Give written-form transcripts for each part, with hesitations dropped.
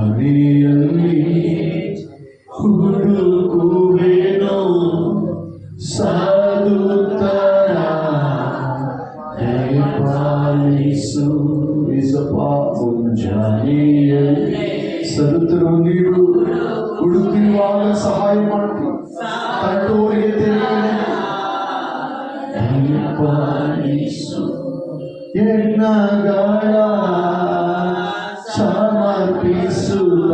ಮುಂಜಾನೆಯಲ್ಲಿ ಹುಡುಕುವೆನೋ ಸಾಧುತ್ತರ ದಯಪಾಲಿಸು ಏಸಪ್ಪ. ಮುಂಜಾನೆಯಲ್ಲಿ ಸದುತ್ತರು ನೀಡು, ಹುಡುಕಿರುವಾಗ ಸಹಾಯ ಮಾಡ್ತೀವಿ, ತಟ್ಟುವವರಿಗೆ ದಯಪಾಲಿಸು. ಯಜ್ಞಗಳ ಸಮರ್ಪಿಸುತ್ತ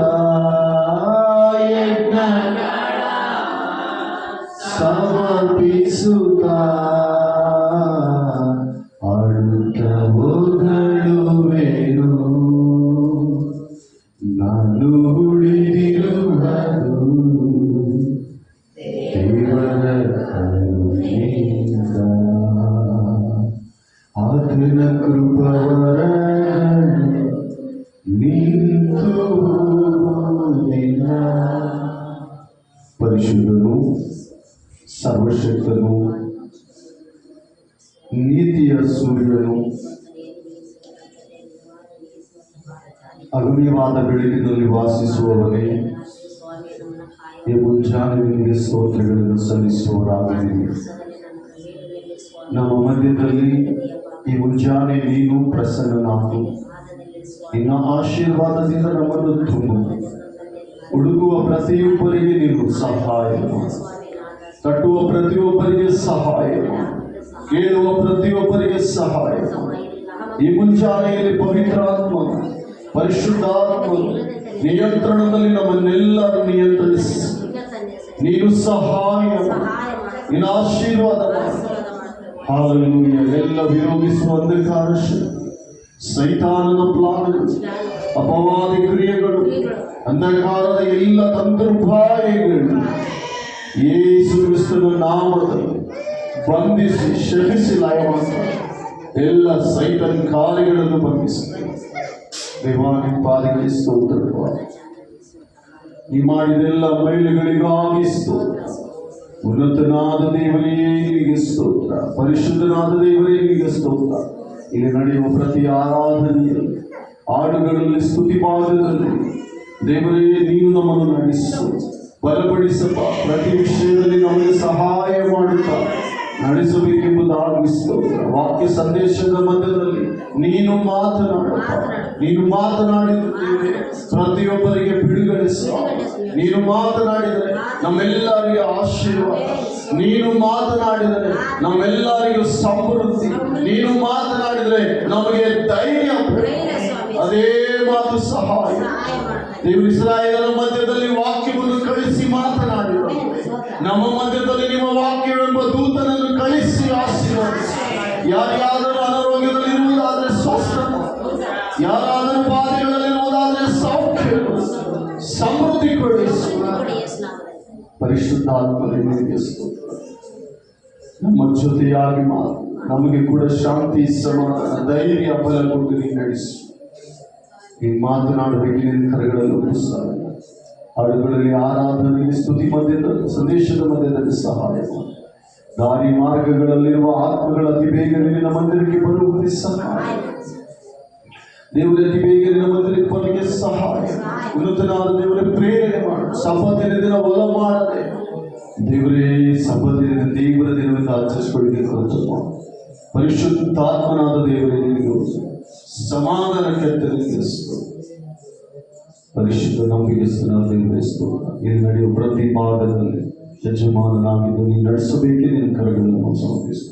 ಯಜ್ಞಗಳ ಸಮರ್ಪಿಸುತ್ತ ಆಡುತ್ತ ಹೋಗಳುವೆನು. ನಾನು ಉಳಿದಿರುವುದು ದೇವರ ಕರುಣೆಯಿಂದ, ಆತನ ಕೃಪವರ ನಿಂತು ನಿನ್ನ. ಪರಿಶುದ್ಧನು, ಸರ್ವಶಕ್ತನು, ನೀತಿಯ ಸೂರ್ಯನು, ಅಗಮ್ಯವಾದ ಬೆಳಕಿನಲ್ಲಿ ವಾಸಿಸುವವನೇ, ಈ ಮುಂಜಾನೆ ನಿಮಗೆ ಸ್ತೋತ್ರಗಳನ್ನು ಸಲ್ಲಿಸುವವರಾಗಿದ್ದೀವಿ. ನಮ್ಮ ಮಧ್ಯದಲ್ಲಿ ಈ ಮುಂಜಾನೆ ನೀನು ಪ್ರಸನ್ನನಾಗು, ನಿನ್ನ ಆಶೀರ್ವಾದದಿಂದ ನಮ್ಮನ್ನು ತುಂಬು. ಹುಡುಕುವ ಪ್ರತಿಯೊಬ್ಬರಿಗೆ ನೀನು ಸಹಾಯ ಮಾಡು, ಕಟ್ಟುವ ಪ್ರತಿಯೊಬ್ಬರಿಗೆ ಸಹಾಯ ಮಾಡು, ಕೇಳುವ ಪ್ರತಿಯೊಬ್ಬರಿಗೆ ಸಹಾಯ ಮಾಡು. ಈ ಮುಂಜಾನೆಯಲ್ಲಿ ಪವಿತ್ರಾತ್ಮ ಪರಿಶುದ್ಧಾತ್ಮ ನಿಯಂತ್ರಣದಲ್ಲಿ ನಮ್ಮನ್ನೆಲ್ಲರೂ ನಿಯಂತ್ರಿಸಿ, ನೀನು ಸಹಾಯ ನಿನ್ನ ಆಶೀರ್ವಾದ ಮಾಡು. ಹಾಲೆಲೂಯಾ. ಎಲ್ಲ ವಿರೋಧಿಸುವ ಅಂಧಕಾರ ಶಕ್ತಿ, ಸೈತಾನನ ಪ್ಲಾನ್ಗಳು, ಅಪವಾದಿ ಕ್ರಿಯೆಗಳು, ಅಂಧಕಾರದ ಎಲ್ಲ ತಂತ್ರೋಪಾಯಗಳು ಯೇಸು ಕ್ರಿಸ್ತನ ನಾಮದಲ್ಲಿ ಬಂಧಿಸಿ ಶಮಿಸಿ ಲಯ ಮಾಡ್ತಾರೆ. ಎಲ್ಲ ಸೈತಾನ ಕಾರ್ಯಗಳನ್ನು ಬಂಧಿಸಿ ದೇವಾನಿ ಪಾದಗಳಿಗೆ ಸ್ತೋತ್ರ. ನೀ ಮಾಡಿದೆಲ್ಲ ಮಹಿಳೆಗಳಿಗಾಗಿ ಸ್ತೋತ್ರ. ಉನ್ನತನಾದ ದೇವರೇ ನಿನಗೆ ಸ್ತೋತ್ರ, ಪರಿಶುದ್ಧನಾದ ದೇವರೇ ನಿನಗೆ ಸ್ತೋತ್ರ. ಇಲ್ಲಿ ನಡೆಯುವ ಪ್ರತಿ ಆರಾಧನೆಯಲ್ಲಿ, ಹಾಡುಗಳಲ್ಲಿ, ಸ್ತುತಿ ಭಾಗದಲ್ಲಿ ದೇವರೇ ನೀನು ನಮ್ಮನ್ನು ನಡೆಸು, ಬಲಪಡಿಸಪ್ಪ. ಪ್ರತಿ ವಿಷಯದಲ್ಲಿ ನಮಗೆ ಸಹಾಯ ಮಾಡುತ್ತಾ ನಡೆಸಬೇಕೆಂಬುದಾಗಿ ಸ್ತೋತ್ರ. ವಾಕ್ಯ ಸಂದೇಶದ ಮಧ್ಯದಲ್ಲಿ ನೀನು ಮಾತನಾಡಪ್ಪ. ನೀನು ಮಾತನಾಡಿದರೆ ಪ್ರತಿಯೊಬ್ಬರಿಗೆ ಬಿಡುಗಡೆ, ನೀನು ಮಾತನಾಡಿದರೆ ನಮ್ಮೆಲ್ಲರಿಗೆ ಆಶೀರ್ವಾದ, ನೀನು ಮಾತನಾಡಿದರೆ ನಮ್ಮೆಲ್ಲರಿಗೂ ಸಮೃದ್ಧಿ, ನೀನು ಮಾತನಾಡಿದರೆ ನಮಗೆ ಧೈರ್ಯ. ಅದೇ ಮಾತು ಸಹಾಯ. ದೇವರು ಇಸ್ರಾಯೇಲರ ಮಧ್ಯದಲ್ಲಿ ವಾಕ್ಯವನ್ನು ಕಳಿಸಿ ಮಾತನಾಡಿದರು. ನಮ್ಮ ಮಧ್ಯದಲ್ಲಿ ನಿಮ್ಮ ವಾಕ್ಯವೆಂಬ ದೂತನನ್ನು ಕಳಿಸಿ ಆಶೀರ್ವದಿಸಿ. ಯಾರ್ಯಾದರೂ ಅನಾರೋಗ್ಯದಲ್ಲಿ ಇರುವುದಾದರೆ ಸ್ವಸ್ಥ, ಯಾರಾದರೂ ಬಾಧೆಗಳಲ್ಲಿರುವುದಾದರೆ ಸೌಖ್ಯ, ಸಮೃದ್ಧಿ ಕೊಡಿಸಿ. ಪರಿಶುದ್ಧಾತ್ಮನಿಗೆ ಸ್ತೋತ್ರ. ನಮ್ಮ ಜೊತೆಯಾಗಿ ಮಾತು, ನಮಗೆ ಕೂಡ ಶಾಂತಿ, ಸಮಾಧಾನ, ಧೈರ್ಯ, ಬಲ ಕೊಟ್ಟು ನೀನು ನಡೆಸು. ನೀನು ಮಾತನಾಡಬೇಕು. ನಿನ್ನ ಕರೆಗಳಲ್ಲಿ ಒಪ್ಪಿಸ್ತಾರೆ. ಹಾಡುಗಳಲ್ಲಿ, ಆರಾಧನೆಯಲ್ಲಿ, ಸ್ತುತಿ ಮಧ್ಯದಲ್ಲಿ, ಸಂದೇಶದ ಮಧ್ಯದಲ್ಲಿ ಸಹಾಯ ಮಾಡಿ. ದಾರಿ ಮಾರ್ಗಗಳಲ್ಲಿರುವ ಆತ್ಮಗಳ ಅತಿ ಬೇಗನೆ ನಿನ್ನ ಮಂದಿರಕ್ಕೆ ಬರುವುದೇ ಸಹಾಯ. ದೇವರ ಅತಿ ಬೇಗನೆ ನಮ್ಮ ಮಂದಿರಕ್ಕೆ ಬರಲಿಕ್ಕೆ ಸಹಾಯ. ಉನ್ನತನಾದ ದೇವರೇ ಪ್ರೇರಣೆ ಮಾಡು. ಸಬ್ಬತ್ತಿನ ದಿನ ಹೊಲ ಮಾಡದೆ ದೇವರೇ, ಸಬ್ಬತ್ತಿನ ದೇವರ ದಿನವನ್ನು ಆಚರಿಸಿಕೊಳ್ಳಿಕ್ಕೆ ಪರಿಶುದ್ಧಾತ್ಮನಾದ ದೇವರೇ ನಿನಗೆ ಸಮಾಧಾನಕ್ಕೆ ತಿಳಿಸಿತು. ಪರಿಶುದ್ಧ ನಂಬಿಕೆಸ್ತನಾದ ದೇವರೇ ಸ್ತೋತ್ರ. ಇಲ್ಲಿ ನಡೆಯುವ ಪ್ರತಿ ಭಾಗದಲ್ಲಿ ಯಜಮಾನನಾಗಿದ್ದು ನೀನು ನಡೆಸಬೇಕೇ ನಿನ್ನ ಕರೆಗಳನ್ನು ಸಮರ್ಪಿಸು.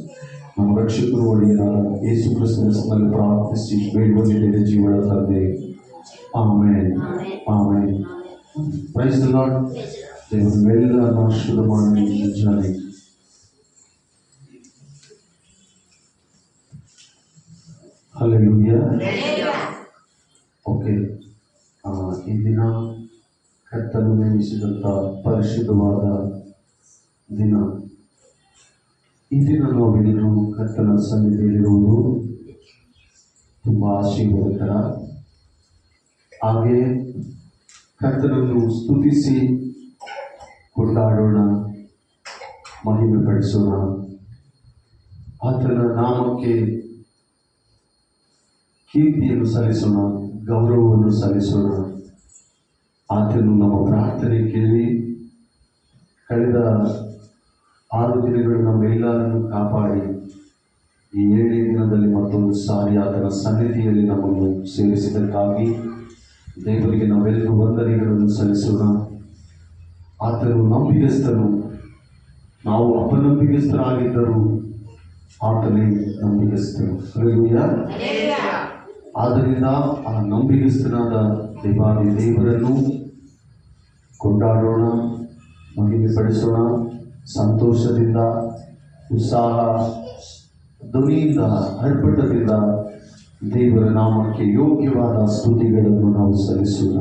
ನಮ್ಮ ರಕ್ಷಕರು ಒಡೆಯನಾದ ಯೇಸು ಕ್ರಿಸ್ತನ ಹೆಸರಿನಲ್ಲಿ ಪ್ರಾರ್ಥಿಸಿ ಬೇಡುವಂತೆ ಜೀವನ ತಂದೆ. Amen, amen. Praise the Lord. ದೇವರನ್ನೆಲ್ಲರನ್ನು ಆಶೀರ್ವಾದ ಮಾಡಿ ಮುಂಜಾನೆ ಹಲ್ಲೆಲೂಯಾ. ಓಕೆ, ಈ ದಿನ ಕರ್ತನು ನೇಮಿಸಿದಂಥ ಪರಿಶುದ್ಧವಾದ ದಿನ. ಈ ದಿನ ನಾವೆಲ್ಲರೂ ಕರ್ತನ ಸನ್ನಿಧಿಯಲ್ಲಿರುವುದು ತುಂಬ ಆಶೀರ್ವಾದಕರ. ಹಾಗೆ ಕರ್ತನನ್ನು ಸ್ತುತಿಸಿ ಕೊಂಡಾಡೋಣ, ಮಹಿಮೆ ಪಡಿಸೋಣ. ಆತನ ನಾಮಕ್ಕೆ ಕೀರ್ತಿಯನ್ನು ಸಲ್ಲಿಸೋಣ, ಗೌರವವನ್ನು ಸಲ್ಲಿಸೋಣ. ಆತನು ನಮ್ಮ ಪ್ರಾರ್ಥನೆ ಕೇಳಿ ಕಳೆದ 6 ದಿನಗಳು ನಮ್ಮೆಲ್ಲರನ್ನು ಕಾಪಾಡಿ ಈ 7ನೇ ದಿನದಲ್ಲಿ ಮತ್ತೊಂದು ಸಾರಿ ಆತನ ಸನ್ನಿಧಿಯಲ್ಲಿ ನಮ್ಮನ್ನು ಸೇರಿಸಿದ್ದಕ್ಕಾಗಿ ದೇವರಿಗೆ ನಾವೆಲ್ಲರೂ ವಂದನೆಗಳನ್ನು ಸಲ್ಲಿಸೋಣ. ಆತನು ನಂಬಿಗಸ್ತನು. ನಾವು ಅಪನಂಬಿಗಸ್ತರಾಗಿದ್ದರೂ ಆತನೇ ನಂಬಿಗಸ್ತನು. ಹಲ್ಲೆಲೂಯಾ. ಆದ್ದರಿಂದ ಆ ನಂಬಿಗಸ್ತನಾದ ದೇವಾದಿ ದೇವರನ್ನು ಕೊಂಡಾಡೋಣ, ಮಹಿಮೆ ಪಡಿಸೋಣ. ಸಂತೋಷದಿಂದ, ಉತ್ಸಾಹ, ಧ್ವನಿಯಿಂದ, ಅರ್ಪಟದಿಂದ ದೇವರ ನಾಮಕ್ಕೆ ಯೋಗ್ಯವಾದ ಸ್ತುತಿಗಳನ್ನು ನಾವು ಸಲ್ಲಿಸೋಣ.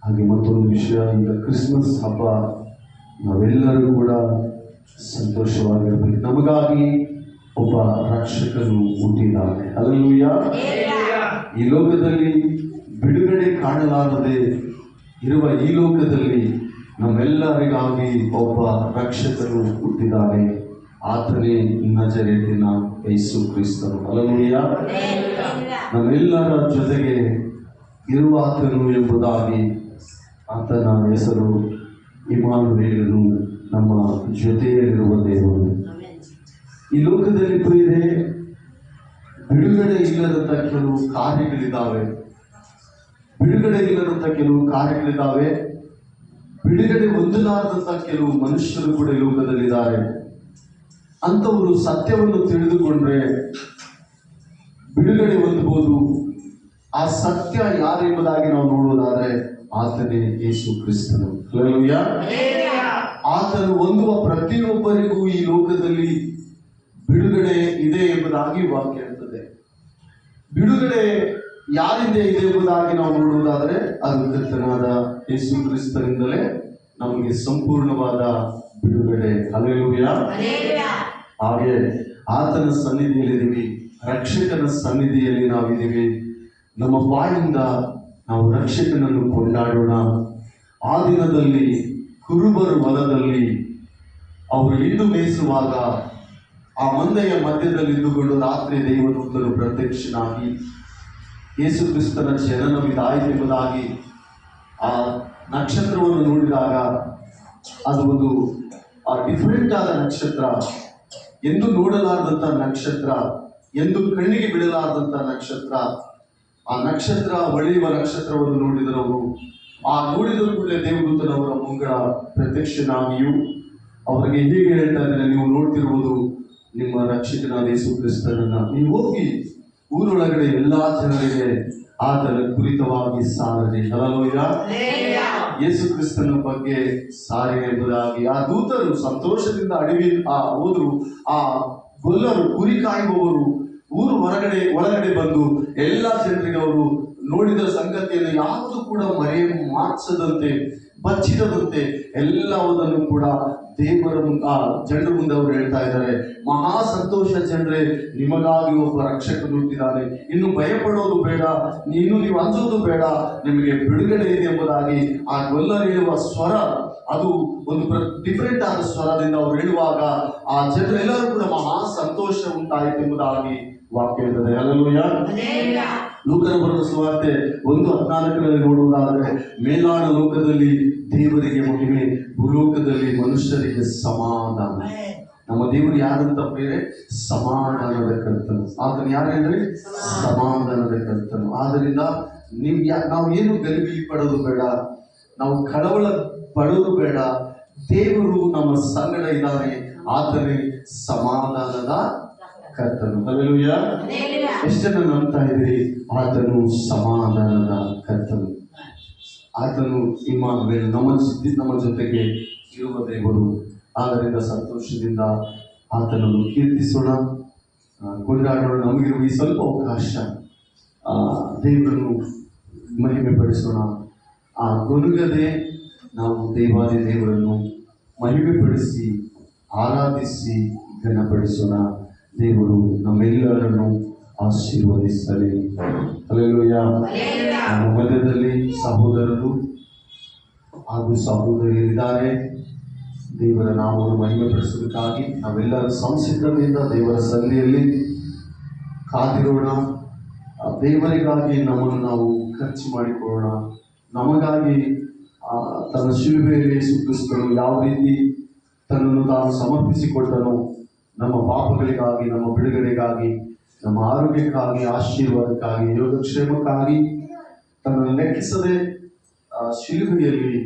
ಹಾಗೆ ಮತ್ತೊಂದು ವಿಷಯ, ಈಗ ಕ್ರಿಸ್ಮಸ್ ಹಬ್ಬ, ನಾವೆಲ್ಲರೂ ಕೂಡ ಸಂತೋಷವಾಗಿರಬೇಕು. ನಮಗಾಗಿ ಒಬ್ಬ ರಕ್ಷಕನು ಹುಟ್ಟಿದ್ದಾನೆ. ಹಲ್ಲೆಲೂಯಾ. ಈ ಲೋಕದಲ್ಲಿ ಬಿಡುಗಡೆ ಕಾಣಲಾರದೆ ಇರುವ ಈ ಲೋಕದಲ್ಲಿ ನಮ್ಮೆಲ್ಲರಿಗಾಗಿ ಒಬ್ಬ ರಕ್ಷಕನು ಹುಟ್ಟಿದ್ದಾನೆ. ಆತನೇ ನಜರೇತಿನ ಯೇಸು ಕ್ರಿಸ್ತನು. ಹಲ್ಲೆಲೂಯಾ. ನಮ್ಮೆಲ್ಲರ ಜೊತೆಗೆ ಇರುವ ಆತನು ಎಂಬುದಾಗಿ ಆತನ ಹೆಸರು ಇಮ್ಮಾನುವೇಲನು, ನಮ್ಮ ಜೊತೆಯಲ್ಲಿರುವ ದೇವರು. ಈ ಲೋಕದಲ್ಲಿ ಪ್ರಿಯರೇ, ಬಿಡುಗಡೆ ಇಲ್ಲದಂಥ ಕೆಲವು ಕಾರ್ಯಗಳಿದ್ದಾವೆ. ಬಿಡುಗಡೆ ಹೊಂದಲಾರದಂಥ ಕೆಲವು ಮನುಷ್ಯರು ಕೂಡ ಈ ಲೋಕದಲ್ಲಿದ್ದಾರೆ. ಅಂಥವರು ಸತ್ಯವನ್ನು ತಿಳಿದುಕೊಂಡ್ರೆ ಬಿಡುಗಡೆ ಹೊಂದಬಹುದು. ಆ ಸತ್ಯ ಯಾರೆಂಬುದಾಗಿ ನಾವು ನೋಡುವುದಾದರೆ ಆತನೇ ಯೇಸು ಕ್ರಿಸ್ತನು. ಹಲ್ಲೆಲೂಯಾ. ಆತನು ಹೊಂದುವ ಪ್ರತಿಯೊಬ್ಬರಿಗೂ ಈ ಲೋಕದಲ್ಲಿ ಬಿಡುಗಡೆ ಇದೆ ಎಂಬುದಾಗಿ ವಾಕ್ಯ ಇರುತ್ತದೆ. ಬಿಡುಗಡೆ ಯಾರಿಂದ ಇದೆ ಎಂಬುದಾಗಿ ನಾವು ನೋಡುವುದಾದರೆ ಅದು ಕರ್ತನಾದ ಯೇಸು ಕ್ರಿಸ್ತನಿಂದಲೇ ನಮಗೆ ಸಂಪೂರ್ಣವಾದ ಬಿಡುಗಡೆ. ಹಲ್ಲೆಲೂಯಾ. ಹಾಗೆ ಆತನ ಸನ್ನಿಧಿಯಲ್ಲಿದ್ದೀವಿ, ರಕ್ಷಕನ ಸನ್ನಿಧಿಯಲ್ಲಿ ನಾವಿದ್ದೀವಿ. ನಮ್ಮ ಬಾಯಿಂದ ನಾವು ರಕ್ಷಕನನ್ನು ಕೊಂಡಾಡೋಣ. ಆ ದಿನದಲ್ಲಿ ಕುರುಬರು ಹೊಲದಲ್ಲಿ ಅವರು ಹಿಂಡು ಮೇಯಿಸುವಾಗ ಆ ಮಂದೆಯ ಮಧ್ಯದಲ್ಲಿ ಇದ್ದುಕೊಂಡು ರಾತ್ರಿ ದೇವದೂತನು ಪ್ರತ್ಯಕ್ಷನಾಗಿ ಯೇಸು ಕ್ರಿಸ್ತನ ಜನನವಿದಾಯಿತು ಎಂಬುದಾಗಿ ಆ ನಕ್ಷತ್ರವನ್ನು ನೋಡಿದಾಗ ಅದು ಒಂದು ಡಿಫರೆಂಟ್ ಆದ ನಕ್ಷತ್ರ, ಎಂದು ನೋಡಲಾರದಂಥ ನಕ್ಷತ್ರ, ಎಂದು ಕಣ್ಣಿಗೆ ಬೀಳಲಾರದಂಥ ನಕ್ಷತ್ರ. ಆ ನಕ್ಷತ್ರ, ಹೊಳೆಯುವ ನಕ್ಷತ್ರವನ್ನು ನೋಡಿದರವರು ಆ ನೋಡಿದ ಕೂಡಲೇ ದೇವದೂತನವರ ಮುಂಗಡ ಪ್ರತ್ಯಕ್ಷನಾಗಿಯೂ ಅವರಿಗೆ ಹೀಗೆ ಹೇಳ್ತಾ ಇದ್ದಾರೆ, ನೀವು ನೋಡ್ತಿರುವುದು ನಿಮ್ಮ ರಕ್ಷಕನಾದ ಯೇಸು ಕ್ರಿಸ್ತನನ್ನ. ನೀವು ಹೋಗಿ ಊರೊಳಗಡೆ ಎಲ್ಲಾ ಜನರಿಗೆ ಆತನ ಕುರಿತವಾಗಿ ಸಾರಲಿ. ಹಲ್ಲೆಲೂಯಾ. ಯೇಸು ಕ್ರಿಸ್ತನ ಬಗ್ಗೆ ಸಾರಿ ಎಂಬುದಾಗಿ ಆ ದೂತರು ಸಂತೋಷದಿಂದ ಅಡವಿ ಹೋದ್ರು. ಆ ಗೊಲ್ಲರು, ಕುರಿ ಕಾಯುವವರು ಊರು ಒಳಗಡೆ ಬಂದು ಎಲ್ಲ ಜನರಿಗೆ ಅವರು ನೋಡಿದ ಸಂಗತಿಯನ್ನು ಯಾವುದು ಕೂಡ ಮರೆಯ ಮಾರ್ಚದಂತೆ, ಬಚ್ಚಿಡದಂತೆ ಎಲ್ಲವುದನ್ನು ಕೂಡ ದೇವರ ಜನರ ಮುಂದೆ ಅವರು ಹೇಳ್ತಾ ಇದ್ದಾರೆ. ಮಹಾ ಸಂತೋಷ ಜನರೇ, ನಿಮಗಾಗಿ ಒಬ್ಬ ರಕ್ಷಕನು ಹುಟ್ಟಿದ್ದಾನೆ. ಇನ್ನು ಭಯಪಡೋದು ಬೇಡ, ನೀವು ಅಂಜೋದು ಬೇಡ, ನಿಮಗೆ ಬಿಡುಗಡೆ ಇದೆ ಎಂಬುದಾಗಿ ಆ ಗೊಲ್ಲರು ಹೇಳುವ ಸ್ವರ, ಅದು ಒಂದು ಡಿಫರೆಂಟ್ ಆದ ಸ್ವರದಿಂದ ಅವರು ಹೇಳುವಾಗ ಆ ಜನರೆಲ್ಲರೂ ಕೂಡ ಮಹಾ ಸಂತೋಷ ಉಂಟಾಯಿತು ಎಂಬುದಾಗಿ ವಾಕ್ಯ ಇರ್ತದೆ. ಹಲ್ಲೆಲೂಯಾ. ಲೂಕನ ಬರೆದ ಸುವಾರ್ತೆ 1:14 ನೋಡುವುದಾದರೆ, ಮೇಲಾಣ ಲೋಕದಲ್ಲಿ ದೇವರಿಗೆ ಮಹಿಮೆ, ಭೂಲೋಕದಲ್ಲಿ ಮನುಷ್ಯರಿಗೆ ಸಮಾಧಾನ. ನಮ್ಮ ದೇವರು ಯಾರಂತ ಬೇರೆ? ಸಮಾಧಾನದ ಕರ್ತನು. ಆತನು ಯಾರೆಂದ್ರೆ ಸಮಾಧಾನದ ಕರ್ತನು. ಆದ್ದರಿಂದ ನಾವು ಏನು ಗಲಿಬಿಲಿ ಪಡೋದು ಬೇಡ, ನಾವು ಕಳವಳ ಪಡೋದು ಬೇಡ. ದೇವರು ನಮ್ಮ ಸಂಗಡ ಇದ್ದಾನೆ. ಆತನೇ ಸಮಾಧಾನದ ಕರ್ತನು. ಹಲ್ಲೆಲೂಯಾ. ಎಷ್ಟು ಜನ ನಂಬ್ತಾ ಇದ್ದೀರಿ? ಆತನು ಸಮಾಧಾನದ ಕರ್ತನು. ಆತನು ಇಮ್ಮಾನುವೇಲ್, ನಮ್ಮ ಜೊತೆಗೆ ಇರುವ ದೇವರು. ಆದ್ದರಿಂದ ಸಂತೋಷದಿಂದ ಆತನನ್ನು ಕೀರ್ತಿಸೋಣ, ಕೊಂಡಾಡೋಣ. ನಮಗಿರುವ ಈ ಸ್ವಲ್ಪ ಅವಕಾಶ ದೇವರನ್ನು ಮಹಿಮೆ ಪಡಿಸೋಣ. ಆ ಗೊನುಗದೆ ನಾವು ದೇವಾದಿ ದೇವರನ್ನು ಮಹಿಮೆ ಪಡಿಸಿ ಆರಾಧಿಸಿ ಘನಪಡಿಸೋಣ. ದೇವರು ನಮ್ಮೆಲ್ಲರನ್ನು ಆಶೀರ್ವದಿಸಲಿ. ಹಲ್ಲೆಲೂಯಾ. ನಮ್ಮ ಮಧ್ಯದಲ್ಲಿ ಸಹೋದರರು ಹಾಗೂ ಸಹೋದರಿಯರಿದ್ದಾರೆ. ದೇವರ ನಾಮವನ್ನು ಮಹಿಮೆ ಪಡಿಸುವುದಕ್ಕಾಗಿ ನಾವೆಲ್ಲರೂ ಸಂಸಿದ್ಧತೆಯಿಂದ ದೇವರ ಸನ್ನಿಧಿಯಲ್ಲಿ ಕಾದಿರೋಣ. ದೇವರಿಗಾಗಿ ನಮ್ಮನ್ನು ನಾವು ಖರ್ಚು ಮಾಡಿಕೊಳ್ಳೋಣ. ನಮಗಾಗಿ ತನ್ನ ಶಿಲುಬೆಯಲ್ಲಿ ಯೇಸು ಕ್ರಿಸ್ತನು ಯಾವ ರೀತಿ ತನ್ನನ್ನು ತಾನು ಸಮರ್ಪಿಸಿಕೊಟ್ಟನು, ನಮ್ಮ ಪಾಪಗಳಿಗಾಗಿ, ನಮ್ಮ ಬಿಡುಗಡೆಗಾಗಿ, ನಮ್ಮ ಆರೋಗ್ಯಕ್ಕಾಗಿ, ಆಶೀರ್ವಾದಕ್ಕಾಗಿ, ಯೋಗಕ್ಷೇಮಕ್ಕಾಗಿ ತನ್ನನ್ನು ಲೆಕ್ಕಿಸದೆ ಶಿಲುಬೆಯಲ್ಲಿ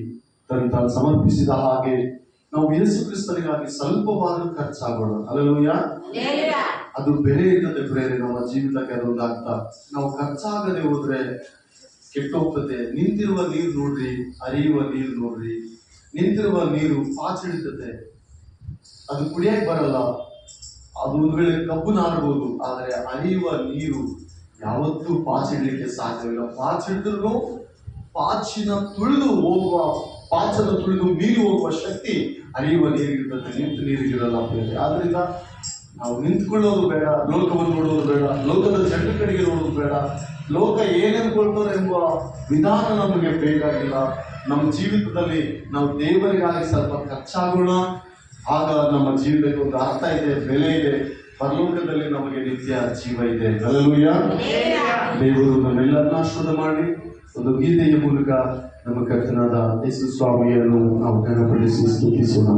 ತಾನು ಸಮರ್ಪಿಸಿದ ಹಾಗೆ ನಾವು ಯೇಸು ಕ್ರಿಸ್ತನಿಗಾಗಿ ಸ್ವಲ್ಪವಾದರೂ ಖರ್ಚಾಗೋಣ. ಹಲ್ಲೆಲೂಯ. ಅದು ಬೆಲೆ ಇಲ್ಲದೆ ಪ್ರೇರೆ ನಮ್ಮ ಜೀವಿತಕ್ಕೆ ಅದೊಂದಾಗ್ತಾ ನಾವು ಖರ್ಚಾಗದೆ ಹೋದ್ರೆ ಕೆಟ್ಟೋಗ್ತದೆ. ನಿಂತಿರುವ ನೀರು ನೋಡ್ರಿ, ಹರಿಯುವ ನೀರು ನೋಡ್ರಿ. ನಿಂತಿರುವ ನೀರು ಪಾಚಿಡ್ತದೆ, ಅದು ಕುಡಿಯಕ್ಕೆ ಬರಲ್ಲ. ಅದು ಒಂದು ವೇಳೆ ಕಬ್ಬು ನಾರಬಹುದು, ಆದರೆ ಹರಿಯುವ ನೀರು ಯಾವತ್ತೂ ಪಾಚಿಡ್ಲಿಕ್ಕೆ ಸಾಧ್ಯವಿಲ್ಲ. ಪಾಚಿಡಿದ್ರು ಪಾಚನ ತುಳಿದು ಮೀರಿ ಹೋಗುವ ಶಕ್ತಿ ಹರಿಯುವ ನೀರಿಗಿರ್ತದೆ, ನಿಂತು ನೀರಿಗಿರಲ್ಲ. ಆದ್ರಿಂದ ನಾವು ನಿಂತ್ಕೊಳ್ಳೋದು ಬೇಡ, ಲೋಕವನ್ನು ನೋಡೋದು ಬೇಡ, ಲೋಕದ ಜನರ ಕಡೆಗೆ ನೋಡೋದು ಬೇಡ, ಲೋಕ ಏನೆಂದ್ಕೊಳ್ತಾರೆ ಎಂಬ ವಿಧಾನ ನಮಗೆ ಬೇಕಾಗಿಲ್ಲ. ನಮ್ಮ ಜೀವಿತದಲ್ಲಿ ನಾವು ದೇವರಿಗಾಗಿ ಸ್ವಲ್ಪ ಖರ್ಚಾಗೋಣ. ಆಗ ನಮ್ಮ ಜೀವಿತಕ್ಕೆ ಒಂದು ಅರ್ಥ ಇದೆ, ಬೆಲೆ ಇದೆ, ಪರಲೋಕದಲ್ಲಿ ನಮಗೆ ನಿತ್ಯ ಜೀವ ಇದೆ. ಹಲ್ಲೆಲೂಯ. ದೇವರು ನಮ್ಮೆಲ್ಲರನ್ನ ಆಶೀರ್ವಾದ ಮಾಡಿ ಒಂದು ಗೀತೆಯ ಮೂಲಕ ನಮ್ಮ ಕರ್ತನಾದ ಯೇಸು ಸ್ವಾಮಿಯನ್ನು ನಾವು ಘನಪಡಿಸಿ ಸ್ತುತಿಸೋಣ.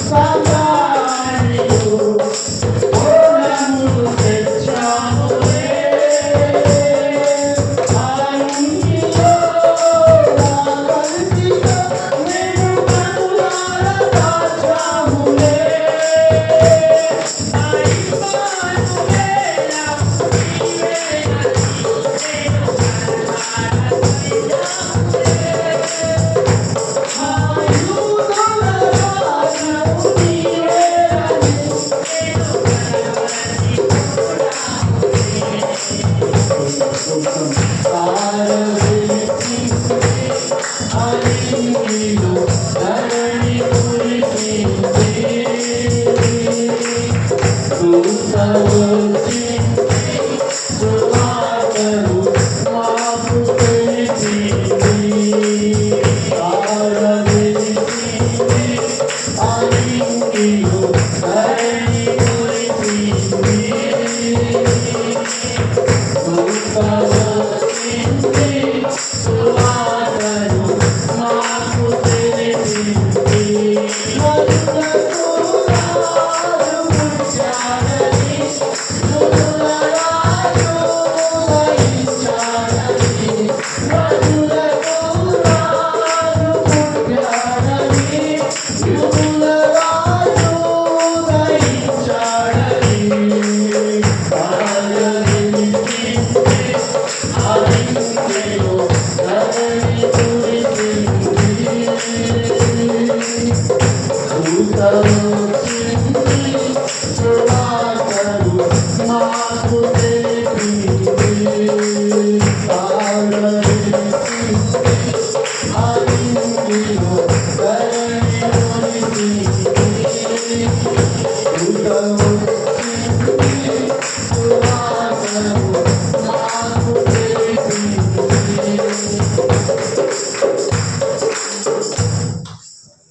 Samari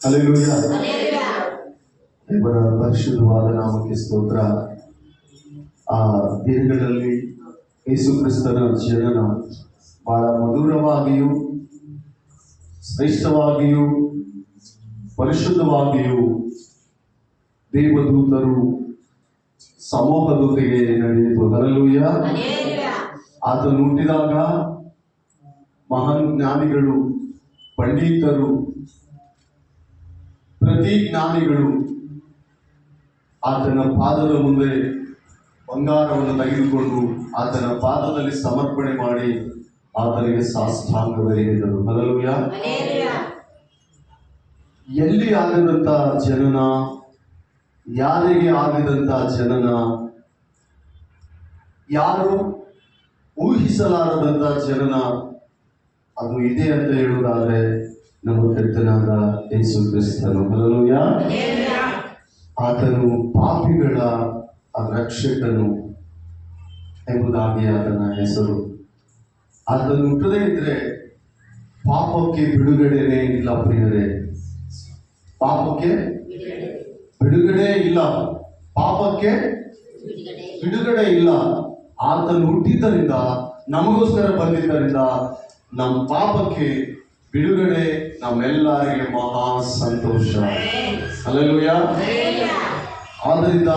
hallelujah. ದೇವರ ಪರಿಶುದ್ಧವಾದ ನಾಮಕ್ಕೆ ಸ್ತೋತ್ರ. ಆ ದಿನಗಳಲ್ಲಿ ಯೇಸು ಕ್ರಿಸ್ತನ ಜನನ ಬಹಳ ಮಧುರವಾಗಿಯೂ ಶ್ರೇಷ್ಠವಾಗಿಯೂ ಪರಿಶುದ್ಧವಾಗಿಯೂ ದೇವದೂತರು ಸಮೂಹದೊಂದಿಗೆ ನಡೆಯಿತು. ಹಲ್ಲೆಲೂಯಾ. ಆತನು ಹುಟ್ಟಿದಾಗ ಮಹಾನ್ ಜ್ಞಾನಿಗಳು, ಪಂಡಿತರು, ಪ್ರತಿ ಜ್ಞಾನಿಗಳು ಆತನ ಪಾದದ ಮುಂದೆ ಬಂಗಾರವನ್ನು ತೆಗೆದುಕೊಂಡು ಆತನ ಪಾದದಲ್ಲಿ ಸಮರ್ಪಣೆ ಮಾಡಿ ಆತನಿಗೆ ಸಾಷ್ಟಾಂಗವೆರಗಿದರು. ಹಲ್ಲೆಲೂಯಾ. ಎಲ್ಲಿ ಆಗದಂತ ಜನನ, ಯಾರಿಗೆ ಆಗದಂತ ಜನನ, ಯಾರು ಊಹಿಸಲಾರದಂತ ಜನನ ಅದು ಇದೆ ಅಂತ ಹೇಳುವುದಾದ್ರೆ ನಮ್ಮ ಕರ್ತನಾದ ಯೇಸು ಕ್ರಿಸ್ತನು. ಹಲ್ಲೆಲೂಯಾ. ಆತನು ಪಾಪಿಗಳ ರಕ್ಷಕನು ಎಂಬುದಾಗಿ ಆತನ ಹೆಸರು. ಆತನು ಹುಟ್ಟದೇ ಇದ್ರೆ ಪಾಪಕ್ಕೆ ಬಿಡುಗಡೆನೇ ಇಲ್ಲ ಪ್ರಿಯರೇ. ಪಾಪಕ್ಕೆ ಬಿಡುಗಡೆ ಇಲ್ಲ, ಪಾಪಕ್ಕೆ ಬಿಡುಗಡೆ ಇಲ್ಲ. ಆತನು ಹುಟ್ಟಿದ್ದರಿಂದ, ನಮಗೋಸ್ಕರ ಬಂದಿದ್ದರಿಂದ ನಮ್ಮ ಪಾಪಕ್ಕೆ ಬಿಡುಗಡೆ ನಮ್ಮೆಲ್ಲರಿಗೆ ಮಹಾ ಸಂತೋಷ. ಹಲ್ಲೆಲೂಯಾ. ಆದ್ದರಿಂದ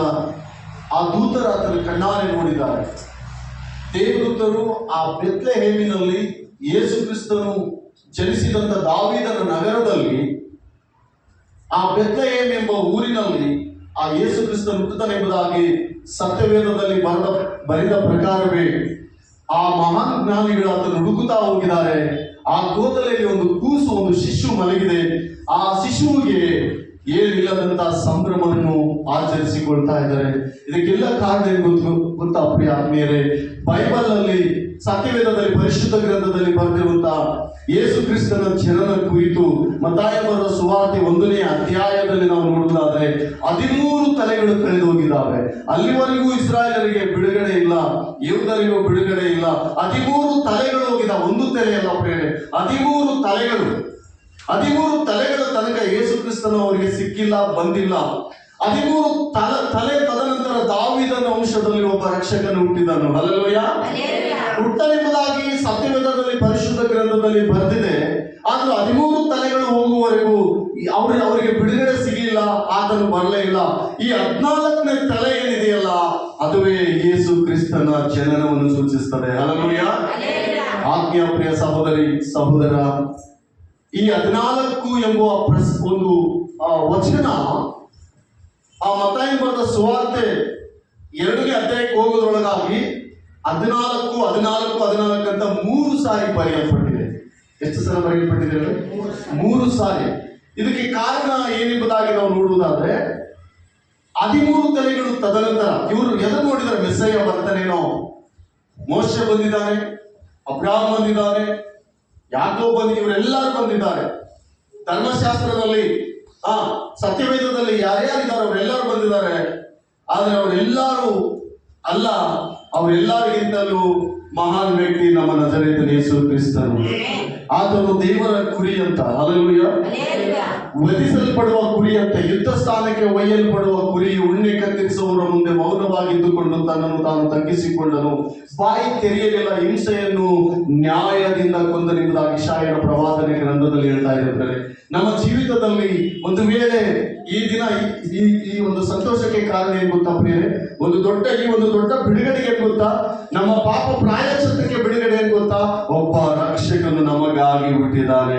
ಆ ದೂತರು ಆತನ ಕಣ್ಣಾರೆ ನೋಡಿದ್ದಾರೆ. ದೇವದೂತರು ಆ ಬೆತ್ಲೆಹೇಮಿನಲ್ಲಿ ಯೇಸು ಕ್ರಿಸ್ತನು ಜನಿಸಿದಂತ ದಾವೀದನ ನಗರದಲ್ಲಿ, ಆ ಬೆತ್ಲೆಹೇಮ್ ಎಂಬ ಊರಿನಲ್ಲಿ ಆ ಯೇಸು ಕ್ರಿಸ್ತನು ಹುಟ್ಟುತ್ತಾನೆಂಬುದಾಗಿ ಸತ್ಯವೇದದಲ್ಲಿ ಬರೆದ ಪ್ರಕಾರವೇ ಆ ಮಹಾನ್ ಜ್ಞಾನಿಗಳು ಆತನು ಹುಡುಕುತ್ತಾ ಹೋಗಿದ್ದಾರೆ. ಆ ಗೋದಲೆಯಲ್ಲಿ ಒಂದು ಕೂಸು, ಒಂದು ಶಿಶು ಮಲಗಿದೆ. ಆ ಶಿಶುವಿಗೆ ಏನಿಲ್ಲದಂತ ಸಂಭ್ರಮವನ್ನು ಆಚರಿಸಿಕೊಳ್ತಾ ಇದ್ದಾರೆ. ಇದಕ್ಕೆಲ್ಲ ಕಾರಣ ಏನು ಗೊತ್ತಾ ಪ್ರಿಯ ಆತ್ಮೀಯರೇ? ಬೈಬಲ್ ಅಲ್ಲಿ, ಸತ್ಯವೇದದಲ್ಲಿ, ಪರಿಶುದ್ಧ ಗ್ರಂಥದಲ್ಲಿ ಬರೆದಿರುವಂತಹ ಯೇಸು ಕ್ರಿಸ್ತನ ಜನನ ಕುರಿತು ಮತ್ತಾಯ ಬರೆದ ಸುವಾರ್ತೆ 1ನೇ ಅಧ್ಯಾಯದಲ್ಲಿ ನಾವು ನೋಡುವುದಾದ್ರೆ 13 ತಲೆಗಳು ಕಳೆದು ಹೋಗಿದ್ದಾವೆ. ಅಲ್ಲಿವರೆಗೂ ಇಸ್ರಾಯೇಲರಿಗೆ ಬಿಡುಗಡೆ ಇಲ್ಲ, ಯಹೂದರಿಗೂ ಬಿಡುಗಡೆ ಇಲ್ಲ. 13 ತಲೆಗಳು ಹೋಗಿದ್ದಾವೆ. ಒಂದು ತಲೆ ಅಲ್ಲ ಪ್ರೇರೆ, 13 ತಲೆಗಳು. 13 ತಲೆಗಳ ತನಕ ಯೇಸು ಕ್ರಿಸ್ತನು ಅವರಿಗೆ ಸಿಕ್ಕಿಲ್ಲ, ಬಂದಿಲ್ಲ. 13 ತಲೆ ತದನಂತರ ದಾವೀದನ ವಂಶದಲ್ಲಿ ಒಬ್ಬ ರಕ್ಷಕನು ಹುಟ್ಟಿದನು. ಹಲ್ಲೆಲೂಯಾ. ಹುಟ್ಟನೆಂಬುದಾಗಿ ಸತ್ಯವೇದದಲ್ಲಿ, ಪರಿಶುದ್ಧ ಗ್ರಂಥದಲ್ಲಿ ಬರೆದಿದೆ. ಆದ್ರೂ 13 ತಲೆಗಳು ಹೋಗುವವರೆಗೂ ಅವರಿಗೆ ಬಿಡುಗಡೆ ಸಿಗಲಿಲ್ಲ, ಆತನು ಬರಲೇ ಇಲ್ಲ. ಈ 14ನೇ ತಲೆ ಏನಿದೆಯಲ್ಲ, ಅದುವೇ ಯೇಸು ಕ್ರಿಸ್ತನ ಜನನವನ್ನು ಸೂಚಿಸುತ್ತದೆ. ಹಲ್ಲೆಲೂಯಾ. ಆತ್ಮೀಯ ಪ್ರಿಯ ಸಹೋದರಿ ಸಹೋದರ, ಈ 14 ಎಂಬ ಒಂದು ವಚನ ಆ ಮತ್ತಾಯ ಬರೆದ ಸುವಾರ್ತೆ 2ನೇ ಅಧ್ಯಾಯಕ್ಕೆ ಹೋಗೋದ್ರೊಳಗಾಗಿ 14 ಅಂತ 3 ಸಾರಿ ಬರೆಯಲ್ಪಟ್ಟಿದೆ. ಎಷ್ಟು ಸಲ ಬರೆಯಲ್ಪಟ್ಟಿದೆ? 3 ಸಾರಿ. ಇದಕ್ಕೆ ಕಾರಣ ಏನೆಂಬುದಾಗಿ ನಾವು ನೋಡುವುದಾದ್ರೆ, 13 ತಲೆಗಳು ತದನಂತರ ಇವರು ಎದುರು ನೋಡಿದರೆ ಮೆಸ್ಸಯ್ಯ ಬರ್ತಾನೇನೋ. ಮೋಶೆ ಬಂದಿದ್ದಾನೆ, ಅಬ್ರಹಾಮ್ ಬಂದಿದ್ದಾನೆ, ಯಾಕೋಬ್ ಇವರೆಲ್ಲರೂ ಬಂದಿದ್ದಾರೆ. ಧರ್ಮಶಾಸ್ತ್ರದಲ್ಲಿ, ಸತ್ಯವೇದದಲ್ಲಿ ಯಾರ್ಯಾರಿದ್ದಾರೆ ಅವರೆಲ್ಲರೂ ಬಂದಿದ್ದಾರೆ. ಆದರೆ ಅವರೆಲ್ಲರೂ ಅಲ್ಲ, ಅವರೆಲ್ಲರಿಗಿಂತಲೂ ಮಹಾನ್ ವ್ಯಕ್ತಿ ನಮ್ಮ ನಜರೇತನ ಯೇಸು ಕ್ರಿಸ್ತನು. ಆತನು ದೇವರ ಕುರಿ ಅಂತ, ಹಲ್ಲೆಲೂಯಾ, ವಧಿಸಲ್ಪಡುವ ಕುರಿ ಅಂತ, ಯುದ್ಧ ಸ್ಥಾನಕ್ಕೆ ಒಯ್ಯಲ್ಪಡುವ ಕುರಿ ಉಣ್ಣೆ ಕತ್ತರಿಸುವವರ ಮುಂದೆ ಮೌನವಾಗಿದ್ದುಕೊಂಡು ತನ್ನನ್ನು ತಾನು ತಗ್ಗಿಸಿಕೊಂಡನು. ಬಾಯಿ ತೆರೆಯಲಿಲ್ಲ, ಹಿಂಸೆಯನ್ನು ನ್ಯಾಯದಿಂದ ಕೊಂದನೆಂಬುದಾಗಿ ಇಷಾಯನ ಪ್ರವಾದನೆ ಗ್ರಂಥದಲ್ಲಿ ಹೇಳ್ತಾ ಇದ್ದಾರೆ. ನಮ್ಮ ಜೀವಿತದಲ್ಲಿ ಒಂದು ವೇಳೆ ಈ ದಿನ ಈ ಒಂದು ಸಂತೋಷಕ್ಕೆ ಕಾರಣ ಏನ್ ಗೊತ್ತಾ ಪ್ರಿಯರೇ? ಈ ಒಂದು ದೊಡ್ಡ ಬಿಡುಗಡೆಗೆ ಏನ್ ಗೊತ್ತಾ? ನಮ್ಮ ಪಾಪ ಪ್ರಾಯಶ್ಚಿತ್ತಕ್ಕೆ ಬಿಡುಗಡೆ ಏನ್ ಗೊತ್ತಾ? ಒಬ್ಬ ರಕ್ಷಕನು ನಮಗಾಗಿ ಹುಟ್ಟಿದ್ದಾನೆ.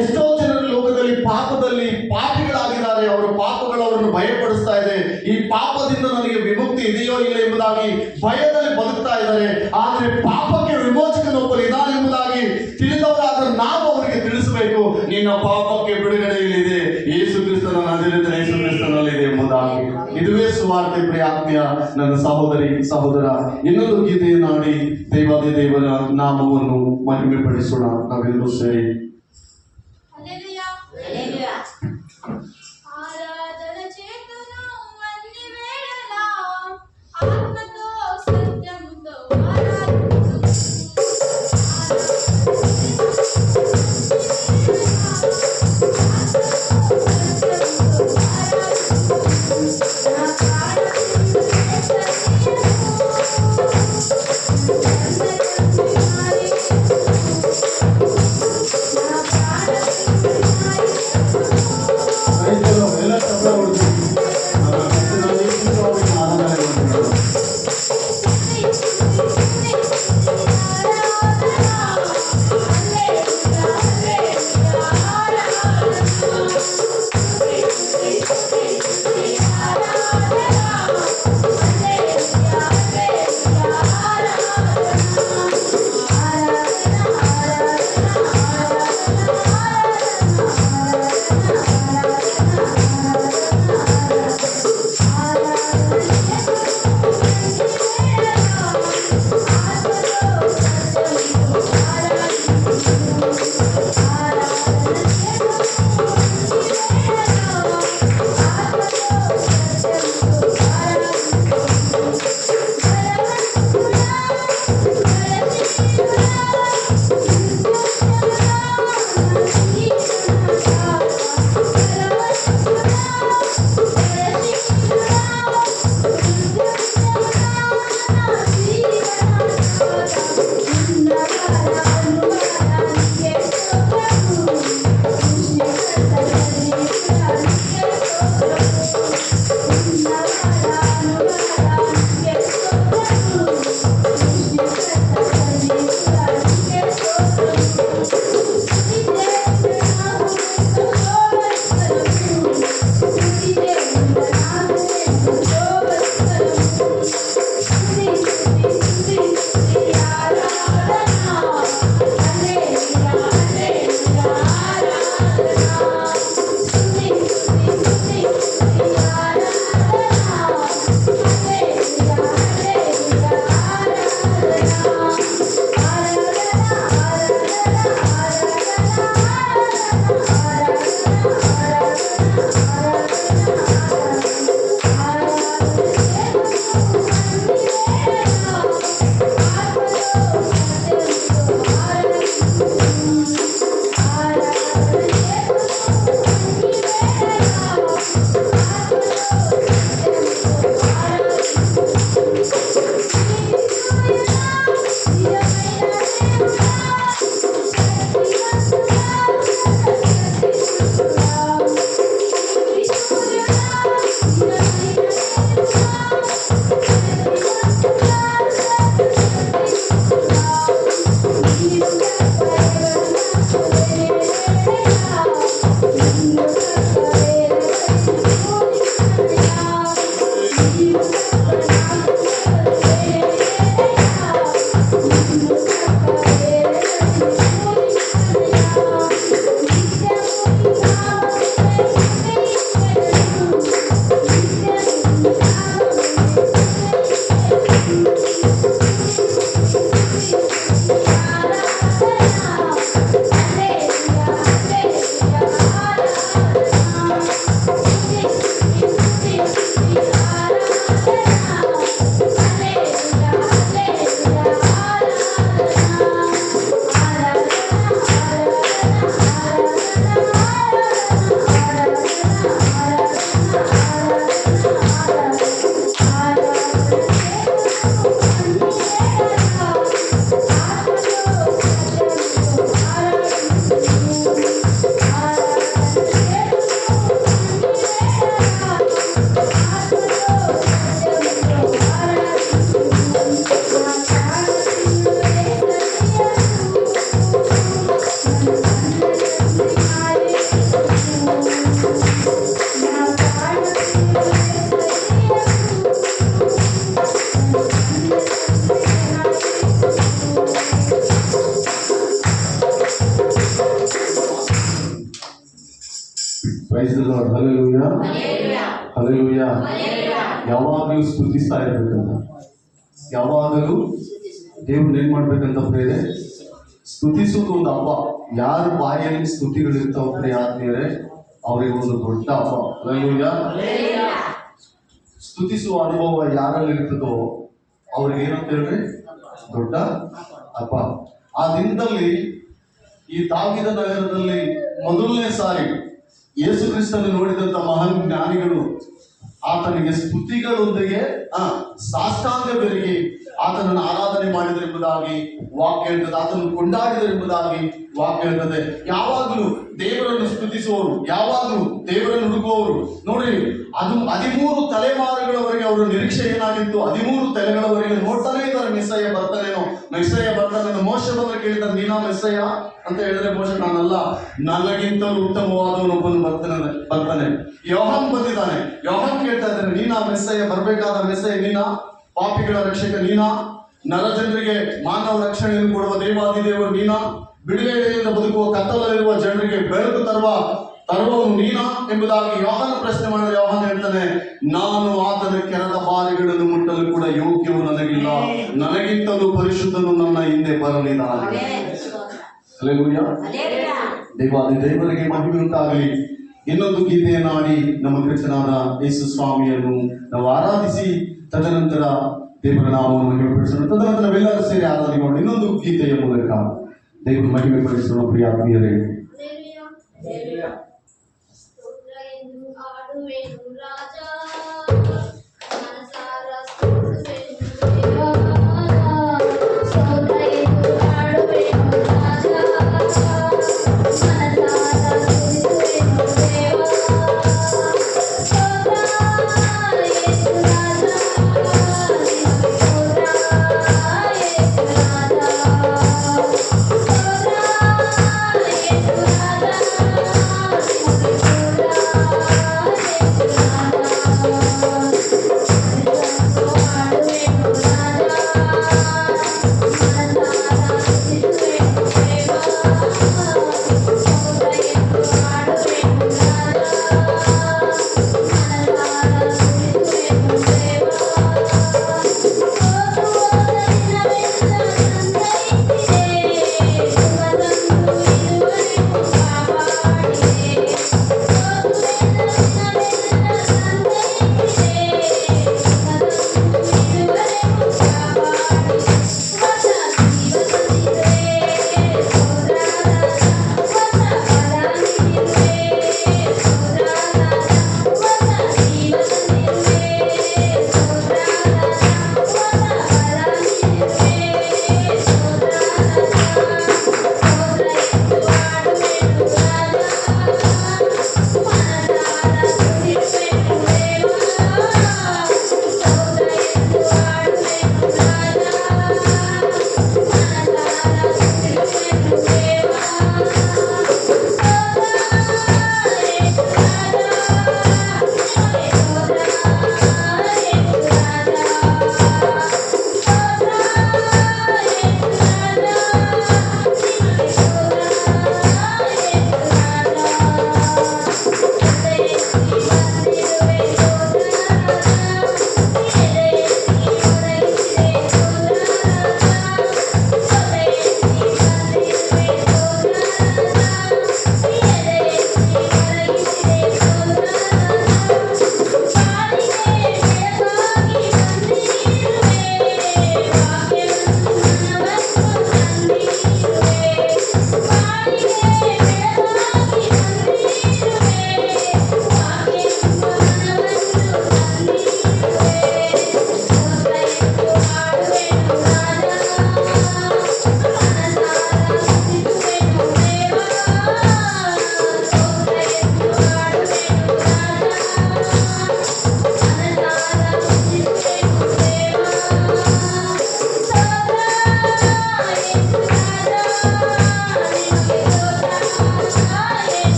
ಎಷ್ಟೋ ಜನರು ಲೋಕದಲ್ಲಿ ಪಾಪದಲ್ಲಿ ಪಾಪಿಗಳಾಗಿದ್ದಾರೆ. ಅವರ ಪಾಪಗಳು ಅವರನ್ನು ಭಯಪಡಿಸ್ತಾ ಇದೆ. ಈ ಪಾಪದಿಂದ ನನಗೆ ವಿಮುಕ್ತಿ ಇದೆಯೋ ಇಲ್ಲ ಎಂಬುದಾಗಿ ಭಯದಲ್ಲಿ ಬದುಕ್ತಾ ಇದ್ದಾರೆ. ಆದರೆ ಪಾಪಕ್ಕೆ ವಿಮೋಚಕನೊಬ್ಬರು ಇದ್ದಾನೆ ಎಂಬುದಾಗಿ ತಿಳಿದವರಾದ ನಾವು ಅವರಿಗೆ ತಿಳಿಸಬೇಕು, ನಿನ್ನ ಪಾಪಕ್ಕೆ ಬಿಡುಗಡೆ ಇಲ್ಲಿದೆ, ಯೇಸು ಕ್ರಿಸ್ತನ ನಜರೇತಿನ ಯೇಸು ಕ್ರಿಸ್ತನಲ್ಲಿದೆ ಎಂಬುದಾಗಿ. ಇದುವೇ ಸುವಾರ್ತೆ. ಪ್ರಿಯ ಆತ್ಮೀಯ ನನ್ನ ಸಹೋದರಿ ಸಹೋದರ, ಇನ್ನೊಂದು ಗೀತೆಯನ್ನು ಹಾಡಿ ದೇವಾದಿ ದೇವರ ನಾಮವನ್ನು ಮಹಿಮೆ ಪಡಿಸೋಣ ನಾವೆಲ್ಲರೂ ಸೇರಿ. ಗಾಡ್. Hallelujah, hallelujah. ಯಾವಾಗಲೂ ಸ್ತುತಿಸ್ತಾ ಇರ್ಬೇಕಂತ, ಯಾವಾಗಲೂ ದೇವ್ರನ್ನ ಏನ್ ಮಾಡ್ಬೇಕಂತ ಪ್ರೇರೆ, ಸ್ತುತಿಸುವುದು ಒಂದು ಹಬ್ಬ. ಯಾರ ಬಾಯಲ್ಲಿ ಸ್ತುತಿಗಳಿರ್ತಾವ ಪ್ರಿಯ ಆತ್ಮೀಯರೇ, ಅವರಿಗೆ ಒಂದು ದೊಡ್ಡ ಹಬ್ಬ. ಹಲ್ಲೆಲೂಯ. ಸ್ತುತಿಸುವ ಅನುಭವ ಯಾರಲ್ಲಿ ಇರ್ತದೋ ಅವ್ರಿಗೆ ಏನಂತ ಹೇಳಿದ್ರೆ ದೊಡ್ಡ ಹಬ್ಬ. ಆ ದಿನದಲ್ಲಿ ಈ ದಾವೀದ ನಗರದಲ್ಲಿ ಮೊದಲನೇ ಸಾರಿ ಯೇಸು ಕ್ರಿಸ್ತನ ನೋಡಿದಂತ ಮಹಾನ್ ಜ್ಞಾನಿಗಳು ಆತನಿಗೆ ಸ್ತುತಿಗಳೊಂದಿಗೆ ಸಾಷ್ಟಾಂಗ ಬೆರಗಿ ಆತನನ್ನು ಆರಾಧನೆ ಮಾಡಿದರೆಂಬುದಾಗಿ ವಾಕ್ಯ ಹೇಳ್ತದೆ. ಆತನನ್ನು ಕೊಂಡಾಡಿದರೆಂಬುದಾಗಿ ವಾಕ್ಯ ಹೇಳ್ತದೆ. ಯಾವಾಗಲೂ ದೇವರನ್ನು ಸ್ತುತಿಸುವವರು, ಯಾವಾಗಲೂ ದೇವರನ್ನು ಹುಡುಕುವವರು. ನೋಡಿ, ಅದು 13 ತಲೆಮಾರುಗಳವರೆಗೆ ಅವರ ನಿರೀಕ್ಷೆ ಏನಾಗಿತ್ತು? 13 ತಲೆಗಳವರೆಗೆ ನೋಡ್ತಾನೆ ಇದ್ದಾರೆ, ಮೆಸ್ಸಯ್ಯ ಬರ್ತಾನೇನೋ, ಮೆಸ್ಸಯ್ಯ ಬರ್ತಾನೇನೋ. ಮೋಶೆ ಬಂದ್ರೆ ಕೇಳಿದ್ದಾರೆ, ನೀನಾ ಮೆಸ್ಸಯ್ಯ ಅಂತ ಹೇಳಿದ್ರೆ ಮೋಶೆ, ನಾನಲ್ಲ, ನನಗಿಂತಲೂ ಉತ್ತಮವಾದವನೊಬ್ಬನು ಬರ್ತಾನೆ. ಯೋಹಾನ್ ಬಂದಿದ್ದಾನೆ, ಯೋಹಾನ್ ಕೇಳ್ತಾ ಇದ್ದಾನೆ, ನೀನಾ ಮೆಸ್ಸಯ್ಯ, ಬರ್ಬೇಕಾದ ಮೆಸ್ಸಯ್ಯ ನೀನಾ? ಪಾಪಿಗಳ ರಕ್ಷಕ ನೀನಾ? ನರಜನರಿಗೆ ಮಾನವ ರಕ್ಷಣೆಯನ್ನು ಕೊಡುವ ದೇವಾದಿದೇವರು ನೀನಾ? ಬಿಡುಗಡೆಯಿಂದ ಬದುಕುವ ಕತ್ತಲಲ್ಲಿರುವ ಜನರಿಗೆ ಬೆಳಕು ತರುವವನು ನೀನಾ ಎಂಬುದಾಗಿ ಯೋಹಾನ ಪ್ರಶ್ನೆ ಮಾಡಿದ. ಯೋಹಾನ ಹೇಳ್ತಾನೆ, ನಾನು ಆತನ ಕೆರದ ಬಾರಿಗಳನ್ನು ಮುಟ್ಟಲು ಕೂಡ ಯೋಗ್ಯವು ನನಗಿಲ್ಲ, ನನಗಿಂತಲೂ ಪರಿಶುದ್ಧನು ನನ್ನ ಹಿಂದೆ ಬರಲಿದ್ದಾನೆ. ಹಲ್ಲೆಲೂಯ. ದೇವಾದಿ ದೇವರಿಗೆ ಮಹಿಮೆ ಉಂಟಾಗಲಿ. ಇನ್ನೊಂದು ಗೀತೆಯನ್ನು ಹಾಡಿ ನಮ್ಮ ಕೃಷ್ಣನಾದ ಯೇಸು ಸ್ವಾಮಿಯನ್ನು ನಾವು ಆರಾಧಿಸಿ ತದನಂತರ ದೇವರ ನಾಮವನ್ನು ಮಹಿಮೆಪಡಿಸೋಣ. ತದನಂತರ ನಾವೆಲ್ಲರೂ ಸೇರಿ ಆರಾಧನೆ ಮಾಡೋಣ ಇನ್ನೊಂದು ಗೀತೆಯ ಮೂಲಕ ದೇವರ ಮಹಿಮೆ ಪಡಿಸೋಣ. ಪ್ರಿಯ ಆತ್ಮೀಯರೇ,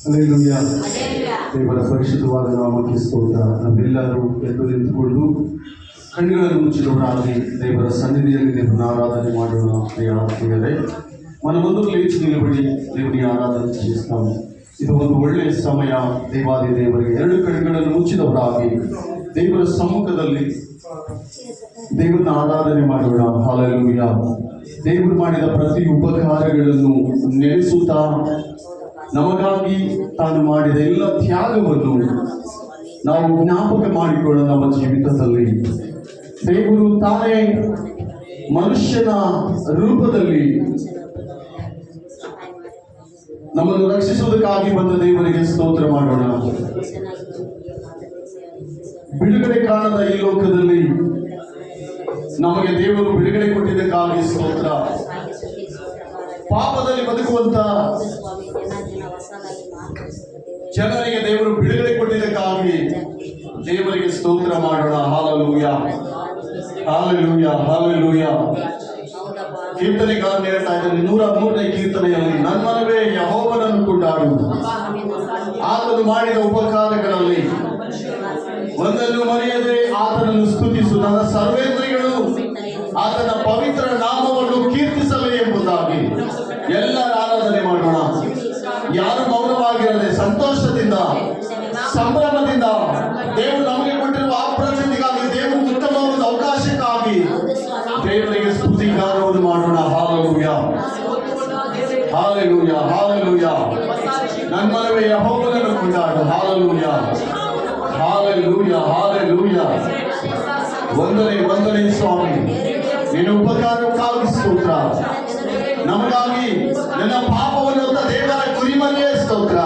ಹಲ್ಲೆಲೂಯಾ. ದೇವರ ಪರಿಶುದ್ಧವಾದ ನಾಮಕ್ಕೆ ಸ್ತೋತ್ರ. ನಾವೆಲ್ಲರೂ ಎದ್ದು ನಿಂತುಕೊಂಡು ಕಣ್ಣುಗಳನ್ನು ಮುಚ್ಚಿದವರಾಗಿ ದೇವರ ಸನ್ನಿಧಿಯಲ್ಲಿ ದೇವರನ್ನು ಆರಾಧನೆ ಮಾಡೋಣ. ಪ್ರಿಯ ಆತ್ಮೀಯರೇ, మనమందరూ లేచి నిలబడి దేవుని ఆరాధన చేస్తాము. ಇದು ಒಂದು ಒಳ್ಳೆಯ ಸಮಯ. ದೇವಾದಿ ದೇವರಿಗೆ ಎರಡು ಕಣ್ಣುಗಳನ್ನು ಮುಚ್ಚಿದವರಾಗಿ ದೇವರ ಸಮ್ಮುಖದಲ್ಲಿ ದೇವರನ್ನ ಆರಾಧನೆ ಮಾಡೋಣ. ಹಲ್ಲೆಲೂಯಾ. ದೇವರು ಮಾಡಿದ ಪ್ರತಿ ಉಪಕಾರಗಳನ್ನು ನೆನೆಸುತ್ತಾ ನಮಗಾಗಿ ತಾನು ಮಾಡಿದ ಎಲ್ಲ ತ್ಯಾಗವನ್ನು ನಾವು ಜ್ಞಾಪಕ ಮಾಡಿಕೊಳ್ಳೋಣ. ನಮ್ಮ ಜೀವಿತದಲ್ಲಿ ದೇವರು ತಾನೇ ಮನುಷ್ಯನ ರೂಪದಲ್ಲಿ ನಮ್ಮನ್ನು ರಕ್ಷಿಸುವುದಕ್ಕಾಗಿ ಬಂದ ದೇವರಿಗೆ ಸ್ತೋತ್ರ ಮಾಡೋಣ. ಬಿಡುಗಡೆ ಕಾಣದ ಈ ಲೋಕದಲ್ಲಿ ನಮಗೆ ದೇವರು ಬಿಡುಗಡೆ ಕೊಟ್ಟಿದ್ದಕ್ಕಾಗಿ ಸ್ತೋತ್ರ. ಪಾಪದಲ್ಲಿ ಬದುಕುವಂತ ಜನರಿಗೆ ದೇವರು ಬಿಡುಗಡೆ ಕೊಟ್ಟಿದ್ದಕ್ಕಾಗಿ ದೇವರಿಗೆ ಸ್ತೋತ್ರ ಮಾಡೋಣ. Hallelujah, hallelujah, hallelujah. ಕೀರ್ತನೆಗಳನ್ನು ಹೇಳ್ತಾ ಇದ್ದಾರೆ 103ನೇ ಕೀರ್ತನೆಯಲ್ಲಿ, ನನ್ನ ಮನವೇ ಯೆಹೋವನನ್ನು ಕೊಂಡಾಡು, ಆತನು ಮಾಡಿದ ಉಪಕಾರಗಳಲ್ಲಿ ಒಂದನ್ನು ಮರೆಯದೆ ಆತನನ್ನು ಸ್ತುತಿಸು, ನನ್ನ ಸರ್ವೇಂದ್ರಿಗಳು ಆತನ ಪವಿತ್ರ ನಾಮವನ್ನು ಕೀರ್ತಿಸಲಿ ಎಂಬುದಾಗಿ ಎಲ್ಲರ ಆರಾಧನೆ ಮಾಡೋಣ. ಯಾರು ಮೌನವಾಗಿರದೆ ಸಂತೋಷದಿಂದ ಸಂಭ್ರಮದಿಂದ ದೇವರು ನಮಗೆ ಕೊಟ್ಟಿರುವ ಅಪ್ರತಿಗಾಗಿ, ದೇವರು ಉತ್ತಮವಾದ ಅವಕಾಶಕ್ಕಾಗಿ ದೇವರಿಗೆ ಸ್ತುತಿಗಾರವನ್ನು ಮಾಡೋಣ. Hallelujah, hallelujah, hallelujah. ನನ್ನ ಮನವೇ ಯೆಹೋವನನ್ನು ಕೊಂಡಾಡು. Hallelujah, hallelujah, hallelujah. ವಂದನೆ ಸ್ವಾಮಿ, ನಿನ್ನ ಉಪಕಾರಕ್ಕಾಗಿ ಸ್ತೋತ್ರ. ನಮಗಾಗಿ ನನ್ನ ಪಾಪವನ್ನು ಹೊತ್ತ ದೇವರ ಕುರಿಮರಿಯೇ ಸ್ತೋತ್ರ.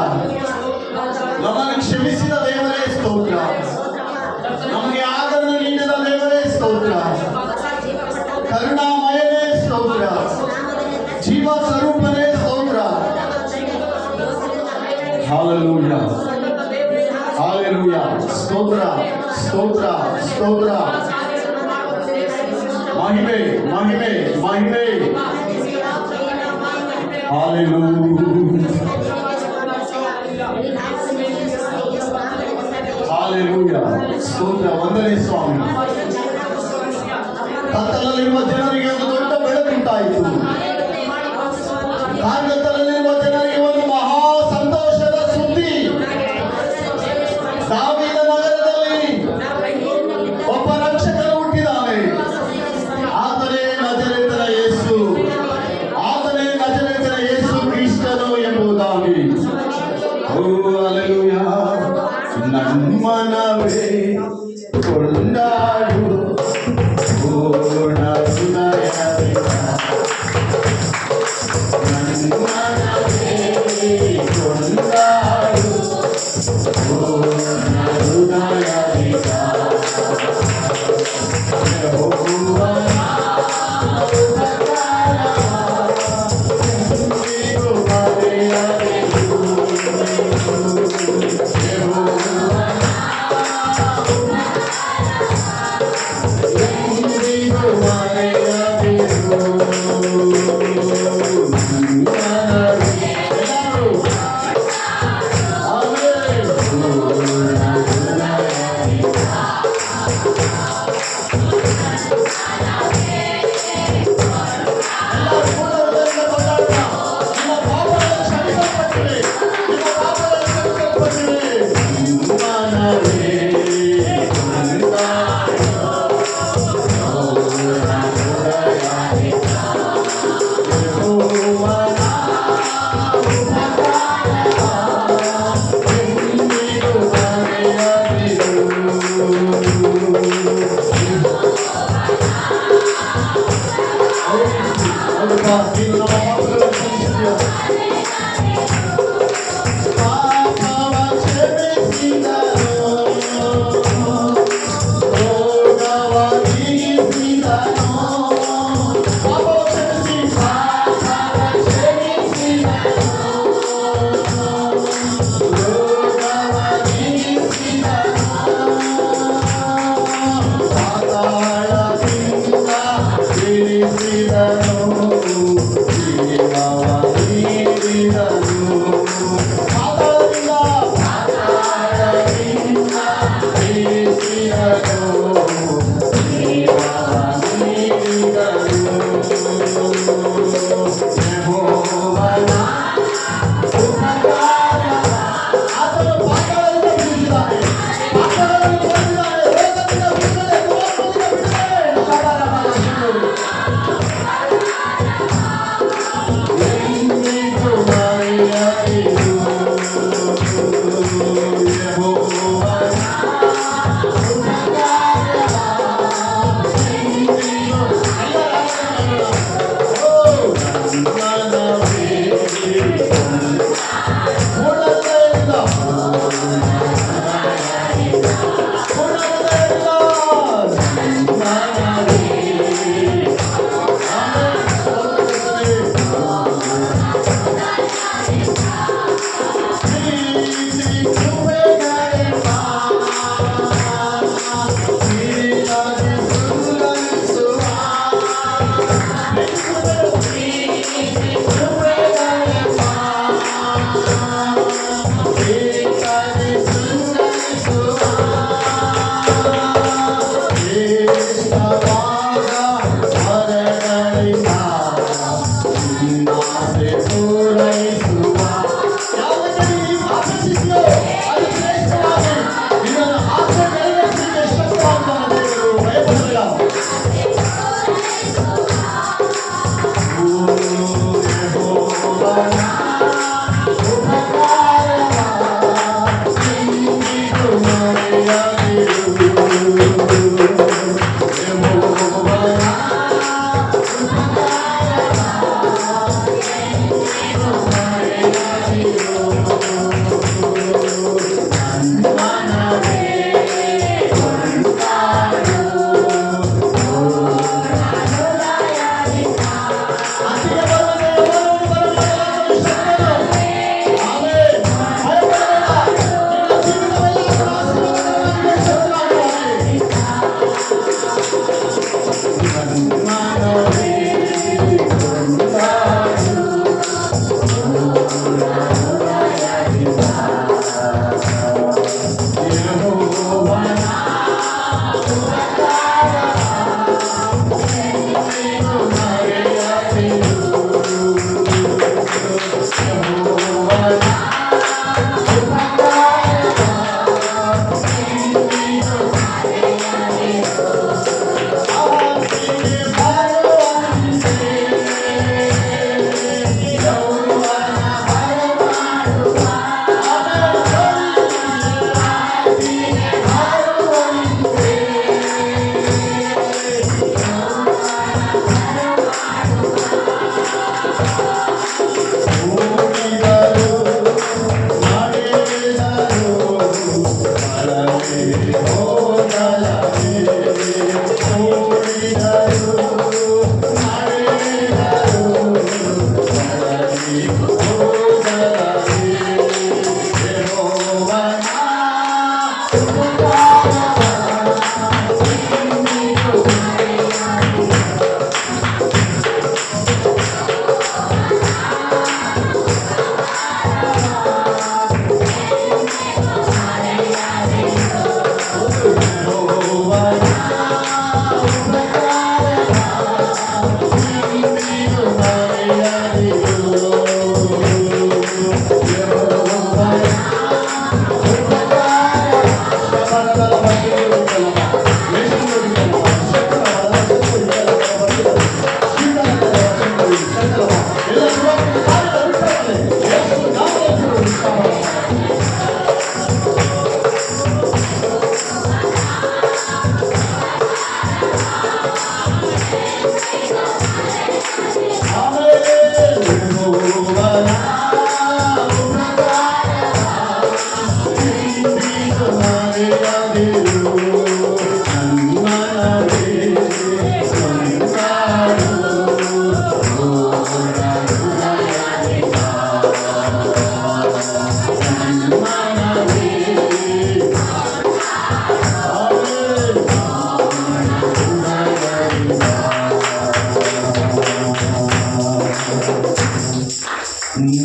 ನಮ್ಮನ್ನು ಕ್ಷಮಿಸಿದ ದೇವರೇ ಸ್ತೋತ್ರ. ನಮಗೆ ಆದರನ್ನು ನೀಡಿದ ದೇವರೇ ಸ್ತೋತ್ರ. ಕರುಣಾಮಯನೇ ಸ್ತೋತ್ರ. ಜೀವ ಸ್ವರೂಪನೇ ಸ್ತೋತ್ರ. Hallelujah, hallelujah. ಸ್ತೋತ್ರ, ಸ್ತೋತ್ರ, ಸ್ತೋತ್ರ. ಮಹಿಮೆ, ಮಹಿಮೆ, ಮಹಿಮೆ. Hallelujah, hallelujah. ಸ್ತೋತ್ರ. ವಂದನೆ ಸ್ವಾಮಿ. ಕತ್ತಲಲ್ಲಿರುವ ಜನರಿಗೆ ಒಂದು ದೊಡ್ಡ ಬೆಳಕುಂಟಾಯಿತು. ಕಾರ್ಗತ್ತಲಲ್ಲಿರುವ ಜನರಿಗೆ ಒಂದು ಮಹಾ ಸಂತೋಷದ ಸುದ್ದಿ. ದಾವೀದ ನಗರದಲ್ಲಿ ಒಬ್ಬ ರಕ್ಷಕನು ಹುಟ್ಟಿದ್ದಾನೆ. ಆತನೇ ನಜರೇತನ ಯೇಸು, ಆತನೇ ನಜರೇತನ ಯೇಸು ಕ್ರಿಸ್ತನು ಎಂಬುದಾಗಿ. ಓ ಹಲ್ಲೆಲೂಯಾ. ನಮ್ಮನವೇ ಕೊಂಡಾಡು ಪೂರ್ಣ ಹೃದಯದಿಂದ, ನಮ್ಮನವೇ ಕೊಂಡಾಡು ಪೂರ್ಣ ಹೃದಯದಿಂದ. ಯೆಹೋವನ ಎಂದಿಗೂ ಮರೆಯದಿರು.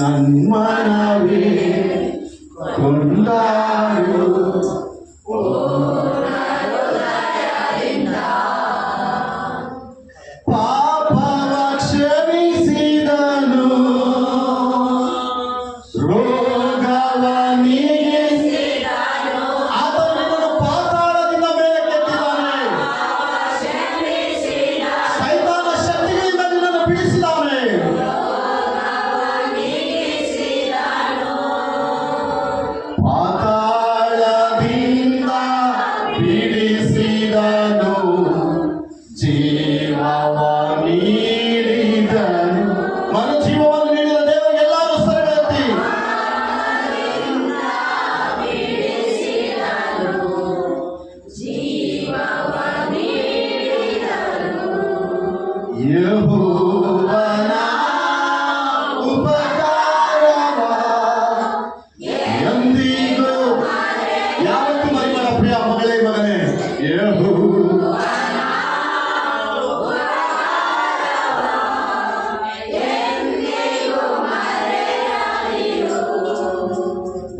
ನನ್ಮನವೇ ಕೊಂಡಾಡು ಪಾಪವ ಕ್ಷಮಿಸಿದನು ರೋಗವ ನೀಗಿಸಿದನು ಆತನು ಪಾತಾಳದಿಂದ ಮೇಲೆ ಕೆತ್ತಿದ್ದಾನೆ ಸೈತಾನ ಶಕ್ತಿಗಳಿಂದ ನಿನ್ನನ್ನು ಬಿಡಿಸಿದ್ದಾನೆ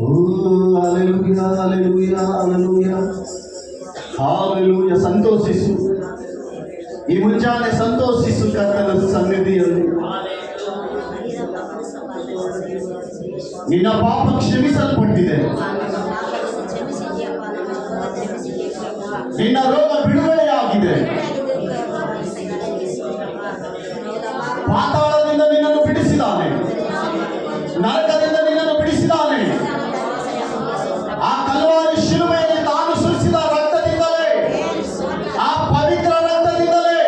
హల్లెలూయా హల్లెలూయా హల్లెలూయా హల్లెలూయా. ಸಂತೋಷಿಸು, ಈ ಮುಂಜಾನೆ ಸಂತೋಷಿಸು ಕರ್ತನ ಸನ್ನಿಧಿಯಲ್ಲಿ. ನಿನ್ನ ಪಾಪ ಕ್ಷಮಿಸಲ್ಪಟ್ಟಿದೆ, ನಿನ್ನ ರೋಗ ಬಿಡುಗಡೆಯಾಗಿದೆ, ಪಾತಾಳದಿಂದ ನಿನ್ನನ್ನು ಬಿಡಿಸಿದ್ದಾನೆ, ನರಕದಿಂದ ನಿನ್ನನ್ನು ಬಿಡಿಸಿದ್ದಾನೆ. ಆ ಕಲ್ವಾರಿ ಶಿಲುಬೆಯಲ್ಲಿ ತಾನು ಸುರಿಸಿದ ರಕ್ತದಿಂದಲೇ, ಆ ಪವಿತ್ರ ರಕ್ತದಿಂದಲೇ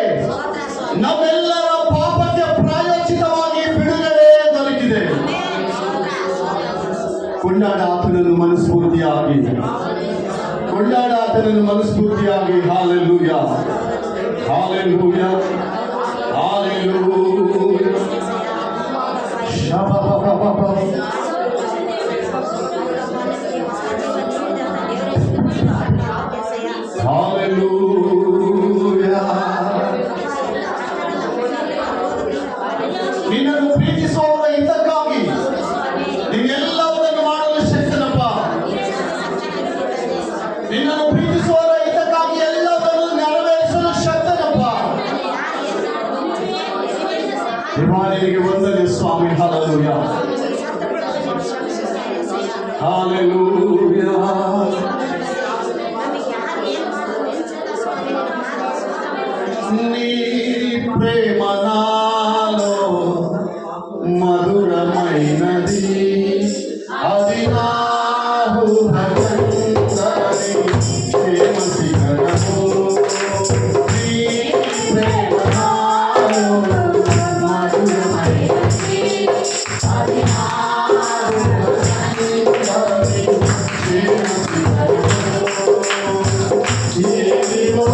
ನಮ್ಮೆಲ್ಲರ ಪಾಪಕ್ಕೆ ಪ್ರಾಯೋಚಿತವಾಗಿ ಬಿಡುಗಡೆ ದೊರಕಿದೆ. ಕೊಂಡಾಡ ಆತನನ್ನು ಮನಸ್ಫೂರ್ತಿಯಾಗಿ, ಕೊಂಡಾಡ ಆತನನ್ನು ಮನಸ್ಫೂರ್ತಿಯಾಗಿ. Hallelujah hallelujah hallelujah. ಶಬಬಬಬಬ. ಹಾಲೆಲೂಯಾ. ನಿನ್ನನ್ನು ಪ್ರೀತಿಸುವವರ ಹಿತಕ್ಕಾಗಿ ನೀನೆಲ್ಲವನ್ನೂ ಮಾಡಲು ಶಕ್ತನಪ್ಪ. ನಿನ್ನನ್ನು ಪ್ರೀತಿಸುವವರ ಹಿತಕ್ಕಾಗಿ ಎಲ್ಲವನ್ನೂ ನೆರವೇರಿಸಲು ಶಕ್ತನಪ್ಪ. ದೇವಾಲಯಕ್ಕೆ ವಂದನೆ ಸ್ವಾಮಿ. Hallelujah hallelujah. నీ ప్రేమ నాలో మధురమైనది, అది నా హృదయంలోని ప్రేమ శిఖరము. నీ ప్రేమ నాలో మధురమైనది, అది నా హృదయంలోని ప్రేమ శిఖరము. ఏదిగో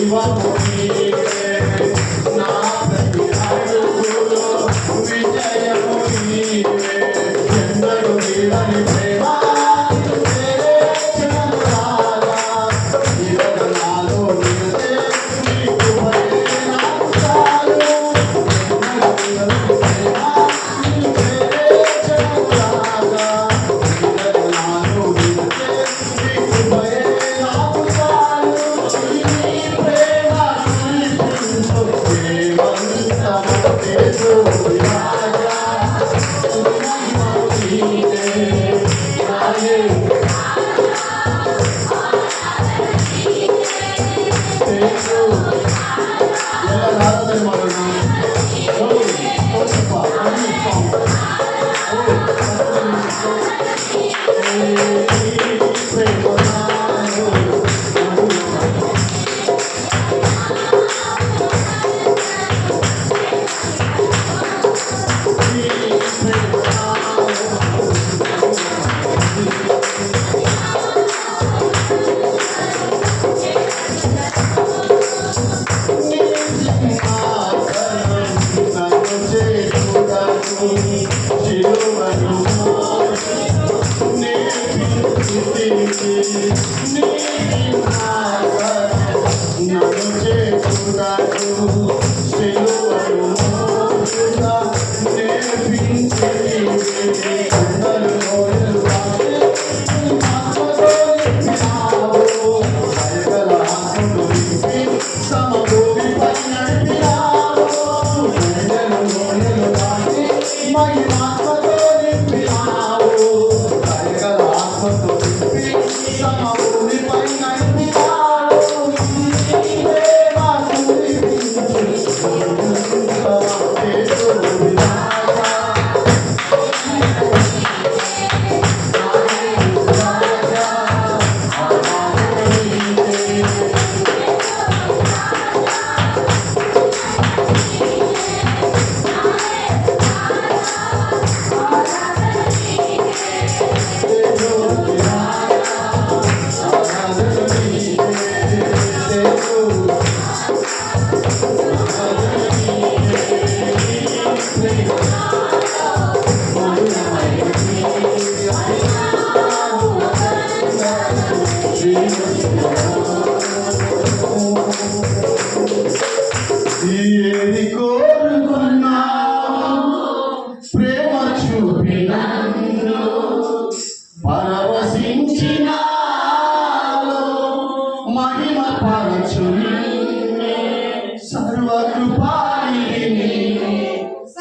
దైవము నీవే, నా ప్రతి అడుగులో విజయము నీవే. ఎన్నడూ వీడని ప్రేమ ఏది కోరుకున్నావు ప్రేమ చూపి నన్ను పరవశించినాలో మహిమ పరచు సర్వకృపానిధిని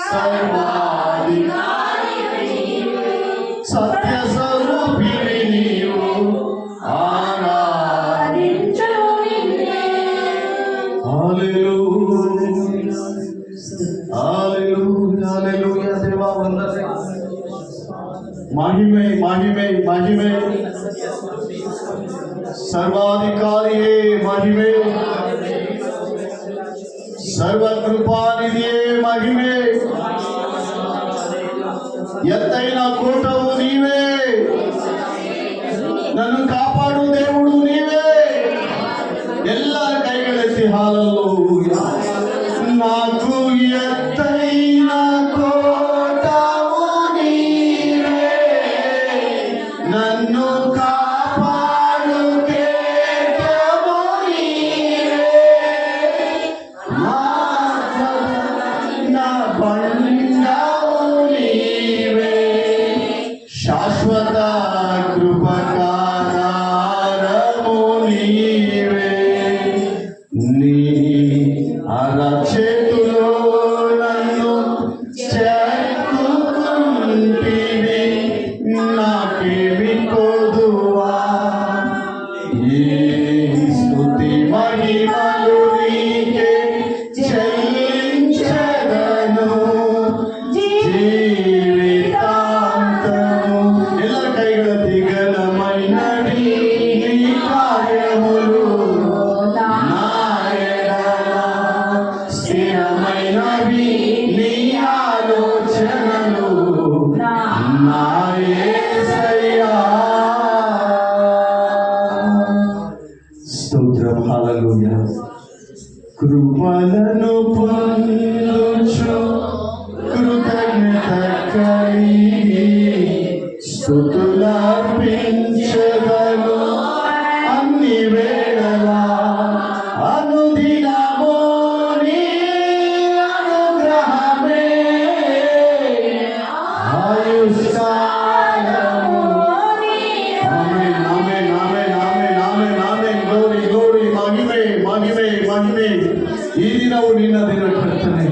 సర్వాధికారి సత్య స్వరూపిణి నీవు ఆరాధించు నిన్నే. హల్లెలూయా హల్లెలూయా దేవా వందనాలు. మహిమే మహిమే మహిమే సర్వాధికారియే మహిమే సర్వకృపానిధియే మహిమే ఎత్తైన కోటవు నీవే నన్ను కాపాడు దేవుడు నీవే. ಎಲ್ಲರ ಕೈಗಳೆತ್ತಿ ಹల్లೆಲೂಯಾ. నాకు ఎత్తైన కోటవు నీవే నన్ను కాపాడు కేడము నీవే నా బండవు నీవే శాశ్వత కృపకారము నీవే. నీ అరచేతులో నన్ను చేర్చుకుంటివి నాకేమి కొదువా. ఈ స్తుతి మహిమలు నీకే చెల్లించెదను జీవితాంతము. ಎಲ್ಲರ ಕೈಗಳ ದಿಗಲమైనది నీ కార్యములు స్థిరమైనవి నీ ఆలోచనలు నా యేసయ్యా. స్తోత్రం హల్లెలూయా. కృపలను పొందుచు కృతజ్ఞత కలిగి స్తుతులర్పించెదను అన్ని వేళలా అనుదినము నీ అనుగ్రహమే ఆయుష్కాలము. ఆమేన్, ఆమేన్, ఆమేన్, ఆమేన్, ఆమేన్, ఆమేన్. Glory, glory, మహిమే, మహిమే, మహిమే. ಈ ದಿನವು ನಿನ್ನ ದಿನ ಕರ್ತನೆ,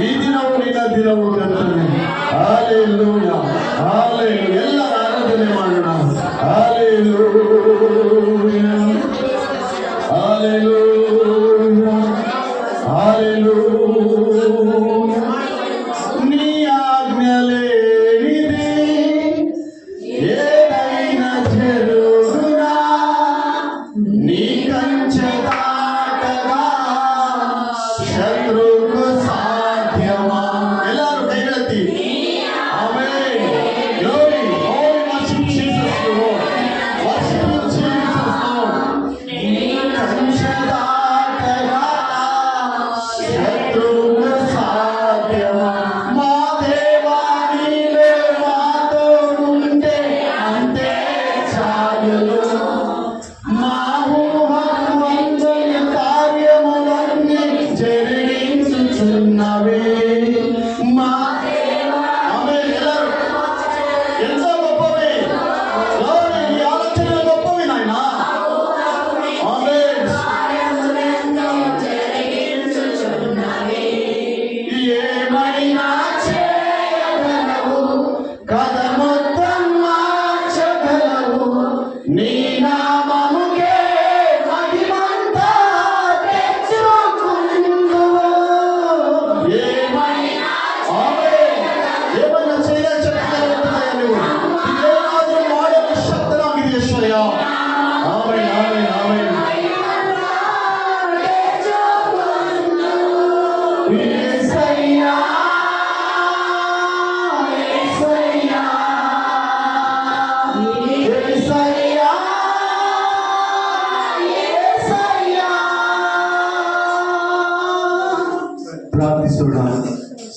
ಈ ದಿನವು ನಿನ್ನ ದಿನವು ಕರ್ತನೆ. Hallelujah, hallelujah. ಎಲ್ಲರ ಆರಾಧನೆ ಮಾಡೋಣ. Hallelujah, hallelujah, hallelujah. నీ ఆజ్ఞలేనిది ఏదైనా జరుగునా, నీ కంచె దాటగా శత్రువుకు సాధ్యమా? ಎಲ್ಲರೂ ಕೈಗಳೆತ್ತಿ. Amen. Glory. Oh, worship Jesus, Lord. Worship Jesus, Lord. నీ కంచె దాటగా శత్రువుకు సాధ్యమా? మా దేవా నీవే మాతోడుంటే అంతే చాలును. మా ఊహమందుని కార్యములన్నీ జరిగించుచున్నవే. మా ఆమేన్. ಎಲ್ಲರೂ ఎంతో గొప్పవి. Glory. నీ ఆలోచనలు గొప్పవి నాయనా. ఆమేన్. ఏమైనా చేయగలవు, కథ మొత్తం మార్చగలవు. నీ నామముకే మహిమంతా తెచ్చుకుందువు. ఏమైనా ఆమేన్. ఏమైనా చేయగల చెప్పగలుగుతున్నాయా నువ్వు? ఇదేనాದರೂ ಮಾಡಲು ಶಕ್ತನಾಗಿದೆಯೇಶ್ವರಯ್ಯ. ఆమేన్, ఆమేన్, ఆమేన్. యేసయ్యా, యేసయ్యా, యేసయ్యా, యేసయ్యా. ಪ್ರಾರ್ಥಿಸೋಣ.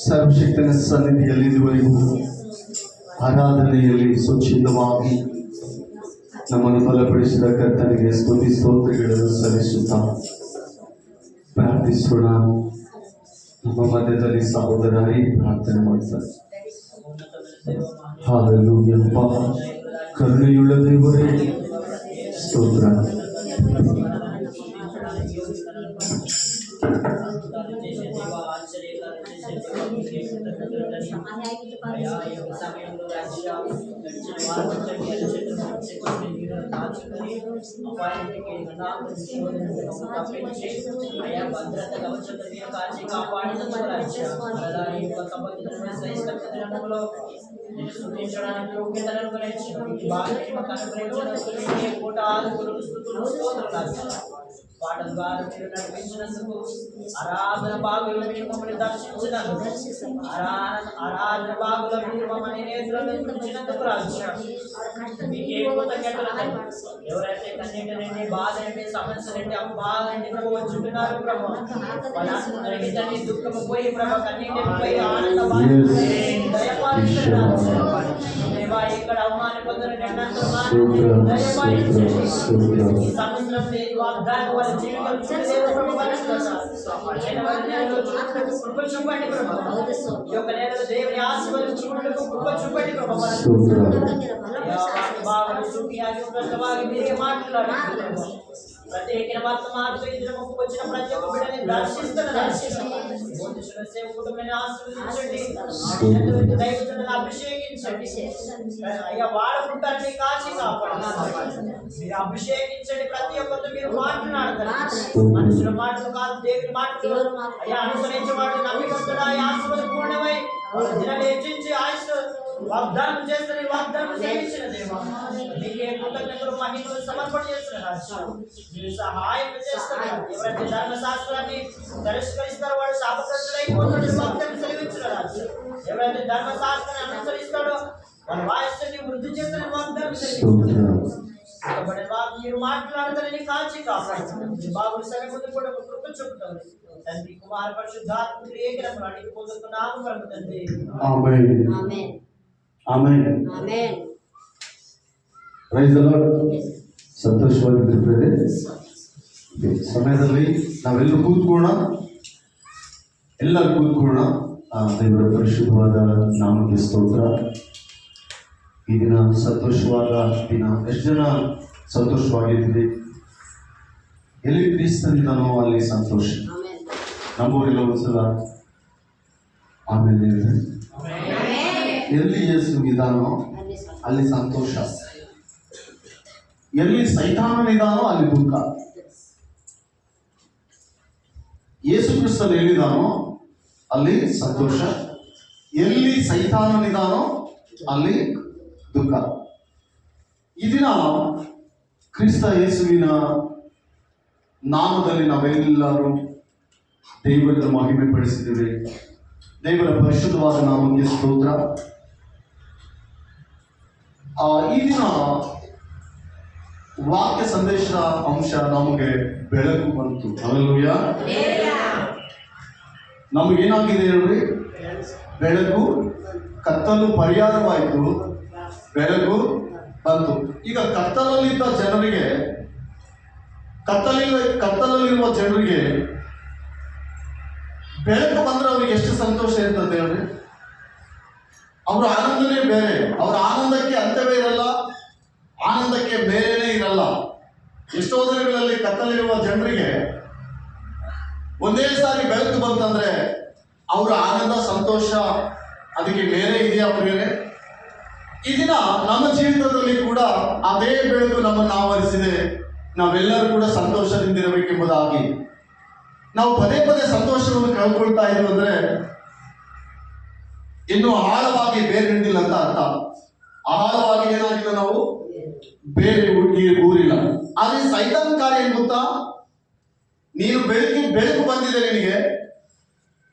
ಸರ್ವಶಕ್ತನ ಸನ್ನಿಧಿಯಲ್ಲಿ ಇದುವರೆಗೂ ಆರಾಧನೆಯಲ್ಲಿ ಸ್ವಚ್ಛಂದವಾಗಿ ನಮ್ಮನ್ನು ಬಲಪಡಿಸಿದ ಕರ್ತನಿಗೆ ಸ್ತುತಿ ಸ್ತೋತ್ರಗಳನ್ನು ಸಲ್ಲಿಸುತ್ತಾ ಪ್ರಾರ್ಥಿಸೋಣ. ನಮ್ಮ ಮಧ್ಯದಲ್ಲಿ ಸಹೋದರ ಹರಿ ಪ್ರಾರ್ಥನೆ ಮಾಡ್ತಾರೆ. ಹಾಲೆಲೂಯಾ. ಅಪ್ಪಾ, ಕರುಣೆಯುಳ್ಳ ದೇವರೇ ಸ್ತೋತ್ರ. అయా భద్రత కవచంతో మీరు కాచి కాపాడినందుకు రాజ్యం అలాగే యొక్క సంపదలను శ్రేష్టమైన నేను స్తుతించడానికి యోగ్యతను అనుగ్రహించు. ఈ భాగ్యం మాకు అనుగ్రహించినందుకు నీకే కోటాను కొలువు స్తుతులు స్తోత్రాలు. పాటల ద్వారా మీరు నడిపించినందుకు, ఆరాధన భాగులు మీరు మమ్మల్ని దర్శించినందుకు, ఆరాధన భాగులు మీరు మమ్మల్ని నేత్రులను చూపించినందుకు రాజ్యం మీకే కృతజ్ఞతలు. ఎవరైతే కన్నీటి నుండి బాధ నుండి సమస్య నుండి బాధ నుండి ప్రభు వచ్చుంటున్నారు ప్రభు, వాళ్ళందరికీ తండ్రి దుఃఖము పోయి ప్రభు కన్నీటి పోయి ఆనంద దయపాలిస్తున్నారు. దేవా, ఇక్కడ అవమానం పొందిన సముద్రం వాగ్దానం వాళ్ళ జీవితం చూడలేదు ప్రభు. కృప చూపండి ప్రభు. ఈ యొక్క నేలలో దేవుని ఆశీర్వాదం చూడటకు కృప చూపండి ప్రభు. బాగా సుఖియాగి ప్రజలವಾಗಿ మీరే మాట్లాడారు. ప్రత్యేక వర్తమానతో ఇందులో వచ్చిన ప్రతి ఒక్క బిడ్డని దర్శిస్తున్నారు. కుటుంబాన్ని ఆశీర్వదించండి, దైవజనులను అభిషేకించండి. అయ్యా, వాడుకుంటారని కాచి కాపాడండి. మీరు అభిషేకించండి. ప్రతి ఒక్కరితో మీరు మాట్లాడతారు. మనుషుల మాటలు కాదు, దేవుని మాటలు అయ్యా అనుసరించేవాడు నమ్మికస్తుడా ఆశీర్వదపూర్ణమై దినాలు హెచ్చించి ఆయుష్ వాగ్దానం చేస్తున్న వాగ్దానం సేవించిన దేవా, నీకే కృతజ్ఞతలు మహిమలు సమర్పణ చేస్తున్నారు. మీరు సహాయం చేస్తున్నారు. ఎవరైతే ధర్మశాస్త్రాన్ని తిరస్కరిస్తారో వాడు శాపగ్రస్తుడైపోతాడు. వాగ్దానం సెలవించున్నారు. ఎవరైతే ధర్మశాస్త్రాన్ని అనుసరిస్తాడో వాళ్ళ వాయస్సుని వృద్ధి చేస్తున్న వాగ్దానం సెలవించున్నారు. బాబు మీరు మాట్లాడతారని కాల్చి కాపాడుతున్నారు బాబు సరే ముందు కూడా కృప చూపుతారు తండ్రి కుమార పరిశుద్ధాత్మ ఏకరము అడిగి పొందుతున్నాము పరమ తండ్రి. Amen. Amen. Amen. Amen. Praise the Lord. ಸಂತೋಷವಾಗಿದ್ದರೆ ಸಮಯದಲ್ಲಿ ನಾವೆಲ್ಲರೂ ಕೂತ್ಕೊಳ್ಳೋಣ, ಎಲ್ಲರೂ ಕೂತ್ಕೊಳ್ಳೋಣ. ದೇವರ ಪರಿಶುದ್ಧವಾದ ನಾಮಕ್ಕೆ ಸ್ತೋತ್ರ. ಈ ದಿನ ಸಂತೋಷವಾದ ದಿನ. ಎಷ್ಟು ಜನ ಸಂತೋಷವಾಗಿದ್ದೀರಿ? ಎಲ್ಲಿ ಕ್ರಿಸ್ತನಿದ್ದಾನೋ ಅಲ್ಲಿ ಸಂತೋಷ. Amen. ನಮ್ಮೂರಿಲ್ಲ ಒಂದ್ಸಲ ಆಮೇಲೆ ಎಲ್ಲಿ ಯೇಸು ಇದ್ದಾನೋ ಅಲ್ಲಿ ಸಂತೋಷ, ಎಲ್ಲಿ ಸೈತಾನನಿದ್ದಾನೋ ಅಲ್ಲಿ ದುಃಖ. ಯೇಸು ಕ್ರಿಸ್ತನು ಎಲ್ಲಿದ್ದಾನೋ ಅಲ್ಲಿ ಸಂತೋಷ, ಎಲ್ಲಿ ಸೈತಾನನಿದ್ದಾನೋ ಅಲ್ಲಿ ದುಃಖ. ಈ ದಿನ ಕ್ರಿಸ್ತ ಯೇಸುವಿನ ನಾಮದಲ್ಲಿ ನಾವೆಲ್ಲರೂ ದೇವರನ್ನು ಮಹಿಮೆ ಪಡಿಸಿದ್ದೇವೆ. ದೇವರ ಪರಿಶುದ್ಧವಾದ ನಾಮಕ್ಕೆ ಸ್ತೋತ್ರ. ಈ ದಿನ ವಾಕ್ಯ ಸಂದೇಶದ ಅಂಶ ನಮಗೆ ಬೆಳಕು ಬಂತು. ಹಲ್ಲೆಲೂಯಾ. ನಮಗೇನಾಗಿದೆ ಹೇಳ್ರಿ? ಬೆಳಕು. ಕತ್ತಲು ಪರಿಹಾರವಾಯಿತು, ಬೆಳಕು ಬಂತು. ಈಗ ಕತ್ತಲಲ್ಲಿದ್ದ ಜನರಿಗೆ, ಕತ್ತಲಲ್ಲಿರುವ ಜನರಿಗೆ ಬೆಳಕು ಬಂದ್ರೆ ಅವ್ರಿಗೆ ಎಷ್ಟು ಸಂತೋಷ ಇರ್ತದೆ ಹೇಳ್ರಿ? ಅವ್ರ ಆನಂದನೇ ಬೇರೆ. ಅವ್ರ ಆನಂದಕ್ಕೆ ಅಂತ್ಯವೇ ಇರಲ್ಲ, ಆನಂದಕ್ಕೆ ಬೇರೆನೇ ಇರಲ್ಲ. ಎಷ್ಟೋ ದಿನಗಳಲ್ಲಿ ಕತ್ತಲಿರುವ ಜನರಿಗೆ ಒಂದೇ ಸಾರಿ ಬೆಳಕು ಬಂತಂದ್ರೆ ಅವರ ಆನಂದ ಸಂತೋಷ ಅದಕ್ಕೆ ಬೇರೆ ಇದೆಯಾ ಪ್ರಿಯರೇ? ಈ ದಿನ ನಮ್ಮ ಜೀವಿತದಲ್ಲಿ ಕೂಡ ಅದೇ ಬೆಳಕು ನಮ್ಮನ್ನು ಆವರಿಸಿದೆ. ನಾವೆಲ್ಲರೂ ಕೂಡ ಸಂತೋಷದಿಂದಿರಬೇಕೆಂಬುದಾಗಿ ನಾವು ಪದೇ ಪದೇ ಸಂತೋಷವನ್ನು ಕಳ್ಕೊಳ್ತಾ ಇದ್ದೀವಿ ಅಂದ್ರೆ ಇನ್ನು ಆಳವಾಗಿ ಬೇರೆ ಹಿಡಿದಿಲ್ಲ ಅಂತ ಅರ್ಥ. ಆಳವಾಗಿ ಏನಾಗಿಲ್ಲ, ನಾವು ಬೇರೆ ಊರಿಲ್ಲ. ಆದ್ರೆ ಸೈತಾನ್ ಕಾರ್ಯ ಏನ್ ಗೊತ್ತಾ? ನೀನು ಬೆಳಕು ಬಂದಿದೆ ನಿನಗೆ,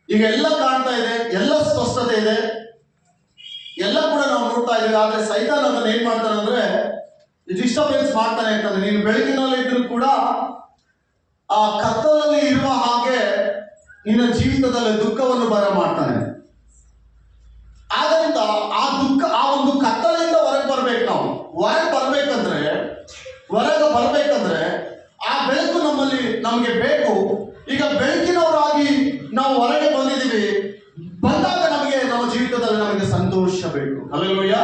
ಈಗ ಎಲ್ಲ ಕಾಣ್ತಾ ಇದೆ, ಎಲ್ಲ ಸ್ಪಷ್ಟತೆ ಇದೆ, ಎಲ್ಲ ಕೂಡ ನಾವು ನೋಡ್ತಾ ಇದ್ದೀವಿ. ಆದ್ರೆ ಸೈತಾನ್ ಅದನ್ನ ಏನ್ ಮಾಡ್ತಾನೆ ಅಂದ್ರೆ ಡಿಸ್ಟರ್ಬೆನ್ಸ್ ಮಾಡ್ತಾನೆ ಅಂತಂದ್ರೆ ನೀನು ಬೆಳಕಿನಲ್ಲಿ ಇದ್ರೂ ಕೂಡ ಆ ಕತ್ತಲಲ್ಲಿ ಇರುವ ಹಾಗೆ ನಿನ್ನ ಜೀವಿತದಲ್ಲಿ ದುಃಖವನ್ನು ಬರ ಮಾಡ್ತಾನೆ. ಆದ್ದರಿಂದ ಆ ದುಃಖ, ಆ ಒಂದು ಕತ್ತಲಿಂದ ಹೊರಗೆ ಬರ್ಬೇಕು. ನಾವು ಹೊರಗೆ ಬರ್ಬೇಕಂದ್ರೆ ಆ ಬೆಳಕು ನಮಗೆ ಬೇಕು. ಈಗ ಬೆಳಕಿನವರಾಗಿ ನಾವು ಹೊರಗೆ ಬಂದಿದ್ದೀವಿ, ಬಂದಾಗ ನಮಗೆ ನಮ್ಮ ಜೀವಿತದಲ್ಲಿ ನಮಗೆ ಸಂತೋಷ ಬೇಕು. ಹಲ್ಲೆಲೂಯಾ.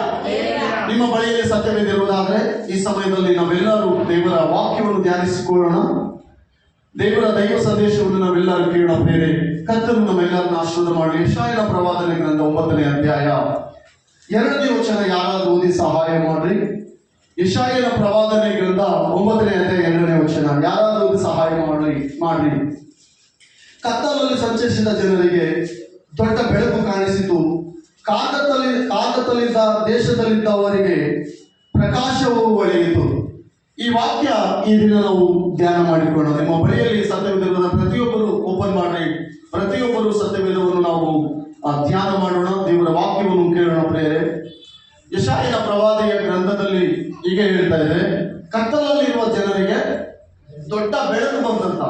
ನಿಮ್ಮ ಬಳಿಯಲ್ಲಿ ಸತ್ಯವಿದಿರುವುದಾದ್ರೆ ಈ ಸಮಯದಲ್ಲಿ ನಾವೆಲ್ಲರೂ ದೇವರ ವಾಕ್ಯವನ್ನು ಧ್ಯಾನಿಸಿಕೊಳ್ಳೋಣ. ದೇವರ ದೈವ ಸಂದೇಶವನ್ನು ನಾವೆಲ್ಲರೂ ಕೇಳೋಣ. ಬೇರೆ ಕರ್ತನು ನಮ್ಮೆಲ್ಲರನ್ನ ಆಶೀರ್ವಾದ ಮಾಡಿ. ಯೆಶಾಯನ ಪ್ರವಾದನೆ ಗ್ರಂಥ 9ನೇ ಅಧ್ಯಾಯ 2ನೇ ವಚನ ಯಾರಾದ್ರೂ ಓದಿ ಸಹಾಯ ಮಾಡ್ರಿ. ಯೆಶಾಯನ ಪ್ರವಾದನೆ ಗ್ರಂಥ 9ನೇ ಅಧ್ಯಾಯ 2ನೇ ವಚನ ಯಾರಾದ್ರೂ ಓದಿ ಸಹಾಯ ಮಾಡ್ರಿ. ಕತ್ತಲಲ್ಲಿ ಸಂಚರಿಸಿದ ಜನರಿಗೆ ದೊಡ್ಡ ಬೆಳಕು ಕಾಣಿಸಿತು. ಕಾಕತಲಿದ್ದ ದೇಶದಲ್ಲಿದ್ದವರಿಗೆ ಪ್ರಕಾಶವು ಹೊಳೆಯಿತು. ಈ ವಾಕ್ಯ ಈ ದಿನ ನಾವು ಧ್ಯಾನ ಮಾಡಿಕೊಳ್ಳೋಣ. ನಿಮ್ಮ ಬಳಿಯಲ್ಲಿ ಸತ್ಯವೇದವನ್ನು ಪ್ರತಿಯೊಬ್ಬರು ಓಪನ್ ಮಾಡಿ, ಪ್ರತಿಯೊಬ್ಬರು ಸತ್ಯವೇದವನ್ನು ನಾವು ಧ್ಯಾನ ಮಾಡೋಣ. ದೇವರ ವಾಕ್ಯವನ್ನು ಕೇಳೋಣ. ಪ್ರಿಯರೇ, ಯೆಶಾಯನ ಪ್ರವಾದಿಯ ಗ್ರಂಥದಲ್ಲಿ ಹೀಗೆ ಹೇಳ್ತಾ ಇದೆ, ಕತ್ತಲಲ್ಲಿರುವ ಜನರಿಗೆ ದೊಡ್ಡ ಬೆಳಕು ಬಂದಂತ.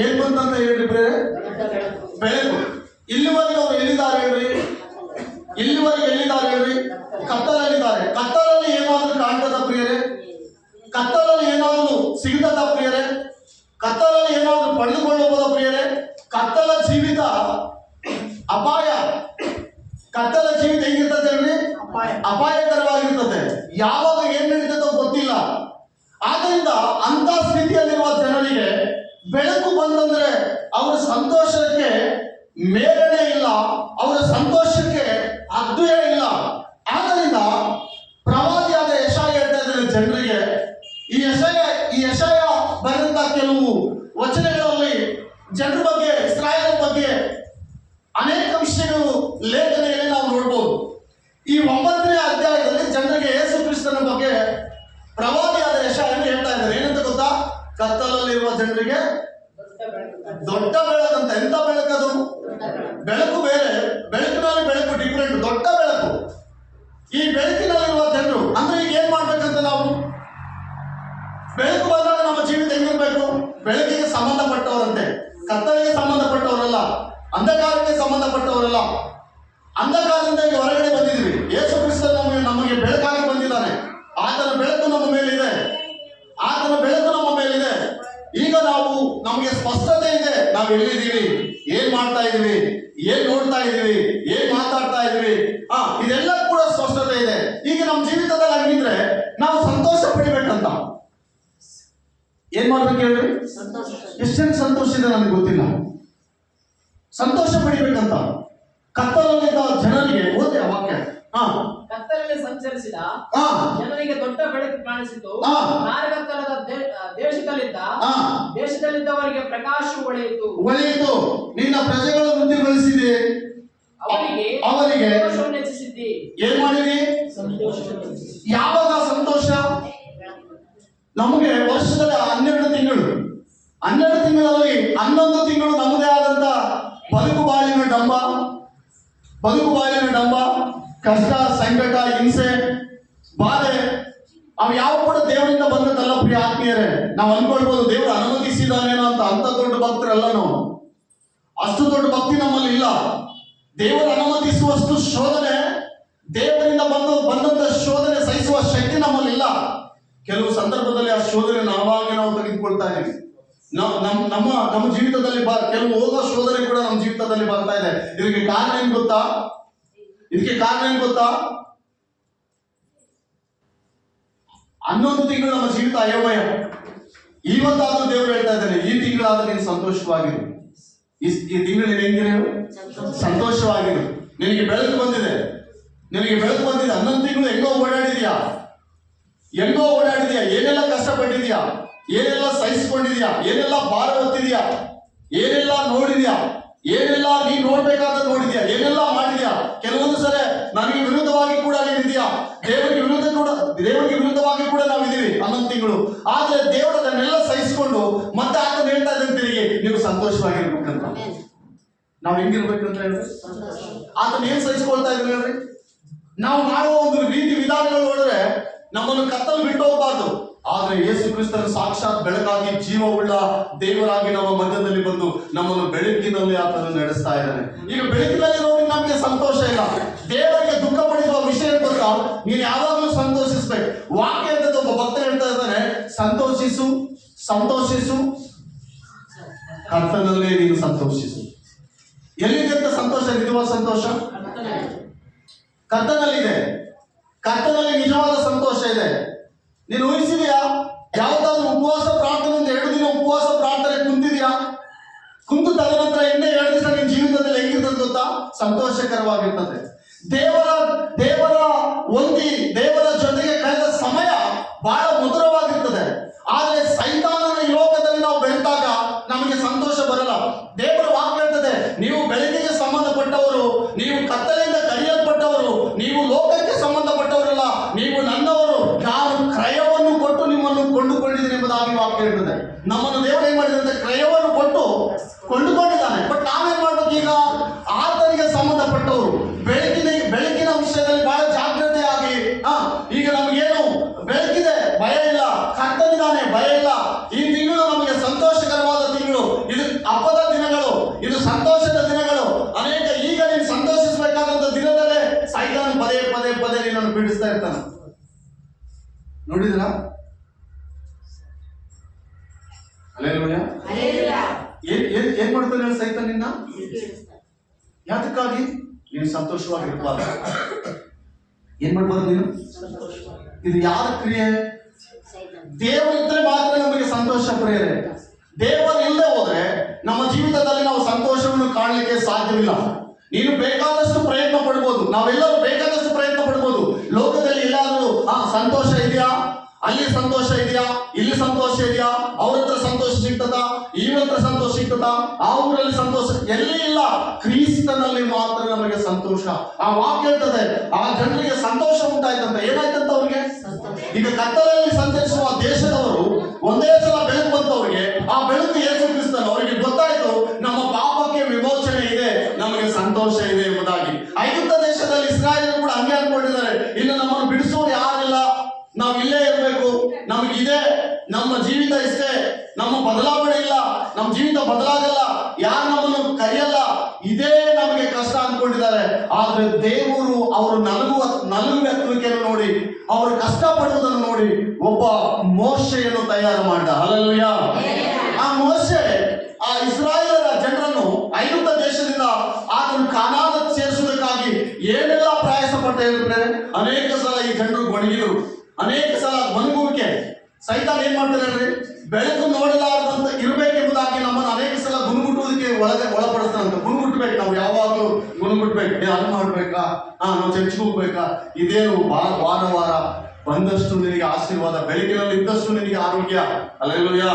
ಏನ್ ಬಂತಂತ ಹೇಳ್ರಿ ಪ್ರಿಯರೇ? ಬೆಳಕು. ಇಲ್ಲಿವರೆಗೆ ಅವ್ರು ಎಲ್ಲಿದ್ದಾರೆ ಹೇಳ್ರಿ? ಕತ್ತಲಲ್ಲಿದ್ದಾರೆ. ಕತ್ತಲಲ್ಲಿ ಏನಾದ್ರೂ ಕಾಣ್ತದ ಪ್ರಿಯರೇ? ಕತ್ತಲಲ್ಲಿ ಏನಾದ್ರೂ ಸಿಗ್ತದ ಪ್ರಿಯರೇ? ಕತ್ತಲಲ್ಲಿ ಏನಾದ್ರೂ ಪಡೆದುಕೊಳ್ಳಬಹುದ ಪ್ರಿಯರೇ? ಕತ್ತಲ ಜೀವಿತ ಅಪಾಯ. ಕತ್ತಲ ಜೀವಿತ ಹೆಂಗಿರ್ತದೆ ಹೇಳ್ರಿ? ಅಪಾಯಕರವಾಗಿರ್ತದೆ. ಯಾವಾಗ ಏನ್ ನಡೀತದೋ ಗೊತ್ತಿಲ್ಲ. ಆದ್ರಿಂದ ಅಂತ ಸ್ಥಿತಿಯಲ್ಲಿರುವ ಜನರಿಗೆ ಬೆಳಕು ಬಂತಂದ್ರೆ ಅವರ ಸಂತೋಷಕ್ಕೆ ಮೇಲನೆ ಇಲ್ಲ, ಅವರ ಸಂತೋಷಕ್ಕೆ ಅದ್ವೇ ಇಲ್ಲ. ಆದ್ದರಿಂದ ಪ್ರವಾದಿಯಾದ ಯೆಶಾಯ ಹೇಳ್ತಾ ಇದ್ದಾರೆ ಜನರಿಗೆ. ಈ ಯೆಶಾಯ ಬರೆದಂತ ಕೆಲವು ವಚನಗಳಲ್ಲಿ ಜನರ ಬಗ್ಗೆ, ಇಸ್ರಾಯೇಲ್ ಬಗ್ಗೆ ಅನೇಕ ವಿಷಯಗಳು ಲೇಖನೆಯಲ್ಲಿ ನಾವು ನೋಡ್ಬೋದು. ಈ 9ನೇ ಅಧ್ಯಾಯದಲ್ಲಿ ಜನರಿಗೆ ಯೇಸು ಕ್ರಿಸ್ತನ ಬಗ್ಗೆ ಪ್ರವಾದಿಯಾದ ಯೆಶಾಯ ಹೇಳ್ತಾ ಇದ್ದಾರೆ. ಏನಂತ ಗೊತ್ತಾ? ಕತ್ತಲಲ್ಲಿರುವ ಜನರಿಗೆ ದೊಡ್ಡ ಬೆಳಕಂತ. ಎಂತ ಬೆಳಕದು? ಬೆಳಕು ಬೇರೆ, ಬೆಳಕಿನಲ್ಲಿ ಬೆಳಕು ಡಿಫ್ರೆಂಟ್. ದೊಡ್ಡ ಬೆಳಕು. ಈ ಬೆಳಕಿನಲ್ಲಿರುವ ಜನರು ಅಂದ್ರೆ ಈಗ ಏನ್ ಮಾಡ್ಬೇಕಂತ ನಾವು ಕತ್ತಲೆಗೆ ಸಂಬಂಧಪಟ್ಟವರಲ್ಲ, ಅಂಧಕಾರಕ್ಕೆ ಸಂಬಂಧಪಟ್ಟವರಲ್ಲ. ಅಂಧಕಾರದಿಂದ ಈಗ ಹೊರಗಡೆ ಬಂದಿದ್ವಿ. ಯೇಸು ಕ್ರಿಸ್ತ ನಮಗೆ ಬೆಳಕಾಗಿ ಬಂದಿದ್ದಾನೆ. ಆತನ ಬೆಳಕು ನಮ್ಮ ಮೇಲಿದೆ, ಆತನ ಬೆಳಕು ನಮ್ಮ ಮೇಲಿದೆ. ಈಗ ನಮಗೆ ಸ್ಪಷ್ಟತೆ ಇದೆ. ನಾವು ಎಲ್ಲಿದ್ದೀವಿ, ಏನ್ ಮಾಡ್ತಾ ಇದೀವಿ, ಏನ್ ನೋಡ್ತಾ ಇದೀವಿ, ಏನ್ ಮಾತಾಡ್ತಾ ಇದೀವಿ, ಇದೆಲ್ಲ ಕೂಡ ಸ್ಪಷ್ಟತೆ ಇದೆ. ಈಗ ನಮ್ಮ ಜೀವಿತದಲ್ಲಿ ಹಂಗಿದ್ರೆ ನಾವು ಸಂತೋಷ ಪಡಿಬೇಕಂತ ಏನ್ ಮಾಡ್ಬೇಕು ಹೇಳ್ರಿ? ಎಷ್ಟೆಂದು ಸಂತೋಷ ಇದೆ ನನಗೆ ಗೊತ್ತಿಲ್ಲ. ಸಂತೋಷ ಪಡಿಬೇಕಂತ ಕತ್ತಲಲ್ಲಿದ್ದ ಜನರಿಗೆ ಓದಿ ಆ ವಾಕ್ಯ. ಕತ್ತಲಲ್ಲಿ ಸಂಚರಿಸಿದ ಜನರಿಗೆ ದೊಡ್ಡ ಬೆಳಕು ಕಾಣಿಸಿತು. ನಾರಕತ್ತಲದ ದೇಶದಲ್ಲಿದ್ದವರಿಗೆ ಪ್ರಕಾಶ ಹೊಳೆಯಿತು. ನಿನ್ನ ಪ್ರಜೆಗಳು ವೃದ್ಧಿಗೊಳಿಸಿದೆ, ಅವರಿಗೆ ಹೆಚ್ಚಿಸಿದ್ದಿ. ಏನ್ ಮಾಡಿರಿ? ಯಾವಾಗ ಸಂತೋಷ? ನಮಗೆ ವರ್ಷದಲ್ಲಿ 12 ತಿಂಗಳು, 12 ತಿಂಗಳಲ್ಲಿ 11 ತಿಂಗಳು ನಮ್ಮದೇ ಆದಂತ ಬದುಕು ಬಾಳಿನ ಡಂಬ, ಕಷ್ಟ, ಸಂಕಟ, ಹಿಂಸೆ, ಬಾಧೆ, ಅವು ಯಾವ ಕೂಡ ದೇವರಿಂದ ಬಂದದ್ದಲ್ಲ. ಪ್ರಿಯ ಆತ್ಮೀಯರೇ, ನಾವು ಅನ್ಕೊಳ್ಬಹುದು ದೇವರು ಅನುಮತಿಸಿದಾನೇನೋ ಅಂತ ದೊಡ್ಡ ಭಕ್ತರಲ್ಲ ನಾವು. ಅಷ್ಟು ದೊಡ್ಡ ಭಕ್ತಿ ನಮ್ಮಲ್ಲಿ ಇಲ್ಲ. ದೇವರು ಅನುಮತಿಸುವಷ್ಟು ಶೋಧನೆ, ದೇವರಿಂದ ಬಂದಂತ ಶೋಧನೆ ಸಹಿಸುವ ಶಕ್ತಿ ನಮ್ಮಲ್ಲಿ ಇಲ್ಲ. ಕೆಲವು ಸಂದರ್ಭದಲ್ಲಿ ಆ ಶೋಧನೆ ನಾವು ತೆಗೆದುಕೊಳ್ತಾ ಇದ್ದೀವಿ. ನಮ್ಮ ಜೀವಿತದಲ್ಲಿ ಕೆಲವು ಹೋಗೋ ಶೋಧನೆ ಕೂಡ ನಮ್ಮ ಜೀವಿತದಲ್ಲಿ ಬರ್ತಾ ಇದೆ. ಇದಕ್ಕೆ ಕಾರಣ ಏನ್ ಗೊತ್ತಾ? 11 ತಿಂಗಳು ನಮ್ಮ ಜೀವಿತ ಅಯೋಮಯ. ಇವತ್ತಾದ್ರೂ ದೇವರು ಹೇಳ್ತಾ ಇದ್ದಾನೆ, ಈ ತಿಂಗಳಾದ್ರೂ ನೀನು ಸಂತೋಷವಾಗಿರು. ಈ ತಿಂಗಳು ನೀನು ಹೆಂಗಿರು? ಸಂತೋಷವಾಗಿರು. ನಿನಗೆ ಬೆಳಕು ಬಂದಿದೆ. 11 ತಿಂಗಳು ಹೆಂಗೋ ಓಡಾಡಿದ್ಯಾ, ಏನೆಲ್ಲ ಕಷ್ಟಪಟ್ಟಿದ್ಯಾ, ಏನೆಲ್ಲ ಸಹಿಸಿಕೊಂಡಿದ್ಯಾ, ಏನೆಲ್ಲ ಭಾರ ಹೊತ್ತಿದ್ಯಾ, ಏನೆಲ್ಲ ನೋಡಿದ್ಯಾ, ಏನೆಲ್ಲ ನೀನ್ ನೋಡ್ಬೇಕಾದ ನೋಡಿದ್ಯಾ, ಏನೆಲ್ಲ ಮಾಡಿದ್ಯಾ. ಕೆಲವೊಂದು ಸಲ ನನಗೆ ವಿರುದ್ಧವಾಗಿ ಕೂಡ ನೀನಿದ್ಯಾ, ದೇವರಿಗೆ ವಿರುದ್ಧವಾಗಿ ಕೂಡ ನಾವಿದ್ದೀವಿ 11 ತಿಂಗಳು. ಆದ್ರೆ ದೇವರು ಅದನ್ನೆಲ್ಲ ಸಹಿಸಿಕೊಂಡು ಮತ್ತೆ ಆತನ ಹೇಳ್ತಾ ಇದ್ದಾನೆ ತಿರುಗಿ, ನೀವು ಸಂತೋಷವಾಗಿರ್ಬೇಕಂತ. ನಾವ್ ಹೆಂಗಿರ್ಬೇಕಂತ ಹೇಳ್ರಿ? ಆತನ ಏನ್ ಸಹಿಸ್ಕೊಳ್ತಾ ಇದ್ರಿ ಹೇಳ್ರಿ? ನಾವು ಮಾಡುವ ಒಂದು ರೀತಿ ವಿಧಾನಗಳು ನೋಡಿದ್ರೆ ನಮ್ಮನ್ನು ಕತ್ತಲು ಬಿಟ್ಟು ಹೋಗಬಾರ್ದು. ಆದ್ರೆ ಯೇಸು ಕ್ರಿಸ್ತನ ಸಾಕ್ಷಾತ್ ಬೆಳಕಾಗಿ ಜೀವವುಳ್ಳ ದೇವರಾಗಿ ನಮ್ಮ ಮಧ್ಯದಲ್ಲಿ ಬಂದು ನಮ್ಮನ್ನು ಬೆಳಕಿನಲ್ಲಿ ಆತನು ನಡೆಸ್ತಾ ಇದ್ದಾನೆ. ಈಗ ಬೆಳಕಿನಲ್ಲಿ ನೋಡಿ ನಮಗೆ ಸಂತೋಷ ಇಲ್ಲ. ದೇವರಿಗೆ ದುಃಖ ಪಡಿಸುವ ವಿಷಯ ಗೊತ್ತಾ? ನೀನು ಯಾವಾಗಲೂ ಸಂತೋಷಿಸ್ಬೇಕು. ವಾಕ್ಯ ಅಂತ ಒಬ್ಬ ಭಕ್ತ ಹೇಳ್ತಾ ಇದ್ದಾನೆ, ಸಂತೋಷಿಸು ಕರ್ತನಲ್ಲೇ ನೀನು ಸಂತೋಷಿಸು. ಎಲ್ಲಿದೆ ಅಂತ ಸಂತೋಷ? ನಿಜವಾದ ಸಂತೋಷ ಕರ್ತನಲ್ಲಿದೆ. ಕರ್ತನಲ್ಲಿ ನಿಜವಾದ ಸಂತೋಷ ಇದೆ. ನೀನು ಊಹಿಸಿದೆಯಾ? ಯಾವ್ದಾದ್ರು ಉಪವಾಸ ಪ್ರಾರ್ಥನೆ, 2 ದಿನ ಉಪವಾಸ ಪ್ರಾರ್ಥನೆ ಕುಂತು ತದನಂತರ ಇನ್ನೇ 2 ದಿವಸ ನಿನ್ನ ಜೀವಿತದಲ್ಲಿ ಹೆಂಗಿರ್ತದೆ ಗೊತ್ತಾ? ಸಂತೋಷಕರವಾಗಿರ್ತದೆ. ದೇವರ ಜೊತೆಗೆ ಕಳೆದ ಸಮಯ ಬಹಳ ಮಧುರವಾಗಿರ್ತದೆ. ಆದ್ರೆ ಸೈತಾನನ ಈ ಲೋಕದಲ್ಲಿ ನಾವು ಬೆಳೆದಾಗ ನಮಗೆ ಸಂತೋಷ ಬರಲ್ಲ. ದೇವರ ವಾಕ್ಯ ಹೇಳ್ತದೆ, ನೀವು ಬೆಳಕಿಗೆ ಸಂಬಂಧಪಟ್ಟವರು, ನೀವು ಕತ್ತಲೆಯಿಂದ ಕರೆಯಲ್ಪಟ್ಟವರು, ನೀವು ಲೋಕಕ್ಕೆ ಸಂಬಂಧಪಟ್ಟವರಲ್ಲ, ನೀವು ನನ್ನವರು. ನಾನು ಕ್ರಯವನ್ನು ಕೊಟ್ಟು ನಿಮ್ಮನ್ನು ಕೊಂಡುಕೊಂಡಿದ್ದೀನಿ ಎಂಬುದಾಗಿ ವಾಕ್ಯ ಹೇಳ್ತದೆ. ನಮ್ಮನ್ನು ದೇವರು ಏನ್ ಮಾಡಿದಂತೆ ಕ್ರಯವನ್ನು ಕೊಟ್ಟು ಕೊಂಡುಕೊಂಡಿದ್ದಾನೆ. ಬಟ್ ನಾವೇನ್ ಮಾಡ್ಬೇಕು? ಈಗ ಆತನಿಗೆ ಸಂಬಂಧಪಟ್ಟವರು ಬೆಳಕಿನ ವಿಷಯದಲ್ಲಿ ಬಹಳ ಜಾಗ್ರತೆಯಾಗಿ, ಈಗ ನಮಗೇನು ಬೆಳಕಿದೆ, ಭಯ ಇಲ್ಲ. ಕರ್ತನಿದ್ದಾನೆ, ಭಯ ಇಲ್ಲ. ಈ ತಿಂಗಳು ನಮಗೆ ಸಂತೋಷಕರವಾದ ತಿಂಗಳು. ಇದು ಹಬ್ಬದ ದಿನಗಳು, ಇದು ಸಂತೋಷದ ದಿನಗಳು. ಅನೇಕ ಈಗ ನೀನು ಸಂತೋಷಿಸಬೇಕಾದಂತ ದಿನದಲ್ಲೇ ಸೈತಾನ ಪದೇ ನಿನ್ನನ್ನು ಪೀಡಿಸ್ತಾ ಇರ್ತಾನೆ. ನೋಡಿದ್ರ? ಏನ್ ಮಾಡ್ತಾನೆ ಸೈತಾನ ನಿನ್ನ? ಯಾತಕ್ಕಾಗಿ? ನೀನು ಸಂತೋಷವಾಗಿರ್ಬಾರ್ದು. ಏನ್ ಮಾಡ್ಬಾರ್ದು ನೀನು? ಇದು ಯಾರ ಕ್ರಿಯೆ? ದೇವರಿದ್ರೆ ಮಾತ್ರ ನಮಗೆ ಸಂತೋಷ ಪ್ರಿಯರೇ. ದೇವರು ಇಲ್ಲದೆ ಹೋದ್ರೆ ನಮ್ಮ ಜೀವಿತದಲ್ಲಿ ನಾವು ಸಂತೋಷವನ್ನು ಕಾಣಲಿಕ್ಕೆ ಸಾಧ್ಯವಿಲ್ಲ. ನೀನು ಬೇಕಾದಷ್ಟು ಪ್ರಯತ್ನ ಪಡ್ಬೋದು, ನಾವೆಲ್ಲರೂ ಬೇಕಾದಷ್ಟು ಪ್ರಯತ್ನ ಪಡ್ಬೋದು. ಲೋಕದಲ್ಲಿ ಎಲ್ಲಾದ್ರೂ ಸಂತೋಷ ಇದೆಯಾ? ಅಲ್ಲಿ ಸಂತೋಷ ಇದೆಯಾ? ಇಲ್ಲಿ ಸಂತೋಷ ಇದೆಯಾ? ಅವ್ರ ಹತ್ರ ಸಂತೋಷ ಸಿಗ್ತದ, ಇವ್ರ ಹತ್ರ ಸಂತೋಷ ಸಿಗ್ತದ, ಆ ಊರಲ್ಲಿ ಸಂತೋಷ ಎಲ್ಲಿ ಇಲ್ಲ. ಕ್ರಿಸ್ತನಲ್ಲಿ ಮಾತ್ರ ನಮಗೆ ಸಂತೋಷ. ಆ ವಾಕ್ಯ ಹೇಳ್ತದೆ, ಆ ಜನರಿಗೆ ಸಂತೋಷ ಉಂಟಾಯ್ತಂತ. ಏನಾಯ್ತಂತ ಅವ್ರಿಗೆ? ಈಗ ಕತ್ತಲಲ್ಲಿ ಸಂಚರಿಸುವ ದೇಶದವರು ಒಂದೇ ಸಲ ಬೆಳಕು ಬಂತವ್ರಿಗೆ. ಆ ಬೆಳಕು ಯೇಸು ಕ್ರಿಸ್ತನು. ಅವರಿಗೆ ಗೊತ್ತಾಯ್ತು, ನಮ್ಮ ಪಾಪಕ್ಕೆ ವಿಮೋಚನೆ ಇದೆ, ನಮಗೆ ಸಂತೋಷ ಇದೆ ಎಂಬುದಾಗಿ. ಐಗುಪ್ತ ದೇಶದಲ್ಲಿ ಇಸ್ರಾಯೇಲ್ ಕೂಡ ಹಂಗೆ ಅನ್ಕೊಂಡಿದ್ದಾರೆ, ಇನ್ನು ನಮ್ಮನ್ನು ಬಿಡಿಸೋರು ಯಾರಿಲ್ಲ, ನಾವು ಇಲ್ಲೇ ಇರಬೇಕು, ನಮಗಿದೆ, ನಮ್ಮ ಜೀವಿತ ಇಷ್ಟೇ, ನಮ್ಮ ಬದಲಾವಣೆ ಇಲ್ಲ, ನಮ್ಮ ಜೀವಿತ ಬದಲಾಗಲ್ಲ, ಆದ್ರೆ ದೇವರು ಅವರು ನಲುಗುವಿಕೆಯನ್ನು ನೋಡಿ, ಅವರು ಕಷ್ಟಪಡುವುದನ್ನು ನೋಡಿ ಒಬ್ಬ ಮೋಶೆಯನ್ನು ತಯಾರು ಮಾಡಿದ. ಹಲ್ಲೆಲೂಯಾ. ಆ ಮೋಶೆ ಆ ಇಸ್ರಾಯೇಲರ ಜನರನ್ನು ಐಗುಪ್ತ ದೇಶದಿಂದ ಆತನು ಕಾನಾನ ಸೇರಿಸುವುದಕ್ಕಾಗಿ ಏನೆಲ್ಲ ಪ್ರಯಾಸ ಪಟ್ಟ ಹೇಳಿದ್ರೆ, ಅನೇಕ ಸಲ ಈ ಜನರು ಗೊಣಗಿದರು, ಅನೇಕ ಸಲ ಮಲಗುವಿಕೆ. ಸೈತಾನ್ ಏನ್ ಮಾಡ್ತಾರೆ ಹೇಳ್ರಿ, ಬೆಳಕು ನೋಡಲಾರದಂತ ಇರಬೇಕೆಂಬುದಾಗಿ ನಮ್ಮನ್ನು ಅನೇಕ ಸಲ ಗುಣಗುಟ್ಟುವುದಕ್ಕೆ ಒಳಪಡಿಸ್ತಾನಂತ. ಗುಣಗುಟ್ಬೇಕು, ನಾವು ಯಾವಾಗಲೂ ಗುಣಗುಟ್ಬೇಕು. ಅದು ಮಾಡ್ಬೇಕಾ, ನಾವು ಚರ್ಚ್ಗೆ ಹೋಗ್ಬೇಕಾ, ಇದೇನು ವಾರ ಬಂದಷ್ಟು ನಿನಗೆ ಆಶೀರ್ವಾದ, ಬೆಳಕಿನಲ್ಲಿ ಇದ್ದಷ್ಟು ನಿನಗೆ ಆರೋಗ್ಯ. ಹಲ್ಲೆಲೂಯಾ.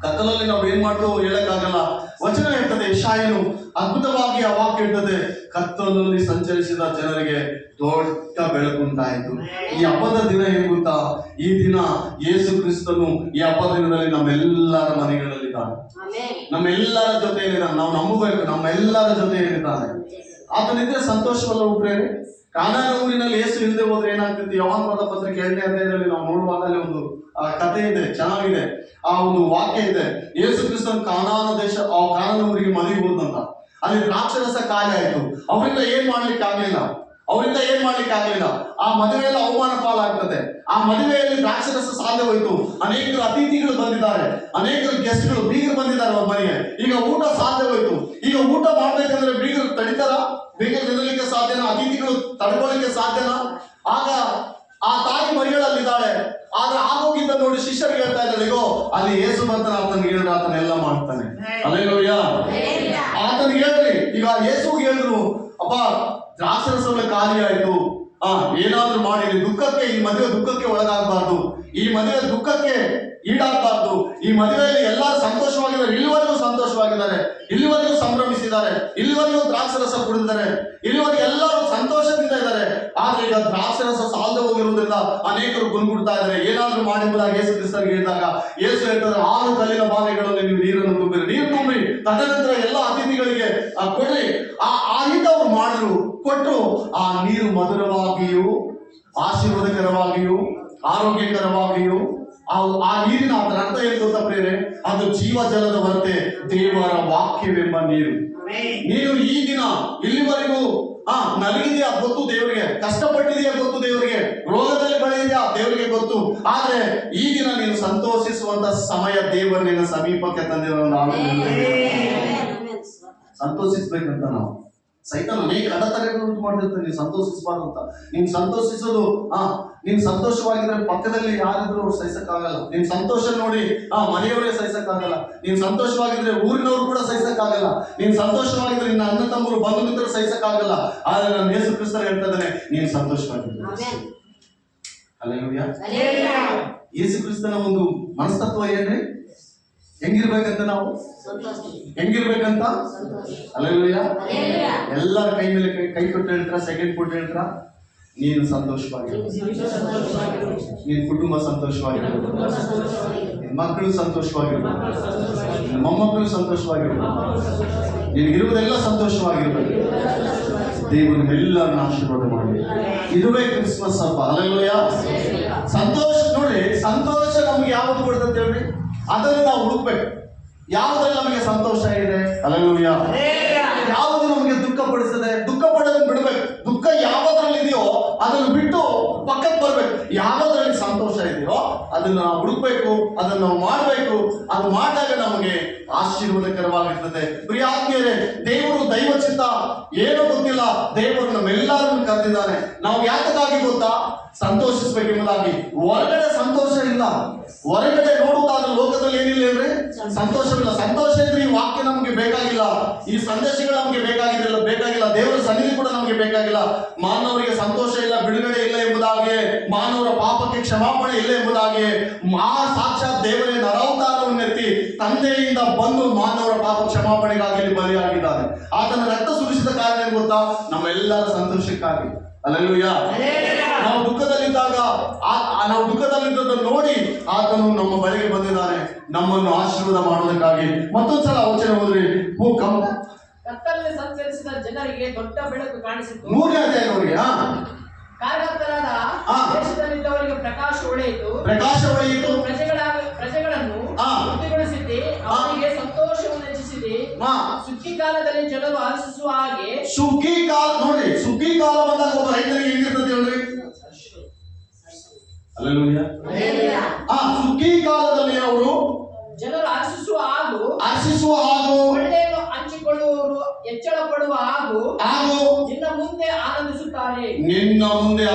ಕತ್ತಲಲ್ಲಿ ನಾವು ಏನ್ ಮಾಡ್ತೇವೆ ಹೇಳಕ್ಕಾಗಲ್ಲ. ವಚನ ಹೇಳ್ತದೆ, ಯೆಶಾಯನು ಅದ್ಭುತವಾಗಿ ಆ ವಾಕ್ಯ ಹೇಳ್ತದೆ, ಕತ್ತಲಲ್ಲಿ ಸಂಚರಿಸಿದ ಜನರಿಗೆ ದೊಡ್ಡ ಬೆಳಕುಂಟಾಯಿತು. ಈ ಹಬ್ಬದ ದಿನ ಏನ್ ಗೊತ್ತಾ, ಈ ದಿನ ಯೇಸು ಕ್ರಿಸ್ತನು ಈ ಹಬ್ಬದ ದಿನದಲ್ಲಿ ನಮ್ಮೆಲ್ಲರ ಮನೆಗಳಲ್ಲಿದ್ದಾನೆ, ನಮ್ಮೆಲ್ಲರ ಜೊತೆಯಲ್ಲಿದ್ದಾನೆ. ನಾವು ನಂಬಬೇಕು, ನಮ್ಮೆಲ್ಲರ ಜೊತೆಯಲ್ಲಿದ್ದಾನೆ. ಆತನಿದ್ರೆ ಸಂತೋಷವಲ್ಲ ಒಬ್ರೇನೆ. ಕಾನಾನ ಊರಿನಲ್ಲಿ ಯೇಸು ಇಲ್ಲದೆ ಹೋದ್ರೆ ಏನಾಗ್ತದೆ? ಯೋಹಾನ ಬರೆದ ಪತ್ರಿಕೆ 2ನೇ ಅಧ್ಯಾಯದಲ್ಲಿ ನಾವು ನೋಡುವಾಗ ಅಲ್ಲಿ ಒಂದು ಕಥೆ ಇದೆ, ಚೆನ್ನಾಗಿದೆ. ಆ ಒಂದು ವಾಕ್ಯ ಇದೆ, ಯೇಸು ಕ್ರಿಸ್ತನ್ ಕಾನಾನ ಊರಿಗೆ ಮದುವೆಗೆ ಹೋದಂತ. ಅಲ್ಲಿ ದ್ರಾಕ್ಷರಸ ಖಾಲಿ ಆಯ್ತು. ಅವರಿಂದ ಏನ್ ಮಾಡ್ಲಿಕ್ಕೆ ಆಗ್ಲಿಲ್ಲ. ಆ ಮದುವೆಯಲ್ಲಿ ಅವಮಾನ ಪಾಲಾಗ್ತದೆ. ಆ ಮದುವೆಯಲ್ಲಿ ದ್ರಾಕ್ಷರಸ ಸಾಧ್ಯ ಹೋಯ್ತು. ಅನೇಕರು ಅತಿಥಿಗಳು ಬಂದಿದ್ದಾರೆ, ಅನೇಕರು ಗೆಸ್ಟ್ಗಳು, ಬೀಗರು ಬಂದಿದ್ದಾರೆ ಅವ್ರ ಮನೆಗೆ. ಈಗ ಊಟ ಸಾಧ್ಯ ಹೋಯ್ತು. ಈಗ ಊಟ ಮಾಡ್ಬೇಕಂದ್ರೆ ಬೀಗರು ತಡಿತಾರ? ಬೀಗರು ನಿಲ್ಲಲಿಕ್ಕೆ ಸಾಧ್ಯನಾ? ಅತಿಥಿಗಳು ತಡ್ಕೊಳ್ಳಿಕ್ಕೆ ಸಾಧ್ಯನಾ? ಆಗ ಆ ತಾಯಿ ಮರಿಗಳಲ್ಲಿದ್ದಾಳೆ. ಆದ್ರೆ ಆಗೋಗಿದ್ದ ನೋಡಿ ಶಿಷ್ಯರಿಗೆ ಹೇಳ್ತಾ ಇದ್ದಾರೆ, ಇಗೋ ಅಲ್ಲಿ ಯೇಸು ಬರ್ತಾನೆ, ಆತನಿಗೆ ಹೇಳಿದ್ರೆ ಆತನೆಲ್ಲ ಮಾಡ್ತಾನೆ. ಹಲ್ಲೆಲೂಯಾ. ಆತನಿಗೆ ಹೇಳ್ರಿ. ಈಗ ಯೇಸುಗೆ ಹೇಳಿದ್ರು, ಅಪ್ಪ ದ್ರಾಕ್ಷರಸಗಳ ಖಾಲಿ ಆಯ್ತು, ಏನಾದ್ರೂ ಮಾಡಿ ದುಃಖಕ್ಕೆ, ಈ ಮದುವೆ ದುಃಖಕ್ಕೆ ಒಳಗಾಗಬಾರ್ದು, ಈ ಮದುವೆ ದುಃಖಕ್ಕೆ ಈಡಾಗಬಾರ್ದು. ಈ ಮದುವೆಯಲ್ಲಿ ಎಲ್ಲರೂ ಸಂತೋಷವಾಗಿದ್ದಾರೆ, ಇಲ್ಲಿವರೆಗೂ ಸಂತೋಷವಾಗಿದ್ದಾರೆ, ಇಲ್ಲಿವರೆಗೂ ಸಂಭ್ರಮಿಸಿದ್ದಾರೆ, ಇಲ್ಲಿವರೆಗೂ ದ್ರಾಕ್ಷರಸ ಕುಡಿದಿದ್ದಾರೆ, ಇಲ್ಲಿವರೆಗೂ ಎಲ್ಲರೂ ಸಂತೋಷದಿಂದ ಇದ್ದಾರೆ. ಆದ್ರೆ ಈಗ ದ್ರಾಕ್ಷರಸ ಸಾಲದೆ ಹೋಗಿರುವುದರಿಂದ ಅನೇಕರು ಗುಣಗುಡ್ತಾ ಇದ್ದಾರೆ. ಏನಾದ್ರೂ ಮಾಡಿದಾಗ ಯೇಸು ಕ್ರಿಸ್ತನಿಗೆ ಹೇಳಿದಾಗ ಯೇಸು ಹೇಳ್ತಾರೆ, 6 ಕಲ್ಲಿನ ಬಾವಿಗಳಲ್ಲಿ ನೀವು ನೀರನ್ನು ತುಂಬಿರಿ, ನೀರು ತುಂಬಿ ತದನಂತರ ಎಲ್ಲ ಅತಿಥಿಗಳಿಗೆ ಕೊಡ್ರಿ. ಆ ರೀತಿ ಅವ್ರು ಮಾಡಿದ್ರು, ಕೊಟ್ಟು ಆ ನೀರು ಮಧುರವಾಗಿಯೂ ಆಶೀರ್ವಾದಕರವಾಗಿಯೂ ಆರೋಗ್ಯಕರವಾಗಿಯೂ ಆ ನೀರಿನ ಅದರ ಅರ್ಥ ಏನು ಗೊತ್ತಾ ಪ್ರಿಯರೇ? ಅದು ಜೀವ ಜಲದ ಹೊರತೆ ದೇವರ ವಾಕ್ಯವೆಂಬ ನೀರು. ನೀನು ಈ ದಿನ ಇಲ್ಲಿವರೆಗೂ ನಲಗಿದೆಯಾ ಗೊತ್ತು ದೇವರಿಗೆ, ಕಷ್ಟಪಟ್ಟಿದೆಯಾ ಗೊತ್ತು ದೇವರಿಗೆ, ರೋಗದಲ್ಲಿ ಬೆಳೆದಿದೆಯಾ ದೇವರಿಗೆ ಗೊತ್ತು. ಆದ್ರೆ ಈ ದಿನ ನೀನು ಸಂತೋಷಿಸುವಂತ ಸಮಯ ದೇವರು ನಿನ್ನ ಸಮೀಪಕ್ಕೆ ತಂದಿರೋ. ಸಂತೋಷಿಸ್ಬೇಕಂತ ನಾವು ಸೈತಾನ ಅನೇಕ ಅಡೆತಡೆಗಳು ಉಂಟು ಮಾಡಿರ್ತಾನೆ. ನೀನು ಸಂತೋಷಿಸಬಾರ್ದು ಅಂತ. ನೀನು ಸಂತೋಷಿಸೋದು ನೀನು ಸಂತೋಷವಾಗಿದ್ರೆ ಪಕ್ಕದಲ್ಲಿ ಯಾರಿದ್ರು ಅವ್ರು ಸಹಿಸಕ್ಕಾಗಲ್ಲ. ನೀನ್ ಸಂತೋಷ ನೋಡಿ ಮನೆಯವರೇ ಸಹಿಸಕ್ಕಾಗಲ್ಲ. ನೀನ್ ಸಂತೋಷವಾಗಿದ್ರೆ ಊರಿನವರು ಕೂಡ ಸಹಿಸಕ್ಕಾಗಲ್ಲ. ನೀನ್ ಸಂತೋಷವಾಗಿದ್ರೆ ನಿನ್ನ ಅಣ್ಣ ತಮ್ಮರು ಬಂಧು ಮಿತ್ರರು ಸಹಿಸಕ್ಕಾಗಲ್ಲ. ಆದ್ರೆ ನಾನು ಯೇಸು ಕ್ರಿಸ್ತರು ಹೇಳ್ತಾ ಇದ್ದಾನೆ, ನೀನು ಸಂತೋಷವಾಗಿದ್ರೆ. ಹಲ್ಲೆಲೂಯಾ. ಯೇಸು ಕ್ರಿಸ್ತನ ಒಂದು ಮನಸ್ತತ್ವ ಏನ್ರಿ? ಹೆಂಗಿರ್ಬೇಕಂತ ನಾವು ಹೆಂಗಿರ್ಬೇಕಂತ? ಹಲ್ಲೆಲೂಯಾ. ಎಲ್ಲರ ಕೈ ಮೇಲೆ ಕೈ ಕೊಟ್ಟು ಹೇಳ್ತಾರ, ಸೆಕೆಂಡ್ ಕೊಟ್ಟು ಹೇಳ್ತಾರ, ನೀನು ಸಂತೋಷವಾಗಿರು, ನಿನ್ನ ಕುಟುಂಬ ಸಂತೋಷವಾಗಿರು, ನಿನ್ನ ಮಕ್ಕಳು ಸಂತೋಷವಾಗಿರು, ನಿನ್ನ ಮೊಮ್ಮಕ್ಕಳು ಸಂತೋಷವಾಗಿರು, ನಿನಗಿರುವುದೆಲ್ಲ ಸಂತೋಷವಾಗಿರ್ಬೇಕು. ದೇವರು ನಿಮ್ಮೆಲ್ಲರನ್ನ ಆಶೀರ್ವಾದ ಮಾಡಿ. ಇದುವೇ ಕ್ರಿಸ್ಮಸ್ ಹಬ್ಬ. ಹಲ್ಲೆಲೂಯಾ. ಸಂತೋಷ ನೋಡಿ, ಸಂತೋಷ ನಮ್ಗೆ ಯಾವುದು ಕೊಡ್ತಂತ ಹೇಳ್ರಿ, ಅದನ್ನು ನಾವು ಹುಡುಕ್ಬೇಕು. ಯಾವುದ್ರಲ್ಲಿ ನಮಗೆ ಸಂತೋಷ ಇದೆ? ಹಲ್ಲೆಲೂಯಾ. ಯಾವುದು ನಮಗೆ ದುಃಖ ಪಡಿಸ್ತದೆ, ದುಃಖ ಪಡೋದನ್ನ ಬಿಡ್ಬೇಕು. ದುಃಖ ಯಾವ್ದ್ರಲ್ಲಿ ಇದೆಯೋ ಅದನ್ನು ಬಿಟ್ಟು ಪಕ್ಕಕ್ಕೆ ಬರ್ಬೇಕು. ಯಾವ್ದ್ರಲ್ಲಿ ಸಂತೋಷ ಇದೆಯೋ ಅದನ್ನ ನಾವು ಹುಡುಕ್ಬೇಕು, ಅದನ್ನ ನಾವು ಮಾಡ್ಬೇಕು. ಅದು ಮಾಡಿದಾಗ ನಮಗೆ ಆಶೀರ್ವಾದಕರವಾಗಿರ್ತದೆ. ಪ್ರಿಯ ಆತ್ಮೀಯರೇ, ದೇವರು ದೈವ ಚಿತ್ತ ಏನೋ ಗೊತ್ತಿಲ್ಲ, ದೇವರು ನಮ್ಮೆಲ್ಲರನ್ನು ಕರೆದಿದ್ದಾನೆ. ನಾವು ಯಾತಕ್ಕಾಗಿ ಗೊತ್ತಾ? ಸಂತೋಷಿಸ್ಬೇಕೆಂಬುದಾಗಿ. ಹೊರಗಡೆ ಸಂತೋಷ ಇಲ್ಲ, ಹೊರಗಡೆ ನೋಡುವುದಾದ್ರೆ ಲೋಕದಲ್ಲಿ ಏನಿಲ್ಲ ಅಂದ್ರೆ ಸಂತೋಷವಿಲ್ಲ. ಸಂತೋಷ ಇದ್ರೆ ಈ ವಾಕ್ಯ ನಮಗೆ ಬೇಕಾಗಿಲ್ಲ, ಈ ಸಂದೇಶಗಳು ನಮಗೆ ಬೇಕಾಗಿಲ್ಲ, ದೇವರ ಸನ್ನಿಧಿ ಕೂಡ ನಮಗೆ ಬೇಕಾಗಿಲ್ಲ. ಮಾನವರಿಗೆ ಸಂತೋಷ ಇಲ್ಲ, ಬಿಡುಗಡೆ ಇಲ್ಲ ಎಂಬುದಾಗಿ, ಮಾನವರ ಪಾಪಕ್ಕೆ ಕ್ಷಮಾಪಣೆ ಇಲ್ಲ ಎಂಬುದಾಗಿ, ಸಾಕ್ಷಾತ್ ದೇವರೇ ನರಾವತಾರವನ್ನೆತ್ತಿ ತಂದೆಯಿಂದ ಬಂದು ಮಾನವರ ಪಾಪ ಕ್ಷಮಾಪಣೆಗಾಗಿ ಬಲಿಯಾಗಿದ್ದಾರೆ. ಆತನ ರಕ್ತ ಸುರಿಸಿದ ಕಾರಣ ಏನು ಗೊತ್ತಾ? ನಮ್ಮೆಲ್ಲರ ಸಂತೋಷಕ್ಕಾಗಿ. ಹಲ್ಲೆಲೂಯಾ. ನಾವು ದುಃಖದಲ್ಲಿದ್ದನ್ನು ನೋಡಿ ಆತನು ನಮ್ಮ ಬಳಿಗೆ ಬಂದಿದ್ದಾನೆ, ನಮ್ಮನ್ನು ಆಶೀರ್ವಾದ ಮಾಡುವುದಕ್ಕಾಗಿ. ಮತ್ತೊಂದ್ಸಲ ವಚನ ಓದ್ರಿ. ಕತ್ತಲಲ್ಲಿ ಸಂಚರಿಸಿದ ಜನರಿಗೆ ದೊಡ್ಡ ಬೆಳಕು ಕಾಣಿಸಿತು. 3ನೇ ಅಧ್ಯಾಯದವರಿಗೆ ಕಾರ್ಯಕರ್ತರಾದ ದೇಶದಲ್ಲಿದ್ದವರಿಗೆ ಪ್ರಕಾಶ ಹೊಳೆಯಿತು. ಪ್ರಜೆಗಳನ್ನು ತೃಪ್ತಿಗೊಳಿಸಿದ್ದಿ, ಅವರಿಗೆ ಸಂತೋಷವನ್ನು ಹೆಚ್ಚಿಸಿದಿ, ಹಾ. ಸುಗ್ಗಿ ಕಾಲದಲ್ಲಿ ಜನರು ಆಶಿಸುವ ಹಾಗೆ ಸುಗ್ಗಿ ಕಾಲ ನೋಡಿ, ಸುಗ್ಗಿ ಕಾಲ ಬಂದಾಗ ಒಬ್ಬ ರೈತನಿಗೆ ಹೆಂಗಿರ್ತದೆ ಹೇಳ್ರಿ? ಹಲ್ಲೆಲೂಯಾ. ಸುಗ್ಗಿ ಕಾಲದಲ್ಲಿ ಅವರು ಜನರು ಆಶಿಸುವ ಹಾಗೂ ಒಳ್ಳೆಯನ್ನು ಹಂಚಿಕೊಳ್ಳುವವರು ಹೆಚ್ಚಳ ಪಡುವ ಹಾಗೂ ನಿನ್ನ ಮುಂದೆ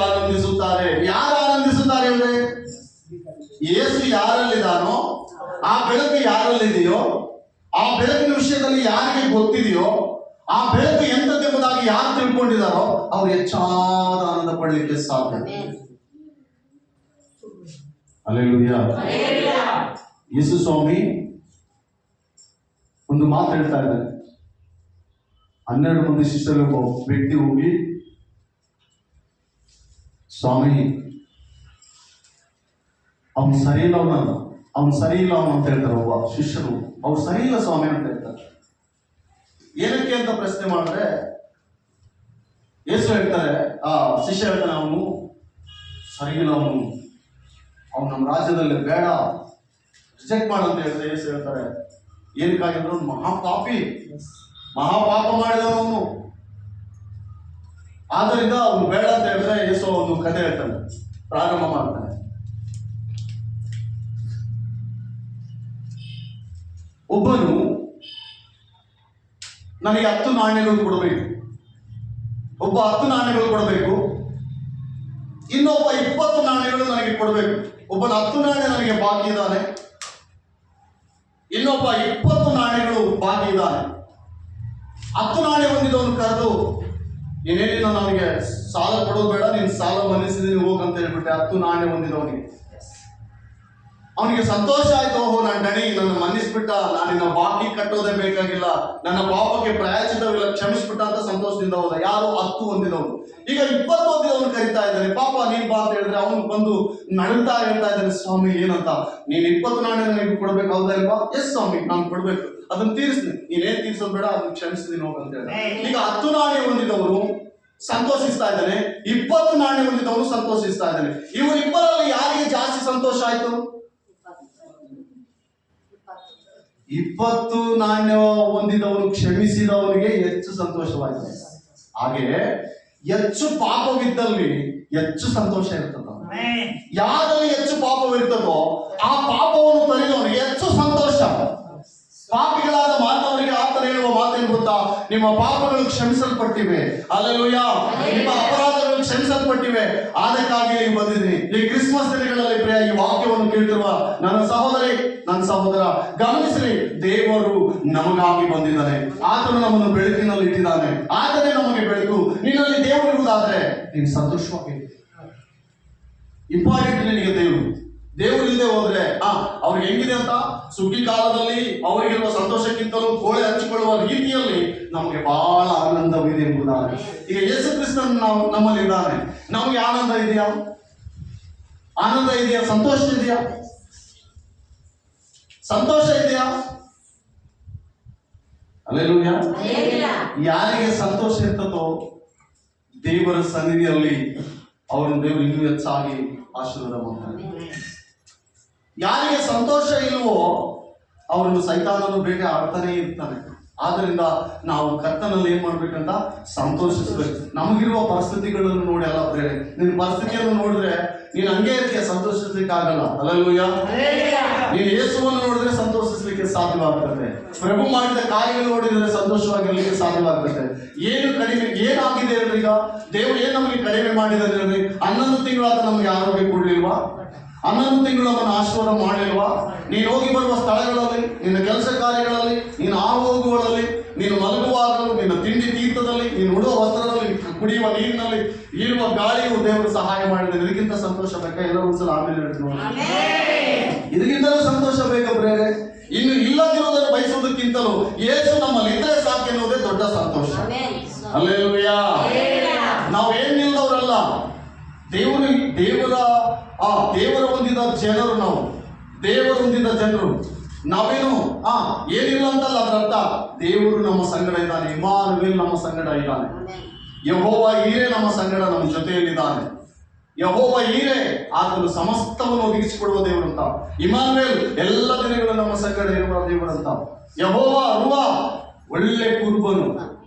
ಆನಂದಿಸುತ್ತಾರೆ. ಯಾರು ಆನಂದಿಸುತ್ತಾರೆ ಅಂದ್ರೆ, ಯೇಸು ಯಾರಲ್ಲಿದ್ದಾನೋ, ಆ ಬೆಳಕು ಯಾರಲ್ಲಿದೆಯೋ, ಆ ಬೆಳಕಿನ ವಿಷಯದಲ್ಲಿ ಯಾರಿಗೆ ಗೊತ್ತಿದೆಯೋ, ಆ ಬೆಳಕು ಎಂತದ್ದೆಂಬುದಾಗಿ ಯಾರು ತಿಳ್ಕೊಂಡಿದಾರೋ ಅವ್ರು ಹೆಚ್ಚಾದ ಆನಂದ ಪಡಲಿಕ್ಕೆ ಸಾಧ್ಯ. ಹಲ್ಲೆಲೂಯಾ. ಯೇಸು ಸ್ವಾಮಿ ಒಂದು ಮಾತು ಹೇಳ್ತಾ ಇದ್ದಾರೆ. 12 ಮಂದಿ ಶಿಷ್ಯರಿಗೆ ಒಬ್ಬ ವ್ಯಕ್ತಿ ಹೋಗಿ, ಸ್ವಾಮಿ ಅವ್ನು ಸರಿ ಇಲ್ಲ, ಅವ್ನು ಸರಿ ಇಲ್ಲ ಅಂತ ಹೇಳ್ತಾರೆ. ಒಬ್ಬ ಶಿಷ್ಯರು ಅವ್ರು ಸರಿ ಇಲ್ಲ ಸ್ವಾಮಿ ಅಂತ ಹೇಳ್ತಾರೆ. ಏನಕ್ಕೆ ಅಂತ ಪ್ರಶ್ನೆ ಮಾಡಿದ್ರೆ ಯೇಸು ಹೇಳ್ತಾರೆ, ಆ ಶಿಷ್ಯ ಹೇಳ್ತಾನೆ, ಅವನು ಸರಿ ಇಲ್ಲ, ಅವನು ನಮ್ಮ ರಾಜ್ಯದಲ್ಲಿ ಬೇಡ, ರಿಜೆಕ್ಟ್ ಮಾಡಂತ ಹೇಳ್ತಾರೆ. ಯೇಸು ಹೇಳ್ತಾರೆ, ಏನಕ್ಕಾಗಿದ್ರು ಮಹಾಪಾಪ ಮಾಡಿದವನು ಅವನು, ಆದ್ದರಿಂದ ಅವನು ಬೇಡ ಅಂತ ಹೇಳಿದ್ರೆ ಯೇಸು ಒಂದು ಕಥೆ ಹೇಳ್ತಾನೆ, ಪ್ರಾರಂಭ ಮಾಡ್ತಾನೆ. ಒಬ್ಬನು ನನಗೆ 10 ನಾಣ್ಯಗಳು ಕೊಡಬೇಕು, ಒಬ್ಬ 10 ನಾಣ್ಯಗಳು ಕೊಡಬೇಕು, ಇನ್ನೊಬ್ಬ 20 ನಾಣ್ಯಗಳು ನನಗೆ ಕೊಡಬೇಕು. ಒಬ್ಬನ 10 ನಾಣ್ಯ ನನಗೆ ಬಾಕಿ ಇದ್ದಾನೆ, ಇನ್ನೊಬ್ಬ 20 ನಾಣ್ಯಗಳು ಬಾಕಿ ಇದ್ದಾನೆ. 10 ನಾಣ್ಯ ಹೊಂದಿದವನು ಕರೆದು, ನೀನೇನಿಲ್ಲ ನನಗೆ ಸಾಲ ಕೊಡೋದು ಬೇಡ, ನೀನು ಸಾಲ ಮನ್ನಿಸಿದೀನಿ ಹೋಗಂತ ಹೇಳ್ಬಿಟ್ಟೆ 10 ನಾಣ್ಯ ಹೊಂದಿದವನಿಗೆ. ಅವನಿಗೆ ಸಂತೋಷ ಆಯ್ತು, ಓಹೋ ನನ್ನ ದಣಿ ನನ್ನ ಮನ್ನಿಸ್ಬಿಟ್ಟ, ನಾನಿನ್ನ ಬಾಕಿ ಕಟ್ಟೋದೇ ಬೇಕಾಗಿಲ್ಲ, ನನ್ನ ಪಾಪಕ್ಕೆ ಪ್ರಾಯಶ್ಚಿತ್ತವಿಲ್ಲ, ಕ್ಷಮಿಸ್ಬಿಟ್ಟ ಅಂತ ಸಂತೋಷದಿಂದ ಹೋದ. ಯಾರು? 10 ಹೊಂದಿದವನು. ಈಗ 20 ಹೊಂದಿದವನು ಕರಿತಾ ಇದ್ದಾನೆ, ಪಾಪ ನೀನ್ ಬಾ ಅಂತ ಹೇಳಿದ್ರೆ ಅವನು ಬಂದು ನಡುತ್ತಾ ಹೇಳ್ತಾ ಇದ್ದಾನೆ, ಸ್ವಾಮಿ ಏನಂತ, ನೀನ್ 20 ನಾಣ್ಯ ನನಗೆ ಕೊಡ್ಬೇಕು, ಹೌದಾ ಇಲ್ವಾ? ಎಸ್ ಸ್ವಾಮಿ ನಾನು ಕೊಡ್ಬೇಕು, ಅದನ್ನ ತೀರಿಸ್ತೀನಿ, ನೀನೇನ್ ತೀರ್ಸೋದು ಬೇಡ, ಅದನ್ನ ಕ್ಷಮಿಸ್ತೀನಿ ಹೋಗ ಅಂತ ಹೇಳಿ. ಈಗ 10 ನಾಣ್ಯ ಹೊಂದಿದವನು ಸಂತೋಷಿಸ್ತಾ ಇದ್ದಾನೆ, 20 ನಾಣ್ಯ ಹೊಂದಿದವನು ಸಂತೋಷಿಸ್ತಾ ಇದ್ದಾನೆ. ಇವರಿಬ್ಬರಲ್ಲಿ ಯಾರಿಗೆ ಜಾಸ್ತಿ ಸಂತೋಷ ಆಯ್ತು? 20 ನಾಣ್ಯ ಹೊಂದಿದವನು ಕ್ಷಮಿಸಿದವನಿಗೆ ಹೆಚ್ಚು ಸಂತೋಷವಾಯಿತು. ಹಾಗೆ ಹೆಚ್ಚು ಪಾಪವಿದ್ದಲ್ಲಿ ಹೆಚ್ಚು ಸಂತೋಷ ಇರ್ತದ. ಯಾರಲ್ಲಿ ಹೆಚ್ಚು ಪಾಪವಿರ್ತದೋ ಆ ಪಾಪವನ್ನು ತೊರೆದವನಿಗೆ ಹೆಚ್ಚು ಸಂತೋಷ. ಪಾಪಿಗಳಾದ ಮಾನವರಿಗೆ ಆತನ ಹೇಳುವ ಮಾತೇನು ಗೊತ್ತಾ? ನಿಮ್ಮ ಪಾಪಗಳು ಕ್ಷಮಿಸಲ್ಪಟ್ಟಿವೆ, ಹಲ್ಲೆಲೂಯಾ, ನಿಮ್ಮ ಅಪರಾಧಗಳು ಕ್ಷಮಿಸಲ್ಪಟ್ಟಿವೆ, ಅದಕ್ಕಾಗಿ ನೀವು ಬಂದಿದ್ದೀರಿ. ಈ ಕ್ರಿಸ್ಮಸ್ ದಿನಗಳಲ್ಲಿ ಪ್ರಿಯ ಈ ವಾಕ್ಯವನ್ನು ಕೇಳ್ತಿರುವ ನನ್ನ ಸಹೋದರಿ, ನನ್ನ ಸಹೋದರ, ಗಮನಿಸ್ರಿ, ದೇವರು ನಮಗಾಗಿ ಬಂದಿದ್ದಾನೆ. ಆತನು ನಮ್ಮನ್ನು ಬೆಳಕಿನಲ್ಲಿ ಇಟ್ಟಿದ್ದಾನೆ, ಆದರೆ ನಮಗೆ ಬೆಳಕು. ನಿನ್ನಲ್ಲಿ ದೇವರು ಇರುವುದಾದ್ರೆ ನೀನು ಸಂತೋಷವಾಗಿ. ಇಂಪಾರ್ಟೆಂಟ್ ನಿನಗೆ ದೇವರು ಇಲ್ಲದೆ ಹೋದ್ರೆ ಅವ್ರಿಗೆ ಹೆಂಗಿದೆ ಅಂತ, ಸುಗ್ಗಿ ಕಾಲದಲ್ಲಿ ಅವರಿಗಿರುವ ಸಂತೋಷಕ್ಕಿಂತಲೂ ಕೋಳೆ ಹಂಚಿಕೊಳ್ಳುವ ರೀತಿಯಲ್ಲಿ ನಮಗೆ ಬಹಳ ಆನಂದವಿದೆ ಎಂಬುದಾಗಿ. ಈಗ ಯೇಸು ಕ್ರಿಸ್ತನ್ ನಮ್ಮಲ್ಲಿ ಇದ್ದಾನೆ, ನಮಗೆ ಆನಂದ ಇದೆಯಾ? ಸಂತೋಷ ಇದೆಯಾ? ಸಂತೋಷ ಇದೆಯಾ? ಹಲ್ಲೆಲೂಯಾ. ಯಾರಿಗೆ ಸಂತೋಷ ಇರ್ತದೋ ದೇವರ ಸನ್ನಿಧಿಯಲ್ಲಿ ಅವರನ್ನು ದೇವರು ಇನ್ನೂ ಹೆಚ್ಚಾಗಿ ಆಶೀರ್ವಾದ ಮಾಡ್ತಾರೆ. ಯಾರಿಗೆ ಸಂತೋಷ ಇಲ್ವೋ ಅವರನ್ನು ಸೈತಾನನು ಬೇಗ ಆಡ್ತಾನೆ ಇರ್ತಾನೆ. ಆದ್ರಿಂದ ನಾವು ಕರ್ತನಲ್ಲಿ ಏನ್ ಮಾಡ್ಬೇಕಂತ ಸಂತೋಷಿಸ್ಬೇಕು. ನಮಗಿರುವ ಪರಿಸ್ಥಿತಿಗಳನ್ನು ನೋಡಿ ಅಲ್ಲ ಬೇರೆ, ನಿನ್ನ ಪರಿಸ್ಥಿತಿಯನ್ನು ನೋಡಿದ್ರೆ ನೀನು ಹಂಗೆ ಇರ್ತೀಯ, ಸಂತೋಷಿಸ್ಲಿಕ್ಕೆ ಆಗಲ್ಲ. ಹಲ್ಲೆಲೂಯಾ. ನೀನು ಯೇಸುವನ್ನು ನೋಡಿದ್ರೆ ಸಂತೋಷಿಸ್ಲಿಕ್ಕೆ ಸಾಧ್ಯವಾಗ್ತದೆ. ಪ್ರಭು ಮಾಡಿದ ಕಾರ್ಯಗಳು ನೋಡಿದ್ರೆ ಸಂತೋಷವಾಗಿರ್ಲಿಕ್ಕೆ ಸಾಧ್ಯವಾಗ್ತದೆ. ಏನು ಕಡಿಮೆ ಏನಾಗಿದೆ ಹೇಳ್ರಿ? ಈಗ ದೇವರು ಏನ್ ನಮಗೆ ಕಡಿಮೆ ಮಾಡಿದ್ದಾರೆ ಹೇಳ್ರಿ? 11 ತಿಂಗಳಾದ ನಮಗೆ ಆರೋಗ್ಯ ಕೊಡ್ಲಿಲ್ವಾ? 11 ತಿಂಗಳು ನಮ್ಮನ್ನು ಆಶೀರ್ವಾದ ಮಾಡಲಿಲ್ವಾ? ನೀನು ಹೋಗಿ ಬರುವ ಸ್ಥಳಗಳಲ್ಲಿ, ನಿನ್ನ ಕೆಲಸ ಕಾರ್ಯಗಳಲ್ಲಿ, ನೀನು ಹೋಗುಗಳಲ್ಲಿ, ನೀನು ಮಲಗುವಾಗಲೂ, ನಿನ್ನ ತಿಂಡಿ ತೀರ್ಥದಲ್ಲಿ, ನೀನು ಉಡುವ ವಸ್ತ್ರದಲ್ಲಿ, ಕುಡಿಯುವ ನೀರಿನಲ್ಲಿ, ಇರುವ ಗಾಳಿಯು ದೇವರು ಸಹಾಯ ಮಾಡಿದರೆ ಇದಕ್ಕಿಂತ ಸಂತೋಷ ಬೇಕಾ? ಎಲ್ಲರೂ ಒಂದ್ಸಲ ಆಮೇಲೆ ಹೇಳ್ತೀನಿ. ಇದಕ್ಕಿಂತಲೂ ಸಂತೋಷ ಬೇಕಾ ಬೇರೆ? ಇನ್ನು ಇಲ್ಲದಿರುವುದನ್ನು ಬಯಸುವುದಕ್ಕಿಂತಲೂ ಯೇಸು ನಮ್ಮಲ್ಲಿ ಇದ್ರೆ ಸಾಕು ಎನ್ನುವುದೇ ದೊಡ್ಡ ಸಂತೋಷ. ಹಲ್ಲೆಲೂಯಾ. ನಾವು ಏನಿಲ್ಲದವರಲ್ಲ, ದೇವರ ಹೊಂದಿದ ಜನರು. ನಾವು ದೇವರು ಹೊಂದಿದ ಜನರು. ನಾವೇನು ಏನಿಲ್ಲ ಅಂತಲ್ಲ, ಅದರ ಅರ್ಥ ದೇವರು ನಮ್ಮ ಸಂಗಡ ಇದ್ದಾನೆ. ಇಮ್ಮಾನುವೇಲ್ ನಮ್ಮ ಸಂಗಡ ಇದ್ದಾನೆ. ಯೆಹೋವ ಈರೇ ನಮ್ಮ ಸಂಗಡ, ನಮ್ಮ ಜೊತೆಯಲ್ಲಿದ್ದಾನೆ. ಯೆಹೋವ ಈರೇ, ಆತನು ಸಮಸ್ತವನ್ನು ಒದಗಿಸಿಕೊಡುವ ದೇವರಂತ. ಇಮ್ಮಾನುವೇಲ್ ಎಲ್ಲ ದಿನಗಳು ನಮ್ಮ ಸಂಗಡ ಇರುವ ದೇವರಂತ. ಯೆಹೋವ ರೂವಾ, ಒಳ್ಳೆ ಕುರುಬನು,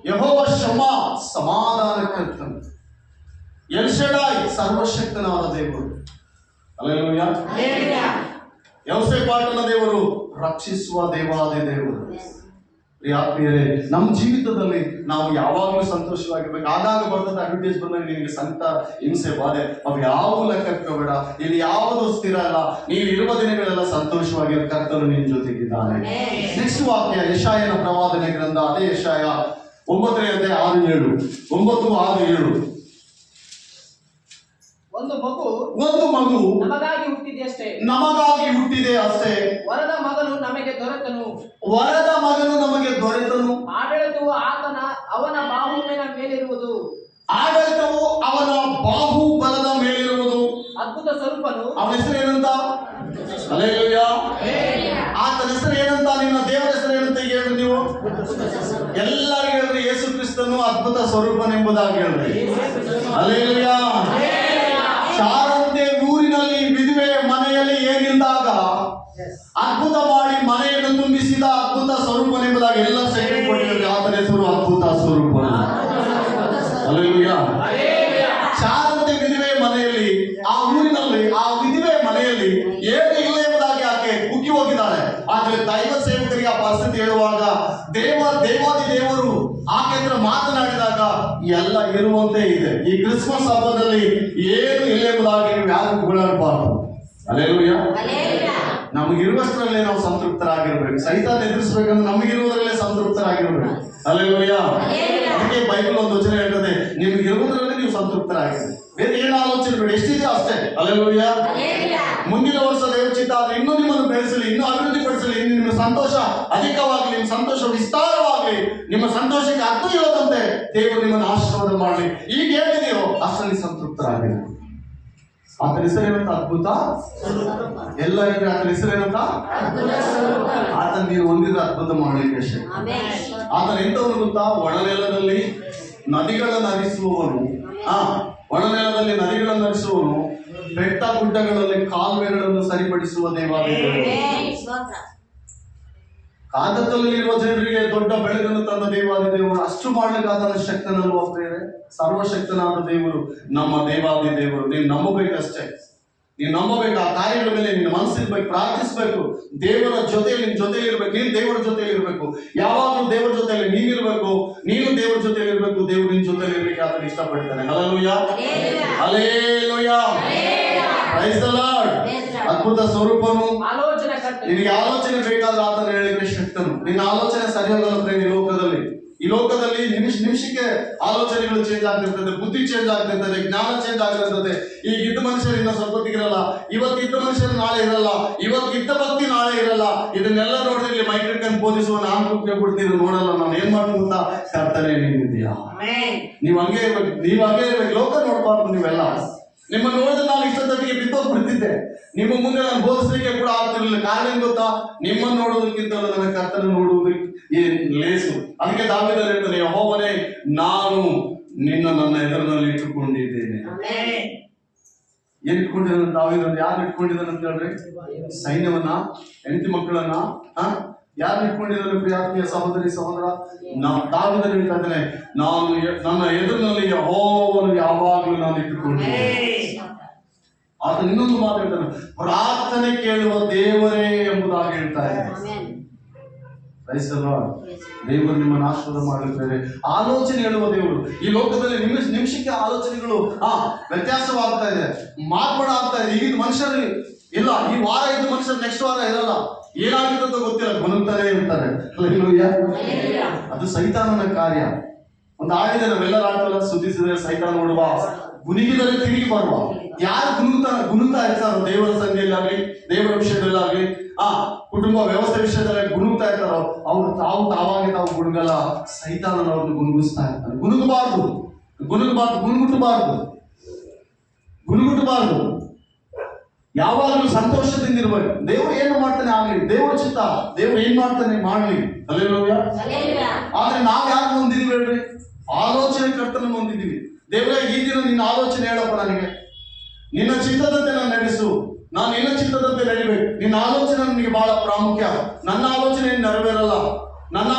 ಯೆಹೋವ ಶಮ್ಮಾ ಸಮಾಧಾನಕರ್ತನು, ಎಲ್ ಶಡಾಯ್ ಸರ್ವಶಕ್ತನಾದ ದೇವರು. ಹಲ್ಲೆಲೂಯಾ. ಯೆಹೋಷಾಫಾಟನ ದೇವರು ರಕ್ಷಿಸುವ ದೇವಾದಿ ದೇವರು. ಆತ್ಮೀಯರೇ, ನಮ್ಮ ಜೀವಿತದಲ್ಲಿ ನಾವು ಯಾವಾಗಲೂ ಸಂತೋಷವಾಗಿರ್ಬೇಕು. ಆಗಾಗ ಬರ್ತದೆ ಅಡ್ವರ್ಟೈಸ್ ಬಂದಾಗ ನಿನಗೆ ಸಂಕಟ, ಹಿಂಸೆ, ಬಾಧೆ ಅವು ಯಾವ ಲೆಕ್ಕಕ್ಕೆ ಬೇಡ, ಇಲ್ಲಿ ಯಾವುದು ಸ್ಥಿರ ಅಲ್ಲ, ನೀವು ಇರುವ ದಿನಗಳೆಲ್ಲ ಸಂತೋಷವಾಗಿರೋ ಕರ್ತನು ನಿನ್ನ ಜೊತೆಗಿದ್ದಾನೆ. ನೆಕ್ಸ್ಟ್ ವಾಕ್ಯ ಯೆಶಾಯನ ಪ್ರವಾದನೆ ಗ್ರಂಥ, ಅದೇ ಯೆಶಾಯ 9ನೇ ಅಧ್ಯಾಯ 6-7. 9-6-7. ಒಂದು ಮಗು ನಮಗಾಗಿ ಹುಟ್ಟಿದೆ ಅಷ್ಟೇ. ವರದ ಮಗನು ನಮಗೆ ದೊರೆತನು. ಆಡಳಿತವು ಅವನ ಬಾಹುವಿನ ಮೇಲಿರುವುದು. ಅದ್ಭುತ ಸ್ವರೂಪನು. ಅವನ ಹೆಸರು ಏನಂತ? ಹಲ್ಲೆಲೂಯಾ. ಆತನ ಹೆಸರು ಏನಂತ? ನಿಮ್ಮ ದೇವರ ಹೆಸರು ಏನಂತ ಹೇಳ್ರಿ ನೀವು ಎಲ್ಲರಿಗೂ ಹೇಳ್ರಿ. ಯೇಸು ಕ್ರಿಸ್ತನು ಅದ್ಭುತ ಸ್ವರೂಪನೆಂಬುದಾಗಿ ಹೇಳ್ರಿ. ಹಲ್ಲೆಲೂಯಾ. ಚಾರಂತೆ ಊರಿನಲ್ಲಿ ವಿಧವೆಯ ಮನೆಯಲ್ಲಿ ಏನಿಲ್ದಾಗ ಅದ್ಭುತ ಮಾಡಿ ಮನೆಯನ್ನು ತುಂಬಿಸಿದ ಅದ್ಭುತ ಸ್ವರೂಪನೆಂಬುದಾಗಿ ಎಲ್ಲ ಸೆಕೆಂಡ್ ಕೊಟ್ಟಿದ್ದಾರೆ. ಆತನ ಹೆಸರು ಅದ್ಭುತ ಸ್ವರೂಪ. ಹಲ್ಲೆಲೂಯಾ. ಚಾರಂತೆ ವಿಧವೆಯ ಮನೆಯಲ್ಲಿ, ಆ ಊರಿನಲ್ಲಿ ಆ ವಿಧವೆಯ ಮನೆಯಲ್ಲಿ ಏನು ಇಲ್ಲ ಎಂಬುದಾಗಿ ಆಕೆ ಕುಗ್ಗಿ ಹೋಗಿದ್ದಾಳೆ. ಆದ್ರೆ ದೈವ ಸೇವಕರಿಗೆ ಆ ಪರಿಸ್ಥಿತಿ ಹೇಳುವಾಗ ದೇವಾದಿ ದೇವರು ಆಕೆ ಹತ್ರ ಮಾತನಾಡಿದಾಗ ಎಲ್ಲ ಇರುವಂತೆ ಇದೆ. ಈ ಕ್ರಿಸ್ಮಸ್ ಹಬ್ಬದಲ್ಲಿ ಏನು ಇಲ್ಲ ಎಂಬುದಾಗಿ ನೀವು ಯಾರು ಗುಣಾಡಬಾರದು. ಹಲ್ಲೆಲೂಯಾ. ನಮಗಿರುವಷ್ಟರಲ್ಲೇ ನಾವು ಸಂತೃಪ್ತರಾಗಿರ್ಬೇಕು. ಸೈತಾನ ಎದುರಿಸಬೇಕಂದ್ರೆ ನಮಗಿರುವುದರಲ್ಲೇ ಸಂತೃಪ್ತರಾಗಿರ್ಬೇಕು. ಹಲ್ಲೆಲೂಯಾ. ಅದಕ್ಕೆ ಬೈಬಲ್ ಒಂದು ವಚನ ಹೇಳ್ತದೆ, ನಿಮಗಿರುವುದರಲ್ಲೇ ನೀವು ಸಂತೃಪ್ತರಾಗಿರ್ಬೇಕು. ಬೇರೆ ಏನು ಆಲೋಚನೆ ಬೇಡ, ಎಷ್ಟಿದೆ ಅಷ್ಟೇ. ಹಲ್ಲೆಲೂಯಾ. ಮುಂದಿನ ವರ್ಷ ದೇವಚಿತ್ತ ಆದ್ರೆ ಇನ್ನೂ ನಿಮ್ಮನ್ನು ಬೆಳೆಸಲಿ, ಇನ್ನೂ ಅಭಿವೃದ್ಧಿ ಪಡಿಸಲಿ, ನಿಮ್ಮ ಸಂತೋಷ ಅಧಿಕವಾಗಲಿ, ನಿಮ್ಮ ಸಂತೋಷ ವಿಸ್ತಾರವಾಗಲಿ, ನಿಮ್ಮ ಸಂತೋಷಕ್ಕೆ ಅರ್ಥ ಇರೋದಂತೆ ದೇವರು ನಿಮ್ಮನ್ನು ಆಶೀರ್ವಾದ ಮಾಡಲಿ. ಈಗ ಏನಿದೆಯೋ ಅಷ್ಟರಲ್ಲಿ ಸಂತೃಪ್ತರಾಗಿರಿ. ಆತನ ಹೆಸರೇನಂತ? ಅದ್ಭುತ. ಎಲ್ಲ ಹೇಳಿದ್ರೆ ಆತನ ಹೆಸರೇನಂತ? ಆತನ ನೀರು ಹೊಂದಿದ್ರೆ ಅದ್ಭುತ ಮಾಡಲಿಕ್ಕೆ ಶಕ್ತಿ. ಆತನ ಎಂತವನು ಗೊತ್ತಾ? ಒಣನೆಲದಲ್ಲಿ ನದಿಗಳನ್ನು ಹರಿಸುವವನು. ಒಣನೆಲದಲ್ಲಿ ನದಿಗಳನ್ನು ಹರಿಸುವವನು, ಬೆಟ್ಟ ಗುಡ್ಡಗಳಲ್ಲಿ ಕಾಲುವೆಗಳನ್ನು ಸರಿಪಡಿಸುವ ದೇವಾಲಯಗಳು. ಕಾಗದದಲ್ಲಿರುವ ಜನರಿಗೆ ದೊಡ್ಡ ಬೆಳಗನ್ನು ತಂದ ದೇವಾದಿ ದೇವರು. ಅಷ್ಟು ಮಾಡ್ಲಿಕ್ಕೆ ಆತನ ಶಕ್ತನಲ್ವ ಪ್ರೇರೆ? ಸರ್ವಶಕ್ತನಾದ ದೇವರು ನಮ್ಮ ದೇವಾದಿ ದೇವರು. ನೀನು ನಂಬಬೇಕಷ್ಟೇ. ನೀನು ನಂಬಬೇಕು. ಆ ಕಾರ್ಯಗಳ ಮೇಲೆ ನಿನ್ನ ಮನಸ್ಸಿರ್ಬೇಕು, ಪ್ರಾರ್ಥಿಸ್ಬೇಕು. ದೇವರ ಜೊತೆಯಲ್ಲಿ ನಿನ್ನ ಜೊತೆಯಲ್ಲಿ ಇರ್ಬೇಕು. ನೀನು ದೇವರ ಜೊತೆಯಲ್ಲಿ ಇರ್ಬೇಕು. ಯಾವಾಗಲೂ ದೇವರ ಜೊತೆಯಲ್ಲಿ ನೀನಿರ್ಬೇಕು, ನೀನು ದೇವರ ಜೊತೆಯಲ್ಲಿ ಇರ್ಬೇಕು. ದೇವರು ನಿನ್ನ ಜೊತೆಯಲ್ಲಿ ಇರ್ಬೇಕು. ಆತನ ಇಷ್ಟಪಡ್ತಾನೆ. Hallelujah. Hallelujah. Praise the Lord. ಅದ್ಭುತ ಸ್ವರೂಪನು. ನಿನಗೆ ಆಲೋಚನೆ ಬೇಕಾದ್ರೆ ಆತನ ಹೇಳಿಕೆ ಶಕ್ತನು. ನಿನ್ನ ಆಲೋಚನೆ ಸರಿಯಾಗಲ್ಲ ಪ್ರೇಮ. ಈ ಲೋಕದಲ್ಲಿ ನಿಮಿಷಕ್ಕೆ ಆಲೋಚನೆಗಳು ಚೇಂಜ್ ಆಗ್ತಿರ್ತದೆ, ಬುದ್ಧಿ ಚೇಂಜ್ ಆಗ್ತಿರ್ತದೆ, ಜ್ಞಾನ ಚೇಂಜ್ ಆಗ್ತಿರ್ತದೆ. ಈಗ ಇದ್ದ ಮನುಷ್ಯರು ಇನ್ನ ಸ್ವಲ್ಪ ಹೊತ್ತಿಗಿರಲ್ಲ, ಇವತ್ತಿದ್ದ ಮನುಷ್ಯರು ನಾಳೆ ಇರಲ್ಲ, ಇವತ್ತಿದ್ದ ಭಕ್ತಿ ನಾಳೆ ಇರಲ್ಲ. ಇದನ್ನೆಲ್ಲ ನೋಡಿದ್ರೆ ಇಲ್ಲಿ ಮೈಕ್ ಹಿಡ್ಕೊಂಡು ಬೋಧಿಸುವ ನಾನು ಕೂತ್ಕೊಂಡ್ಬಿಡ್ತೀನಿ, ನೋಡಲ್ಲ. ನಾನು ಏನ್ ಮಾಡ್ತೀನಿ ಅಂತ ಕರ್ತನೆ ನೀನಿದೆಯಾ? ನೀವು ಹಂಗೆ ಇರ್ಬೇಕು. ಲೋಕ ನೋಡ್ಬಾರ್ದು ನೀವೆಲ್ಲ. ನಿಮ್ಮನ್ನು ನೋಡಿದ್ರೆ ನಾನು ಇಷ್ಟೊತ್ತಿಗೆ ಬಿದ್ದೋಗ್ಬಿಡ್ತಿದ್ದೆ. ನಿಮ್ಮ ಮುಂದೆ ನಾನು ಬೋಧಿಸಲಿಕ್ಕೆ ಕೂಡ ಆಗ್ತಿರ್ಲಿಲ್ಲ. ಕಾರಣ ಏನ್ ಗೊತ್ತಾ? ನಿಮ್ಮನ್ನು ನೋಡೋದಕ್ಕಿಂತ ನನ್ನ ಕರ್ತನ ನೋಡುವುದಕ್ಕೆ ಏನ್ ಲೇಸು. ಅದಕ್ಕೆ ದಾವೀದನು ಹೇಳ್ತಾನೆ, ಯೆಹೋವನೇ, ನಾನು ನನ್ನ ಎದುರಿನಲ್ಲಿ ಇಟ್ಟುಕೊಂಡಿದ್ದೇನೆ. ಏನ್ ಇಟ್ಕೊಂಡಿದ್ದಾನೆ ದಾವೀದನು? ಯಾರು ಇಟ್ಕೊಂಡಿದ್ದಾನೆ ಅಂತ ಹೇಳ್ರಿ? ಸೈನ್ಯವನ್ನ, ಹೆಂಡತಿ ಮಕ್ಕಳನ್ನ, ಯಾರು ಇಟ್ಕೊಂಡಿದ್ದಾನೆ? ಪ್ರಿಯಾತ್ಮೀಯ ಸಹೋದರಿ ಸಹೋದರ, ದಾವೀದನು ಹೇಳ್ತಾ ಇದ್ದಾನೆ, ನಾನು ನನ್ನ ಎದುರಿನಲ್ಲಿ ಯೆಹೋವನು ಯಾವಾಗಲೂ ನಾನು ಇಟ್ಟುಕೊಂಡಿದ್ದೇನೆ. ಆತ ಇನ್ನೊಂದು ಮಾತು ಹೇಳ್ತಾನೆ, ಪ್ರಾರ್ಥನೆ ಕೇಳುವ ದೇವರೇ ಎಂಬುದಾಗಿ ಹೇಳ್ತಾ ಇದ್ದಾನೆ. ದೇವರು ನಿಮ್ಮನ್ನು ಆಶೀರ್ವಾದ ಮಾಡಿರ್ತಾರೆ. ಆಲೋಚನೆ ಹೇಳುವ ದೇವರು. ಈ ಲೋಕದಲ್ಲಿ ನಿಮಿಷಕ್ಕೆ ಆಲೋಚನೆಗಳು ವ್ಯತ್ಯಾಸವಾಗ್ತಾ ಇದೆ, ಮಾರ್ಪಾಡ ಆಗ್ತಾ ಇದೆ. ಈಗ ಮನುಷ್ಯರು ಇಲ್ಲ, ಈ ವಾರ ಇದ್ದ ಮನುಷ್ಯರು ನೆಕ್ಸ್ಟ್ ವಾರ ಇರಲ್ಲ. ಏನಾಗುತ್ತಂತ ಗೊತ್ತಿಲ್ಲ, ಗುಣಗ್ತಾನೆ ಇರ್ತಾರೆ. ಅದು ಸೈತಾನನ ಕಾರ್ಯ. ಒಂದು ಆಡಿದ ನಾವೆಲ್ಲರೂ ಆಡ್ತಲ್ಲ, ಸುದ್ದಿಸಿದ್ರೆ ಸೈತಾನ ನೋಡುವ, ಗುಣಿಗಿದರೆ ತಿರುಗಿ ಬರುವ. ಯಾರು ಗುಣುಗ್ತಾ ಇರ್ತಾರೋ ದೇವರ ಸಂಧಿಯಲ್ಲಾಗ್ಲಿ, ದೇವರ ವಿಷಯದಲ್ಲಾಗ್ಲಿ, ಕುಟುಂಬ ವ್ಯವಸ್ಥೆ ವಿಷಯದಲ್ಲಿ ಗುಣುಗ್ತಾ ಇರ್ತಾರೋ ಅವ್ರು ತಾವಾಗಿ ತಾವು ಗುಣಗಲ್ಲ. ಸೈತಾನನ ಅವ್ರನ್ನ ಗುಣಗಿಸ್ತಾ ಇರ್ತಾರೆ. ಗುಣಗುಟ್ಟಬಾರ್ದು. ಯಾವಾಗಲೂ ಸಂತೋಷದಿಂದ ಇರ್ಬೇಕು. ದೇವರು ಏನು ಮಾಡ್ತಾನೆ ಆಗ್ಲಿ, ದೇವರ ಚಿತ್ತ, ದೇವರು ಏನ್ ಮಾಡ್ತಾನೆ ಮಾಡ್ಲಿ. ಹಲ್ಲೆಲೂಯಾ. ಆದ್ರೆ ನಾವ್ ಯಾರು ಹೊಂದಿದೀವಿ ಹೇಳ್ರಿ? ಆಲೋಚನೆ ಕರ್ತನ ಹೊಂದಿದೀವಿ. ದೇವರೇ, ಈ ದಿನ ನಿನ್ನ ಆಲೋಚನೆ ಹೇಳಪ್ಪ, ನನಗೆ ನಿನ್ನ ಚಿತ್ತದಂತೆ ನಾನು ನಡೆಸು, ನಾನು ನಿನ್ನ ಚಿತ್ತದಂತೆ ನಡಿಬೇಕು. ನಿನ್ನ ಆಲೋಚನೆ ನನಗೆ ಬಹಳ ಪ್ರಾಮುಖ್ಯ. ನನ್ನ ಆಲೋಚನೆ ನೆರವೇರಲ್ಲ.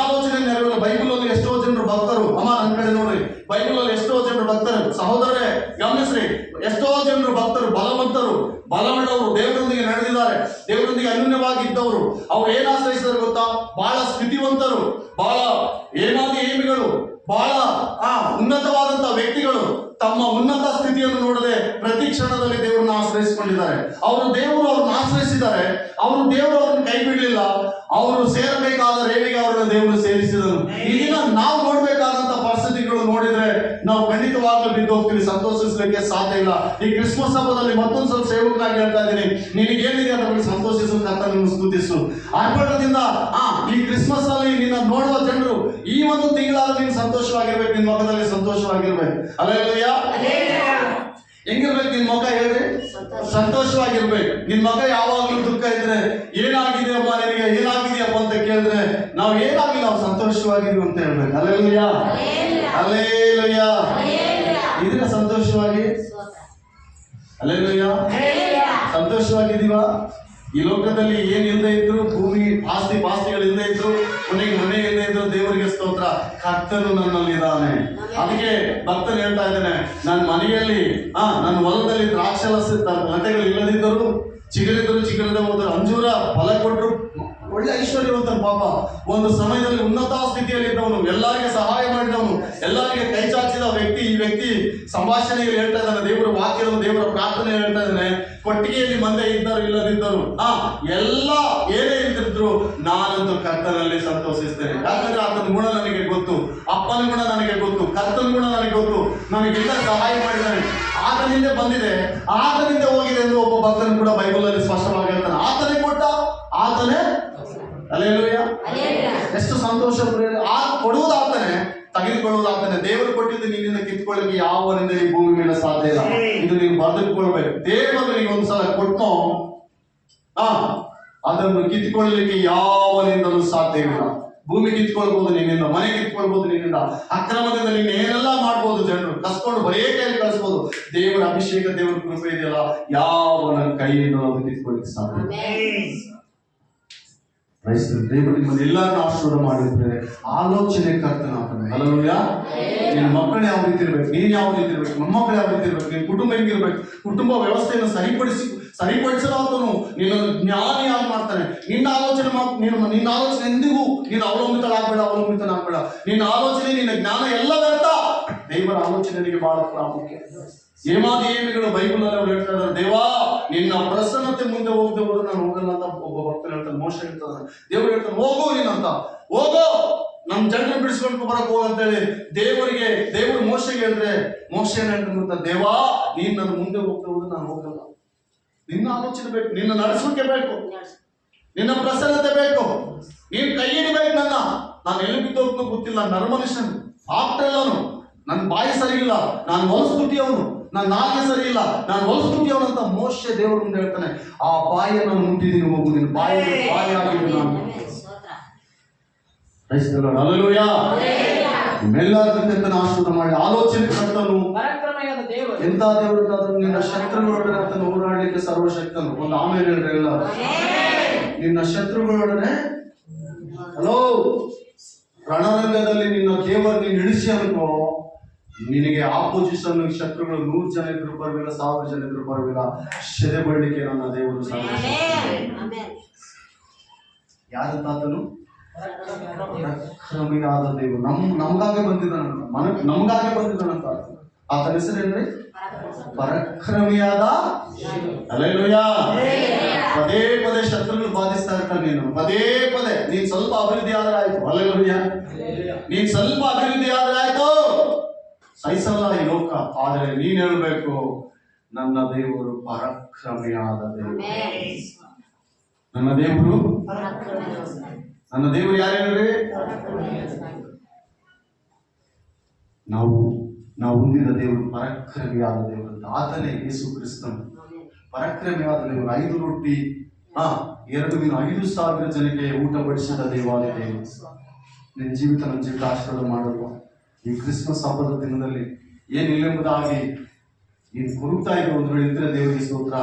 ಬೈಬಲ್ ಭಕ್ತರು. ಅಮ್ಮ ನನ್ನ ಕಡೆ ನೋಡ್ರಿ, ಬೈಬಲ್ ಅಲ್ಲಿ ಎಷ್ಟೋ ಜನರು ಭಕ್ತರು. ಸಹೋದರರೇ ಗಮನಿಸ್ರಿ, ಎಷ್ಟೋ ಜನರು ಭಕ್ತರು, ಬಲವಂತರು, ಬಲವುಳ್ಳವರು, ದೇವರೊಂದಿಗೆ ನಡೆದಿದ್ದಾರೆ, ದೇವರೊಂದಿಗೆ ಅನ್ಯೂನ್ಯವಾಗಿ ಇದ್ದವರು. ಅವ್ರು ಏನ್ ಆಶ್ರಯಿಸಿದ್ರು ಗೊತ್ತಾ? ಬಹಳ ಸ್ಥಿತಿವಂತರು, ಬಹಳ ಏಮಾದಿಗಳು, ಬಹಳ ಉನ್ನತವಾದಂತ ವ್ಯಕ್ತಿಗಳು. ತಮ್ಮ ಉನ್ನತ ಸ್ಥಿತಿಯನ್ನು ನೋಡದೆ ಪ್ರತಿ ಕ್ಷಣದಲ್ಲಿ ದೇವರನ್ನ ಆಶ್ರಯಿಸಿಕೊಂಡಿದ್ದಾರೆ. ದೇವರು ಅವ್ರನ್ನ ಆಶ್ರಯಿಸಿದ್ದಾರೆ. ದೇವರು ಅವ್ರನ್ನ ಕೈ ಬಿಡಲಿಲ್ಲ. ಅವರು ಸೇರಬೇಕಾದ ರೇವಿಗೆ ಅವರನ್ನ ದೇವರು ಸೇರಿಸಿದರು. ಈಗಿನ ನಾವು ನೋಡ್ಬೇಕಾದಂತ ಪರಿಸ್ಥಿತಿಗಳು ನೋಡಿದ್ರೆ ನಾವು ಖಂಡಿತವಾಗ್ಲೂ ಬಿದ್ದು ಹೋಗ್ತೀವಿ, ಸಂತೋಷಿಸಲಿಕ್ಕೆ ಸಾಧ್ಯ ಇಲ್ಲ. ಈ ಕ್ರಿಸ್ಮಸ್ ಹಬ್ಬದಲ್ಲಿ ಮತ್ತೊಂದು ಸ್ವಲ್ಪ ಸೇವಕನಾಗಿ ಹೇಳ್ತಾ ಇದ್ದೀನಿ, ನಿನಗೇನಿದೆ ಅದರಲ್ಲಿ ಸಂತೋಷಿಸು, ಕರ್ತನನ್ನು ಸ್ತುತಿಸು. ಆರ್ಭಟದಿಂದ ಈ ಕ್ರಿಸ್ಮಸ್ ಅಲ್ಲಿ ನಿನ್ನ ನೋಡುವ ಜನರು ಈ ಒಂದು ತಿಂಗಳಾದ್ರೂ ನೀನು ಸಂತೋಷವಾಗಿರ್ಬೇಕು, ನಿನ್ನ ಮುಖದಲ್ಲಿ ಸಂತೋಷವಾಗಿರ್ಬೇಕು. ಹಲ್ಲೆಲೂಯಾ. ಹೆಂಗಿರ್ಬೇಕು ನಿನ್ ಮುಖ ಹೇಳ್ರಿ? ಸಂತೋಷವಾಗಿರ್ಬೇಕು. ನಿನ್ ಮಗ ಯಾವಾಗ್ಲೂ ದುಃಖ ಇದ್ರೆ ಏನಾಗಿದೆ ಅಮ್ಮ ನಿನಗೆ, ಏನಾಗಿದೆಯಪ್ಪ ಅಂತ ಕೇಳಿದ್ರೆ ನಾವು ಏನಾಗಿಲ್ಲ, ನಾವು ಸಂತೋಷವಾಗಿದ್ವಿ ಅಂತ ಹೇಳ್ಬೇಕು. Hallelujah, hallelujah. ಇದನ್ನ ಸಂತೋಷವಾಗಿ, ಹಲ್ಲೆಲೂಯಾ, ಸಂತೋಷವಾಗಿದೀವಾ? ಈ ಲೋಕದಲ್ಲಿ ಏನ್ ಇಲ್ಲದೆ ಇದ್ರು, ಭೂಮಿ ಆಸ್ತಿ ಪಾಸ್ತಿಗಳು ಇಲ್ಲದೆ ಇದ್ರು, ಕೊನೆಗೆ ಮನೆ ಇಲ್ಲದೆ ಇದ್ರು, ದೇವರಿಗೆ ಸ್ತೋತ್ರ, ಕರ್ತನು ನನ್ನಲ್ಲಿ ಇದ್ದಾನೆ. ಅದಕ್ಕೆ ಭಕ್ತನು ಹೇಳ್ತಾ ಇದ್ದಾನೆ, ನನ್ನ ಮನೆಯಲ್ಲಿ ನನ್ನ ಹೊಲದಲ್ಲಿ ದ್ರಾಕ್ಷಾರಸ ಲತೆಗಳು ಇಲ್ಲದಿದ್ದರು, ಚಿಗುರಿದ್ದರು, ಚಿಗುರದೆ ಹೋದರು, ಅಂಜೂರ ಫಲ ಕೊಟ್ಟರು, ಒಳ್ಳೆ ಐಶ್ವರ್ಯವಂತನ ಪಾಪ. ಒಂದು ಸಮಯದಲ್ಲಿ ಉನ್ನತ ಸ್ಥಿತಿಯಲ್ಲಿ ಇದ್ದವನು, ಎಲ್ಲರಿಗೆ ಸಹಾಯ ಮಾಡಿದವನು, ಎಲ್ಲರಿಗೆ ಕೈ ಚಾಚಿದ ವ್ಯಕ್ತಿ. ಈ ವ್ಯಕ್ತಿ ಸಂಭಾಷಣೆಯಲ್ಲಿ ಹೇಳ್ತಾ ಇದ್ದಾನೆ, ದೇವರ ವಾಕ್ಯದ, ದೇವರ ಪ್ರಾರ್ಥನೆ ಹೇಳ್ತಾ ಇದ್ದಾನೆ, ಕೊಟ್ಟಿಗೆಯಲ್ಲಿ ಮಂದೆ ಇದ್ದರು ಇಲ್ಲದಿದ್ದರು, ಎಲ್ಲ ಏನೇ ಇದ್ದಿದ್ರು ನಾನಂತೂ ಕರ್ತನಲ್ಲಿ ಸಂತೋಷಿಸ್ತೇನೆ. ಯಾಕಂದ್ರೆ ಆತನ ಗುಣ ನನಗೆ ಗೊತ್ತು, ಅಪ್ಪನ ಗುಣ ನನಗೆ ಗೊತ್ತು, ಕರ್ತನ ಗುಣ ನನಗೆ ಗೊತ್ತು, ನನಗೆಲ್ಲ ಸಹಾಯ ಮಾಡಿದ್ದಾನೆ. ಆತನಿಂದ ಬಂದಿದೆ, ಆತನಿಂದ ಹೋಗಿದೆ ಎಂದು ಒಬ್ಬ ಭಕ್ತನು ಕೂಡ ಬೈಬಲ್ ಅಲ್ಲಿ ಸ್ಪಷ್ಟವಾಗಿ ಹೇಳ್ತಾನೆ. ಆತನೇ ಕೊಟ್ಟ, ಆತನೇ. ಹಲ್ಲೆಲೂಯಾ. ಎಷ್ಟು ಸಂತೋಷ. ಕೊಡುವುದು ಆತನೇ, ತೆಗೆದುಕೊಳ್ಳುವುದು ಆತನೇ. ದೇವರು ಕೊಟ್ಟಿದ್ದು ನಿನ್ನಿಂದ ಕಿತ್ಕೊಳ್ಳಿಕ್ಕೆ ಯಾವನಿಂದ ಈ ಭೂಮಿ ಮೇಲೆ ಸಾಧ್ಯ ಇಲ್ಲ. ಇದು ನೀವು ಬರೆದುಕೊಳ್ಬೇಕು. ದೇವರು ನಿಮಗೆ ಒಂದ್ಸಲ ಕೊಟ್ಟು ಅದನ್ನು ಕಿತ್ಕೊಳ್ಳಲಿಕ್ಕೆ ಯಾವನಿಂದಲೂ ಸಾಧ್ಯವಿಲ್ಲ. ಭೂಮಿ ಕಿತ್ಕೊಳ್ಬಹುದು ನಿನ್ನಿಂದ, ಮನೆ ಕಿತ್ಕೊಳ್ಬಹುದು ನಿನ್ನಿಂದ, ಅಕ್ರಮದಿಂದ ನೀನು ಏನೆಲ್ಲ ಮಾಡ್ಬೋದು, ಜನರು ಕಸ್ಕೊಂಡು ಬರೇ ಕೈಯಲ್ಲಿ ಕಳಿಸ್ಬೋದು. ದೇವರ ಅಭಿಷೇಕ, ದೇವರ ಕೃಪೆ ಇದೆಯಲ್ಲ, ಯಾವನ ಕೈಯಿಂದ ಅದು ಕಿತ್ಕೊಳ್ಳಿಕ್ಕೆ ಸಾಧ್ಯ. ದೇವರು ನಿಮ್ಮನ್ನು ಎಲ್ಲರನ್ನ ಆಶೀರ್ವಾದ ಮಾಡಿರ್ತಾರೆ. ಆಲೋಚನೆ ಕರ್ತನ. ಹಲ್ಲೆಲೂಯಾ. ನಿನ್ನ ಮಕ್ಕಳು ಯಾವ ರೀತಿ ಇರ್ಬೇಕು, ನೀನ್ ಯಾವ ರೀತಿ ಇರ್ಬೇಕು, ಮೊಮ್ಮಕ್ಕಳು ಯಾವ ರೀತಿ ಇರ್ಬೇಕು, ನಿನ್ನ ಕುಟುಂಬ ಹೆಂಗಿರ್ಬೇಕು, ಕುಟುಂಬ ವ್ಯವಸ್ಥೆಯನ್ನು ಸರಿಪಡಿಸಲು ಆತನು ನಿನ್ನ ಜ್ಞಾನಿಯಾಗಿ ಮಾಡ್ತಾನೆ. ನಿನ್ನ ಆಲೋಚನೆ ಎಂದಿಗೂ ನೀನು ಅವಲಂಬಿತನಾಗಬೇಡ. ನಿನ್ನ ಆಲೋಚನೆ, ನಿನ್ನ ಜ್ಞಾನ ಎಲ್ಲ ವ್ಯರ್ಥ. ದೇವರ ಆಲೋಚನೆ ನಿನಗೆ ಬಹಳ ಪ್ರಾಮುಖ್ಯ. ಏಮಾದೇವಿಗಳು ಬೈಬಲ್ ಅಲ್ಲಿ ಅವ್ರು ಹೇಳ್ತಾ ಇದ್ದಾರೆ, ದೇವಾ ನಿನ್ನ ಪ್ರಸನ್ನತೆ ಮುಂದೆ ಹೋಗದೆ ಹೋದ್ರೆ ನಾನು ಹೋಗಲ್ಲ ಅಂತ ಒಬ್ಬ ಭಕ್ತರು ಹೇಳ್ತಾನೆ. ಮೋಶ ಹೇಳ್ತಾನೆ, ದೇವರು ಹೇಳ್ತಾನೆ, ಹೋಗೋ ನೀನಂತ, ಹೋಗೋ ನಮ್ ಜನರು ಬಿಡಿಸ್ಕೊಂಡು ಬರಕ್ ಹೋಗಂತೇಳಿ ದೇವರು ಮೋಶೆಗೆ ಹೇಳಿದ್ರೆ, ಮೋಶ ಏನ್ ಹೇಳ್ತಾನೆ, ದೇವಾ ನೀನ್ ನನ್ನ ಮುಂದೆ ಹೋಗ್ತಾ ಹೋದ್ರೆ ನಾನು ಹೋಗಲ್ಲ. ನಿನ್ನ ಆಲೋಚನೆ ಬೇಕು, ನಿನ್ನ ನಡೆಸೋಕೆ ಬೇಕು, ನಿನ್ನ ಪ್ರಸನ್ನತೆ ಬೇಕು, ನೀನ್ ಕೈ ಹಿಡಿಬೇಕು. ನಾನು ಎಲ್ಲಿ ಬಿದ್ದೋಗ್ತೋ ಗೊತ್ತಿಲ್ಲ, ನರಮನುಷ್ಯನು, ಆಗ್ತಾಯಿಲ್ಲವನು, ನನ್ನ ಬಾಯಿ ಸರಿ ಇಲ್ಲ, ನಾನು ಹೊಲಸುತ್ತಿಯವನು, ನನ್ನ ನಾಲ್ಗೆ ಸರಿ ಇಲ್ಲ, ನಾನು ಹೊಲಸುತ್ತಿಯವನು ಅಂತ ಮೋಶೆ ದೇವರ ಮುಂದೆ ಹೇಳ್ತಾನೆ. ಆ ಬಾಯಿಯನ್ನು ಮುಟ್ಟಿದ್ದೀನಿ, ಹೋಗು, ನಿನ್ನ ಬಾಯಿ ಆಗಿದ್ದು ನಾನು. ಹಲ್ಲೆಲೂಯಾ. ನಿಮ್ಮೆಲ್ಲರನ್ನ ಆಶೀರ್ವಾದ ಮಾಡಿ. ಆಲೋಚನೆ ಕರ್ತನು, ಎಂತ ದೇವರು, ನಿನ್ನ ಶತ್ರುಗಳೊಡನೆ ಆತನು ಹೋರಾಡಲಿಕ್ಕೆ ಸರ್ವಶಕ್ತನು. ಒಂದು ಆಮೇಲೆ ಹೇಳ್ರಿ ಎಲ್ಲ, ನಿನ್ನ ಶತ್ರುಗಳೊಡನೆ. ಹಲೋ, ರಣರಂಗದಲ್ಲಿ ನಿನ್ನ ದೇವರು ನೀನು ಇಳಿಸಿ ಅನ್ಕೋ, ನಿನಗೆ ಆಪೋಸಿಷನ್ ಶತ್ರುಗಳು 100 ಜನ ಇದ್ರು ಬರಲಿಲ್ಲ, 1000 ಜನ ಇದ್ರು ಬರಲಿಲ್ಲ, ಸೆದೆಬಡಲಿಕ್ಕೆ ನನ್ನ ದೇವರು ಸಾಧ್ಯ. ಯಾರಂತ ಆತನು? ಪರಾಕ್ರಮಿಯಾದ ದೇವರು. ನಮ್ಗಾಗಿ ಬಂದಿದ್ದಾನಂತ. ಆತನ ಹೆಸರೇನ್ರಿ? ಪರಾಕ್ರಮಿಯಾದ. ಹಲ್ಲೆಲೂಯಾ. ಪದೇ ಪದೇ ಶತ್ರುಗಳು ಬಾಧಿಸ್ತಾ ಇರ್ತಾರೆ ನೀನು, ಪದೇ ಪದೇ. ನೀನ್ ಸ್ವಲ್ಪ ಅಭಿವೃದ್ಧಿ ಆದ್ರೆ ಆಯ್ತು. ಹಲ್ಲೆಲೂಯಾ. ನೀನ್ ಸ್ವಲ್ಪ ಅಭಿವೃದ್ಧಿ ಆದ್ರೆ ಆಯ್ತು, ಸಹಿಸಲ್ಲ ಈ ಲೋಕ. ಆದ್ರೆ ನೀನ್ ಹೇಳ್ಬೇಕು, ನನ್ನ ದೇವರು ಪರಾಕ್ರಮಿಯಾದ ದೇವರು. ನನ್ನ ದೇವರು ಯಾರು ಹೇಳ್ರಿ? ನಾವು ಹೊಂದಿದ ದೇವರು ಪರಾಕ್ರಮಿಯಾದ ದೇವರು ಅಂತ. ಆತನೇ ಯೇಸು ಕ್ರಿಸ್ತನು. ಪರಾಕ್ರಮಿಯಾದ ದೇವರು. 5 ರೊಟ್ಟಿ 2 ಮೀನು 5,000 ಜನಕ್ಕೆ ಊಟ ಬಡಿಸಿದ ದೇವಾಲಯ ದೇವರು. ನಿನ್ನ ಜೀವಿತ ಆಶೀರ್ವಾದ ಮಾಡಲು ಈ ಕ್ರಿಸ್ಮಸ್ ಹಬ್ಬದ ದಿನದಲ್ಲಿ ಏನಿಲ್ಲೆಂಬುದಾಗಿ ನೀನು ಕೊರಗ್ತಾ ಇದೆಯೋ, ಒಂದು ವೇಳೆ ಇದ್ರೆ ದೇವರಿಗೆ ಸ್ತೋತ್ರ.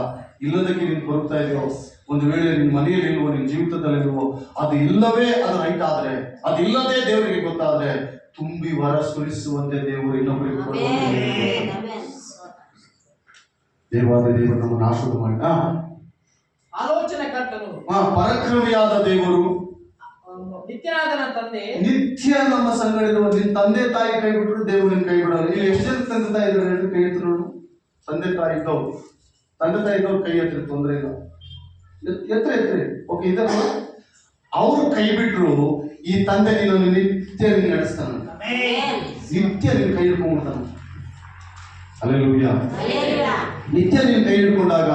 ಇಲ್ಲದಕ್ಕೆ ನೀನು ಕೊರಗ್ತಾ ಇದೆಯೋ, ಒಂದು ವೇಳೆ ನಿನ್ನ ಮನೆಯಲ್ಲಿಲ್ವೋ, ನಿನ್ನ ಜೀವಿತದಲ್ಲಿಲ್ವೋ, ಅದು ಇಲ್ಲವೇ ಅದು ರೈಟ್ ಆದ್ರೆ, ಅದಿಲ್ಲದೆ ದೇವರಿಗೆ ಗೊತ್ತಾದ್ರೆ ತುಂಬಿ ವರ ಸುರಿಸುವಂತೆ ದೇವರು ಇನ್ನೊಬ್ಬರಿಗೆ ದೇವಾದ ದೇವರು ನಮ್ಮನ್ನು ಆಶೀರ್ವಾದ ಮಾಡಿ. ಆಲೋಚನೆಕರ್ತನು, ಪರಾಕ್ರಮಿಯಾದ ದೇವರು, ನಿತ್ಯನಾದ ನನ್ನ ತಂದೆ, ನಿತ್ಯ ನಮ್ಮ ಸಂಗಡ ಇರುವ. ನಿನ್ನ ತಂದೆ ತಾಯಿ ಕೈ ಬಿಟ್ಟರು ದೇವರು ನಿನ್ನ ಕೈ ಬಿಡಲ್ಲ. ಇಲ್ಲಿ ಎಷ್ಟು ಜನ ತಂದೆ ತಾಯಿ ಇದ್ದಾರೆ ಕೈ ಎತ್ತರು ನೋಡು. ತಂದೆ ತಾಯಿ ಇದ್ದವು, ತಂದೆ ತಾಯಿ ಇದ್ದವ್ರು ಕೈ ಎತ್ತರಿ, ತೊಂದರೆ ಇಲ್ಲ, ಎತ್ತರಿ. ಓಕೆ, ಇದರ ಅವರು ಕೈ ಬಿಟ್ರು ಈ ತಂದೆ ನಿನ್ನನ್ನು ನಿತ್ಯ ನೀನು ನಡೆಸ್ತಾನ, ನಿತ್ಯ ನೀನು ಕೈ ಹಿಡ್ಕೊಂಡ್ಬಿಡ್ತಾನ. ಹಲ್ಲೆಲೂಯಾ. ನಿತ್ಯ ನೀನು ಕೈ ಹಿಡ್ಕೊಂಡಾಗ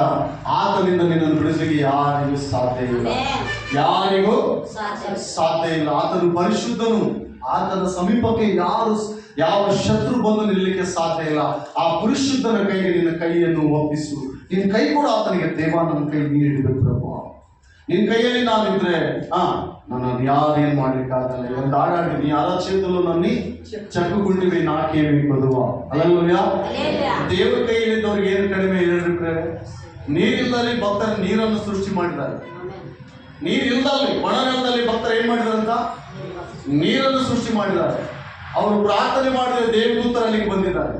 ಆತನಿಂದ ನಿನ್ನನ್ನು ಬಿಡಿಸಲಿಕ್ಕೆ ಯಾರಿಗೂ ಸಾಧ್ಯ ಇಲ್ಲ, ಯಾರಿಗೂ ಸಾಧ್ಯ ಇಲ್ಲ. ಆತನು ಪರಿಶುದ್ಧನು, ಆತನ ಸಮೀಪಕ್ಕೆ ಯಾವ ಶತ್ರು ಬಂದು ನಿಲ್ಲಲಿಕ್ಕೆ ಸಾಧ್ಯ ಇಲ್ಲ. ಆ ಪರಿಶುದ್ಧನ ಕೈಗೆ ನಿನ್ನ ಕೈಯನ್ನು ಒಪ್ಪಿಸು. ನಿನ್ನ ಕೈ ಕೂಡ ಆತನಿಗೆ, ದೇವ ನನ್ನ ಕೈ ನೀನು ಹಿಡಿಬೇಕು ಪ್ರಭು, ನಿನ್ನ ಕೈಯಲ್ಲಿ ನಾನಿದ್ರೆ ನನ್ನನ್ನು ಯಾರೇನು ಮಾಡ್ಲಿಕ್ಕಾಗಲ್ಲ. ಒಂದು ಹಾಡಾಡಿ ನೀ ಯಾರ ಕ್ಷೇತ್ರದಲ್ಲೂ ನನ್ನ ಚಕ್ಕುಗುಂಡಿವೆ ನಾಕೇವಿ ಬದುವ. ಅಲ್ಲಲ್ವಯ್ಯ, ದೇವರ ಕೈಯಲ್ಲಿದ್ದವ್ರಿಗೆ ಏನು ಕಡಿಮೆ ಹೇಳಿದ್ರೆ, ನೀರಿಲ್ಲದಲ್ಲಿ ಭಕ್ತರು ನೀರನ್ನು ಸೃಷ್ಟಿ ಮಾಡಿದ್ದಾರೆ. ನೀರಿಲ್ಲದಲ್ಲಿ ಒಣ ನೆಲದಲ್ಲಿ ಭಕ್ತರು ಏನ್ ಮಾಡಿದ್ದಾರೆ ಅಂತ ನೀರನ್ನು ಸೃಷ್ಟಿ ಮಾಡಿದ್ದಾರೆ. ಅವರು ಪ್ರಾರ್ಥನೆ ಮಾಡಿದರೆ ದೇವದೂತರು ಅಲ್ಲಿಗೆ ಬಂದಿದ್ದಾರೆ.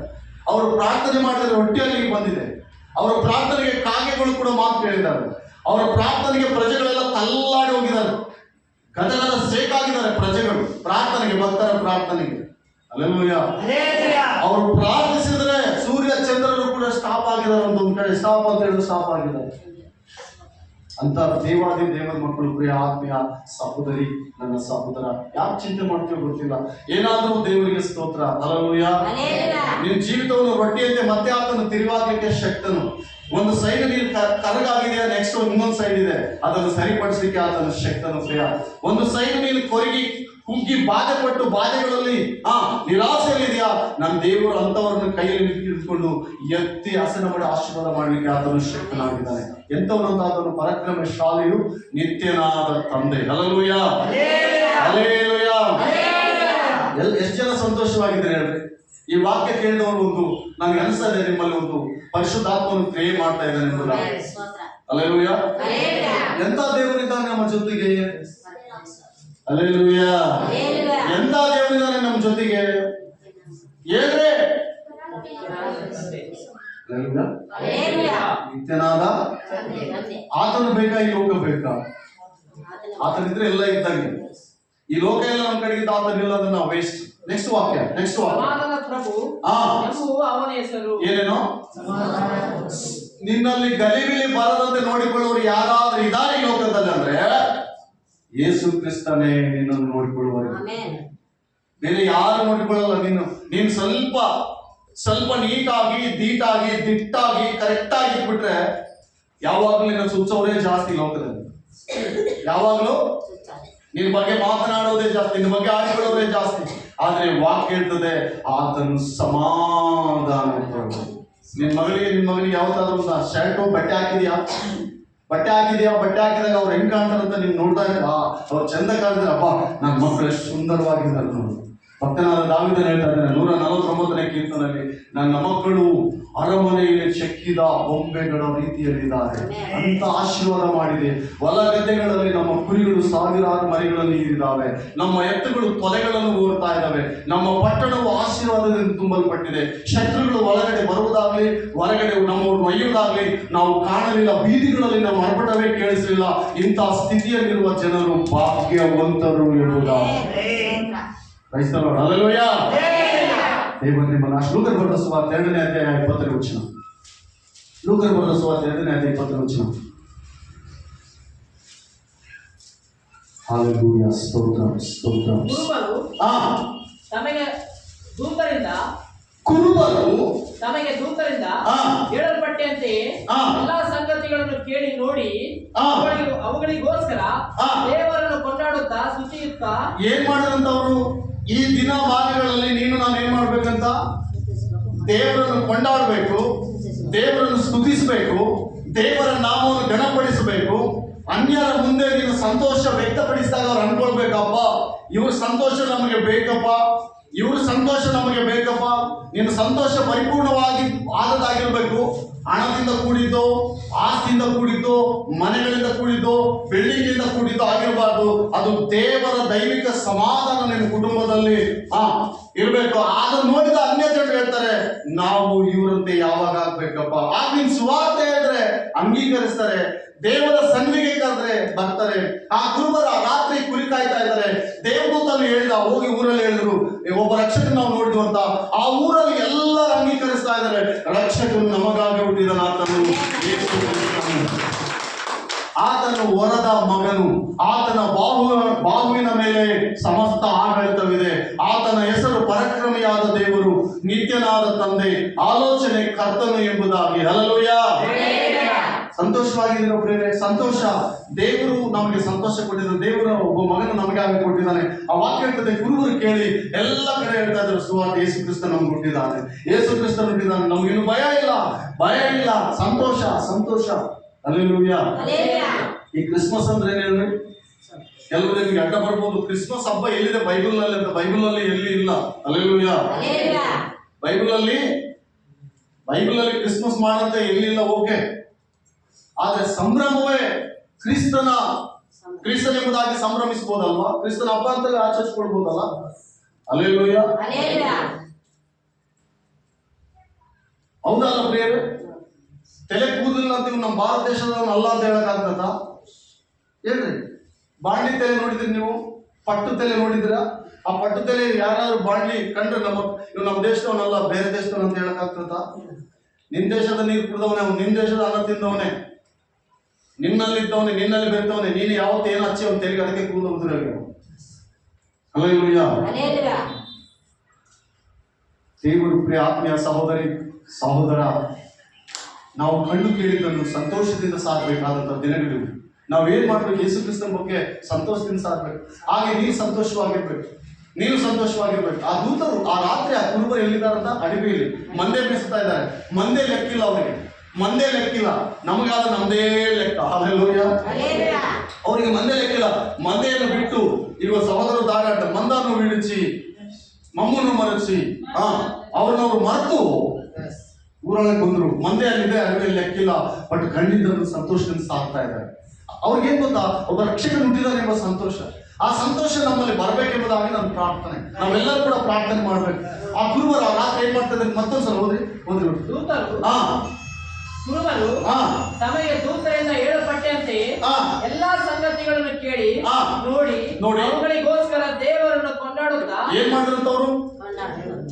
ಅವರು ಪ್ರಾರ್ಥನೆ ಮಾಡಿದರೆ ಹೊಟ್ಟೆ ಅಲ್ಲಿಗೆ ಬಂದಿದೆ. ಅವರ ಪ್ರಾರ್ಥನೆಗೆ ಕಾಗೆಗಳು ಕೂಡ ಮಾತು ಕೇಳಿದ್ದಾರೆ. ಅವರ ಪ್ರಾರ್ಥನೆಗೆ ಪ್ರಜೆಗಳೆಲ್ಲ ತಲ್ಲಾಡಿ ಹೋಗಿದ್ದಾರೆ, ಗದಗದ ಸೇಕಾಗಿದ್ದಾರೆ ಪ್ರಜೆಗಳು ಪ್ರಾರ್ಥನೆಗೆ, ಭಕ್ತರ ಪ್ರಾರ್ಥನೆಗೆ. ಹಲ್ಲೆಲೂಯಾ. ಅವರು ಪ್ರಾರ್ಥಿಸಿದ್ರೆ ಸೂರ್ಯ ಚಂದ್ರರು ಕೂಡ ಸ್ಟಾಪ್ ಆಗಿದ್ದಾರೆ. ಒಂದೊಂದು ಕಡೆ ಸ್ಟಾಪ್ ಅಂತ ಹೇಳಿ ಸ್ಟಾಪ್ ಆಗಿದ್ದಾರೆ. ಅಂತ ದೇವಾದಿ ದೇವರ ಮಕ್ಕಳು, ಪ್ರಿಯ ಆತ್ಮೀಯ ಸಹೋದರಿ, ನನ್ನ ಸಹೋದರ, ಯಾಕೆ ಚಿಂತೆ ಮಾಡ್ತೀವೋ ಗೊತ್ತಿಲ್ಲ, ಏನಾದ್ರೂ ದೇವರಿಗೆ ಸ್ತೋತ್ರ. ಹಲ್ಲೆಲೂಯಾ. ನಿನ್ನ ಜೀವಿತವನ್ನು ರೊಟ್ಟಿಯಂತೆ ಮತ್ತೆ ಆತನು ತಿರುವಾಗಲಿಕ್ಕೆ ಶಕ್ತನು. ಒಂದು ಸೈಡ್ ನೀನು ಕರಗಾಗಿದೆಯಾ, ನೆಕ್ಸ್ಟ್ ಇನ್ನೊಂದು ಸೈಡ್ ಇದೆ, ಅದನ್ನು ಸರಿಪಡಿಸಲಿಕ್ಕೆ ಆತನ ಶಕ್ತನು ಪ್ರಿಯ. ಒಂದು ಸೈಡ್ ನೀನು ಕೊರಗಿ ಕುಗ್ಗಿ ಬಾಧೆ ಪಟ್ಟು ಬಾಧೆಗಳಲ್ಲಿ ನಿರಾಸೆಯಲ್ಲಿದೆಯಾ, ನನ್ನ ದೇವರು ಅಂತವರನ್ನು ಕೈಯಲ್ಲಿ ಹಿಡಿದುಕೊಂಡು ಎತ್ತಿ ಹಸನ ಮಾಡಿ ಆಶೀರ್ವಾದ ಮಾಡಲಿಕ್ಕೆ ಆತನು ಶಕ್ತನಾಗಿದ್ದಾನೆ. ಎಂತವನಂತ ಆತನು ಪರಾಕ್ರಮಶಾಲಿಯು, ನಿತ್ಯನಾದ ತಂದೆ. Hallelujah, hallelujah. ಎಷ್ಟು ಜನ ಸಂತೋಷವಾಗಿದ್ದಾರೆ ಹೇಳ್ರಿ? ಈ ವಾಕ್ಯ ಕೇಳಿದವರು ಒಂದು ನನಗೆ ಅನಿಸ್ತದೆ, ನಿಮ್ಮಲ್ಲಿ ಒಂದು ಪರಿಶುದ್ಧಾತ್ಮವನ್ನು ಕ್ರಿಯೆ ಮಾಡ್ತಾ ಇದ್ದಾನೆ ಎಂಬುದಾಗಿ. ಹಲ್ಲೆಲೂಯಾ. ಎಂತ ದೇವರಿದ್ದಾನೆ ನಮ್ಮ ಜೊತೆಗೆ. ಹಲ್ಲೆಲೂಯಾ. ಎಂತ ದೇವರಿದ್ದಾನೆ ನಮ್ಮ ಜೊತೆಗೆ ಏನ್ರೆ. ನಿತ್ಯನಾದ ಆತನು ಬೇಕಾ, ಈ ಲೋಕ ಬೇಕಾ? ಆತನಿದ್ರೆ ಎಲ್ಲ ಇದ್ದಂಗೆ. ಈ ಲೋಕ ಎಲ್ಲ ನಮ್ಮ ಕಡೆಗೆ ಆತನಿಲ್ಲ, ಅದನ್ನ ವೇಸ್ಟ್. ನೆಕ್ಸ್ಟ್ ವಾಕ್ಯ. ಪ್ರಭು ಅವನ ಹೆಸರು ಏನೇನೋ. ನಿನ್ನಲ್ಲಿ ಗಲಿಬಿಲಿ ಬರದಂತೆ ನೋಡಿಕೊಳ್ಳುವರು ಯಾರಾದ್ರೂ ಇದ್ದಾರೆ ಈ ಲೋಕದಲ್ಲಿ ಅಂದ್ರೆ ಯೇಸು ಕ್ರಿಸ್ತನೇ ನಿನ್ನನ್ನು ನೋಡಿಕೊಳ್ಳುವರು. ಬೇರೆ ಯಾರು ನೋಡಿಕೊಳ್ಳಲ್ಲ. ನೀನು ಸ್ವಲ್ಪ ನೀಟಾಗಿ ದೀಟಾಗಿ ದಿಟ್ಟಾಗಿ ಕರೆಕ್ಟ್ ಆಗಿ ಇಟ್ಬಿಟ್ರೆ ಯಾವಾಗ್ಲೂ ನಿನ್ನ ಸುಚ್ಚೋರೇ ಜಾಸ್ತಿ ಲೋಕದಲ್ಲಿ. ಯಾವಾಗ್ಲೂ ನಿನ್ ಬಗ್ಗೆ ಮಾತನಾಡೋದೇ ಜಾಸ್ತಿ, ನಿನ್ನ ಬಗ್ಗೆ ಆಡಿಕೊಳ್ಳೋದೇ ಜಾಸ್ತಿ. ಆದ್ರೆ ವಾಕ್ಯ ಹೇಳ್ತದೆ ಆತನು ಸಮಾಧಾನ. ನಿನ್ ಮಗನಿಗೆ ಯಾವತ್ತಾದ್ರೂ ಶರ್ಟು ಬಟ್ಟೆ ಹಾಕಿದ್ಯಾ? ಬಟ್ಟೆ ಹಾಕಿದಾಗ ಅವ್ರು ಹೆಂಗ್ ಕಾಣ್ತಾರಂತ ನೀನ್ ನೋಡ್ತಾ ಇದ್ರೆ ಅವ್ರು ಚಂದ ಕಾಣ್ತಾರೆ. ಅಪ್ಪ ನನ್ನ ಮಕ್ಕಳು ಎಷ್ಟು ಸುಂದರವಾಗಿದ್ದಾರೆ ನೋಡು. ಭಕ್ತನಾದ ದಾವೀದನು ಹೇಳ್ತಾ ಇದ್ದಾನೆ 149ನೇ ಕೀರ್ತನೆಯಲ್ಲಿ, ನನ್ನ ಮಕ್ಕಳು ಅರಮನೆಯಲ್ಲಿ ಚೆಕ್ಕಿದ ಬೊಂಬೆಗಳ ರೀತಿಯಲ್ಲಿದ್ದಾರೆ ಅಂತ ಆಶೀರ್ವಾದ ಮಾಡಿದೆ. ಹೊಲ ಗದ್ದೆಗಳಲ್ಲಿ ನಮ್ಮ ಕುರಿಗಳು ಸಾವಿರಾರು ಮರಿಗಳಲ್ಲಿ ಇರಿದಾವೆ, ನಮ್ಮ ಎತ್ತುಗಳು ತೊಲೆಗಳನ್ನು ಓಡ್ತಾ ಇದ್ದಾವೆ, ನಮ್ಮ ಪಟ್ಟಣವು ಆಶೀರ್ವಾದದಿಂದ ತುಂಬಲ್ಪಟ್ಟಿದೆ. ಶತ್ರುಗಳು ಒಳಗಡೆ ಬರುವುದಾಗ್ಲಿ ಹೊರಗಡೆ ನಮ್ಮವರು ಒಯ್ಯುವುದಾಗ್ಲಿ ನಾವು ಕಾಣಲಿಲ್ಲ, ಬೀದಿಗಳಲ್ಲಿ ನಮ್ಮ ಮರಪಟವೇ ಕೇಳಿಸಲಿಲ್ಲ. ಇಂತಹ ಸ್ಥಿತಿಯಲ್ಲಿರುವ ಜನರು ಭಾಗ್ಯವಂತರು ಎಂಬುದಾಗಿ. ಹಲ್ಲೆಲೂಯಾ. ದೇವರು ನಿಮ್ಮನ್ನು ಲೂಕರ್ ಬರೆದ ಸುವಾರ್ತೆ 2ನೇ ಅಧ್ಯಾಯ 20ನೇ ವಚನ. ಲೂಕರ್ ಬರೆದ ಸುವಾರ್ತೆ 2ನೇ ಅಧ್ಯಾಯ 20ನೇ ವಚನ. ಹಲ್ಲೆಲೂಯಾ. ಸ್ತೋತ್ರ ಸ್ತೋತ್ರ. ಕುರುಬರು ತಮಗೆ ದೂತರಿಂದ ಹೇಳಲ್ಪಟ್ಟಂತೆ ಎಲ್ಲಾ ಸಂಗತಿಗಳನ್ನು ಕೇಳಿ ನೋಡಿ ಅವುಗಳಿಗೋಸ್ಕರ ದೇವರನ್ನು ಕೊಂಡಾಡುತ್ತಾ ಸ್ತುತಿಯುತ್ತಾ ಏನ್ ಮಾಡಿದಂತವ್ರು? ಈ ದಿನ ಭಾಗಗಳಲ್ಲಿ ನೀನು ನಾನು ಏನ್ ಮಾಡ್ಬೇಕಂತ? ದೇವರನ್ನು ಕೊಂಡಾಡಬೇಕು, ದೇವರನ್ನು ಸ್ತುತಿಸಬೇಕು, ದೇವರ ನಾಮವನ್ನು ಗಣಪಡಿಸಬೇಕು. ಅನ್ಯರ ಮುಂದೆ ನೀನು ಸಂತೋಷ ವ್ಯಕ್ತಪಡಿಸಿದಾಗ ಅವ್ರು ಅನ್ಕೊಳ್ಬೇಕಪ್ಪ, ಇವ್ರ ಸಂತೋಷ ನಮಗೆ ಬೇಕಪ್ಪ, ಇವ್ರ ಸಂತೋಷ ನಮಗೆ ಬೇಕಪ್ಪ. ನಿನ್ನ ಸಂತೋಷ ಪರಿಪೂರ್ಣವಾಗಿ ಆದದಾಗಿರ್ಬೇಕು. ಹಣದಿಂದ ಕೂಡಿದ್ದು, ಆಸ್ತಿಯಿಂದ ಕೂಡಿದ್ದು, ಮನೆಗಳಿಂದ ಕೂಡಿದ್ದು, ಬಿಲ್ಡಿಂಗ್ ಇಂದ ಕೂಡಿದ್ದು ಆಗಿರಬಾರ್ದು. ಅದು ದೇವರ ದೈವಿಕ ಸಮಾಧಾನ ನಿಮ್ಮ ಕುಟುಂಬದಲ್ಲಿ ಇರಬೇಕು. ಅದನ್ನು ನೋಡಿದ ಅನ್ಯ ಜನರು ಹೇಳ್ತಾರೆ, ನಾವು ಇವರಂತೆ ಯಾವಾಗ ಆಗ್ಬೇಕಪ್ಪ. ಆಗ ನಿನ್ ಸುವಾರ್ತೆ ಹೇಳಿದ್ರೆ ಅಂಗೀಕರಿಸ್ತಾರೆ, ದೇವರ ಸನ್ನಿಧಿಗೆ ಕರೆದ್ರೆ ಬರ್ತಾರೆ. ಆ ಕುರುಬರ ರಾತ್ರಿ ಕುರಿ ಕಾಯ್ತಾ ಇದ್ದಾರೆ. ದೇವದೂತನು ಹೇಳಿದ, ಹೋಗಿ ಊರಲ್ಲಿ ಹೇಳಿದ್ರು, ಒಬ್ಬ ರಕ್ಷಕನ ನಾವು ನೋಡಿದ್ವು ಅಂತ. ಆ ಊರಲ್ಲಿ ಎಲ್ಲರೂ ಅಂಗೀಕರಿಸ್ತಾ ಇದ್ದಾರೆ, ರಕ್ಷಕನು ನಮಗಾಗಿ ಹುಟ್ಟಿದನು, ಆತನು ಯೇಸು ಕ್ರಿಸ್ತನು. ಆತನು ವರದ ಮಗನು, ಆತನ ಬಾಹುವಿನ ಮೇಲೆ ಸಮಸ್ತ ಆಡಳಿತವಿದೆ. ಆತನ ಹೆಸರು ಪರಾಕ್ರಮಿಯಾದ ದೇವರು, ನಿತ್ಯನಾದ ತಂದೆ, ಆಲೋಚನೆ ಕರ್ತನು ಎಂಬುದಾಗಿ. ಹಲ್ಲೆಲೂಯಾ. ಸಂತೋಷವಾಗಿದ್ದೀರೋ ಪ್ರೇರೆ? ಸಂತೋಷ. ದೇವರು ನಮಗೆ ಸಂತೋಷ ಕೊಟ್ಟಿದ್ದಾರೆ. ದೇವರ ಒಬ್ಬ ಮಗನು ನಮಗಾಗಿ ಕೊಟ್ಟಿದ್ದಾನೆ. ಆ ವಾಕ್ಯ ಹೇಳ್ತದೆ, ಕುರುಬರು ಕೇಳಿ ಎಲ್ಲ ಕಡೆ ಹೇಳ್ತಾ ಇದ್ದಾರೆ, ಸುವಾರ್ತೆ ಯೇಸು ಕ್ರಿಸ್ತ ನಮ್ಗೆ ಕೊಟ್ಟಿದ್ದಾನೆ, ಯೇಸು ಕ್ರಿಸ್ತ ಕೊಟ್ಟಿದ್ದಾನೆ. ನಮ್ಗೇನು ಭಯ ಇಲ್ಲ, ಸಂತೋಷ. ಹಲ್ಲೆಲೂಯಾ. ಈ ಕ್ರಿಸ್ಮಸ್ ಅಂದ್ರೆ ಏನ್ ಹೇಳ್ರಿ? ಕೆಲವರು ನಿಮ್ಗೆ ಅಡ್ಡ ಬರ್ಬೋದು, ಕ್ರಿಸ್ಮಸ್ ಹಬ್ಬ ಎಲ್ಲಿದೆ ಬೈಬಲ್ ನಲ್ಲಿ ಅಂತ. ಬೈಬಲ್ ಅಲ್ಲಿ ಎಲ್ಲಿ ಇಲ್ಲ. ಹಲ್ಲೆಲೂಯಾ. ಬೈಬಲ್ ಅಲ್ಲಿ ಕ್ರಿಸ್ಮಸ್ ಮಾಡಂತ ಎಲ್ಲಿಲ್ಲ, ಓಕೆ. ಆದ್ರೆ ಸಂಭ್ರಮವೇ ಕ್ರಿಸ್ತನ ಎಂಬುದಾಗಿ ಸಂಭ್ರಮಿಸಬಹುದಲ್ವಾ? ಕ್ರಿಸ್ತನ ಹಬ್ಬ ಅಂತ ಆಚರಿಸ್ಕೊಳ್ಬಹುದಲ್ಲ. ಹಲ್ಲೆಲೂಯಾ. ಹೌದಲ್ಲ ಪ್ರಿಯರೇ? ತಲೆ ಕೂದಲಿಲ್ಲ ಅಂತೀವಿ, ನಮ್ಮ ಭಾರತ ದೇಶದವನ್ನ ಅಲ್ಲ ಅಂತ ಹೇಳಕ್ಕಾಗ್ತದ? ಹೇಳ್ರಿ. ಬಾಂಡ್ಲಿ ತಲೆ ನೋಡಿದ್ರಿ ನೀವು? ಪಟ್ಟು ತಲೆ ನೋಡಿದ್ರ? ಆ ಪಟ್ಟು ತಲೆ ಯಾರಾದ್ರೂ ಬಾಂಡ್ಲಿ ಕಂಡ್ರೆ ನಮ್ಮ ದೇಶದವನಲ್ಲ, ಬೇರೆ ದೇಶದವನ ಅಂತ ಹೇಳಕ್ಕಾಗ್ತದ? ನಿನ್ ದೇಶದ ನೀರು ಕುಡಿದವನೇ ಅವನು, ನಿನ್ ದೇಶದ ಅನ್ನ ತಿಂದವನೇ, ನಿನ್ನಲ್ಲಿದ್ದವನೇ, ನಿನ್ನಲ್ಲಿ ಬೆರೆತವನೇ. ನೀನು ಯಾವತ್ತು ಏನು ಹಚ್ಚಿ ಅವನು ತೆರಿಗೆ ಅದಕ್ಕೆ ಕೂದಲು ಉದುರಾಗಿ. ಹಲ್ಲೆಲೂಯಾ. ದೇವರು ಪ್ರಿಯ ಆತ್ಮೀಯ ಸಹೋದರ, ನಾವು ಕಣ್ಣು ಕೇಳಿದ್ದನ್ನು ಸಂತೋಷದಿಂದ ಸಾಧಬೇಕಾದಂತ ದಿನಗಳಿವೆ. ನಾವೇನ್ ಮಾಡ್ಬೇಕು? ಯೇಸು ಕ್ರಿಸ್ತನ ಬಗ್ಗೆ ಸಂತೋಷದಿಂದ ಸಾಧಬೇಕು. ಹಾಗೆ ನೀನು ಸಂತೋಷವಾಗಿರ್ಬೇಕು. ಆ ದೂತರು ಆ ರಾತ್ರಿ ಆ ಕುರುಬರು ಎಲ್ಲಿದ್ದಾರಂತ? ಅಡಿಗೆಯಲ್ಲಿ ಮಂದೆ ಬೀಸ್ತಾ ಇದ್ದಾರೆ. ಮಂದೆ ಲೆಕ್ಕಿಲ್ಲ ಅವರಿಗೆ, ನಮಗಾದ ನಮ್ದೇ ಲೆಕ್ಕ. ಹಲ್ಲೆಲೂಯಾ. ಅವರಿಗೆ ಮಂದೆ ಲೆಕ್ಕಿಲ್ಲ. ಮಂದೆಯನ್ನು ಬಿಟ್ಟು ಇರುವ ಸಹೋದರರು ದಾರಾಟ ಮಂದನ್ನು ಬಿಡಿಸಿ ಮಮ್ಮನ್ನು ಮರೆಸಿ ಅವ್ರನ್ನವ್ರು ಮರೆತು ಊರೊಳಗೆ ಬಂದ್ರು. ಮಂದೆ ಅಲ್ಲಿದೆ, ಅಡಿಗೆಯಲ್ಲಿ ಲೆಕ್ಕಿಲ್ಲ. ಬಟ್ ಕಣ್ಣಿದ್ದನ್ನು ಸಂತೋಷದಿಂದ ಸಾಕ್ತಾ ಇದ್ದಾರೆ. ಅವ್ರಿಗೇನ್ ಗೊತ್ತಾ? ಒಬ್ಬ ರಕ್ಷಕನು ಹುಟ್ಟಿದಾನೆ ಎಂಬ ಸಂತೋಷ. ಆ ಸಂತೋಷ ನಮ್ಮಲ್ಲಿ ಬರಬೇಕೆಂಬುದಾಗಿ ನನ್ನ ಪ್ರಾರ್ಥನೆ. ನಾವೆಲ್ಲರೂ ಕೂಡ ಪ್ರಾರ್ಥನೆ ಮಾಡ್ಬೇಕು. ಆ ಗುರುವಾರ ರಾತ್ರಿ ಏನ್ ಮಾಡ್ತಾರೆ? ಮತ್ತೊಂದ್ಸಲ ಓದ್ರಿ. ಕುರುಬರು ತಮಗೆ ದೂತರಿಂದ ಹೇಳಲ್ಪಟ್ಟಂತೆ ಎಲ್ಲಾ ಸಂಗತಿಗಳನ್ನು ಕೇಳಿ ನೋಡಿ ಅವುಗಳಿಗೋಸ್ಕರ ದೇವರನ್ನು ಕೊಂಡಾಡುತ್ತಾ ಏನ್ ಮಾಡಿದ್ರಂತ? ಅವರು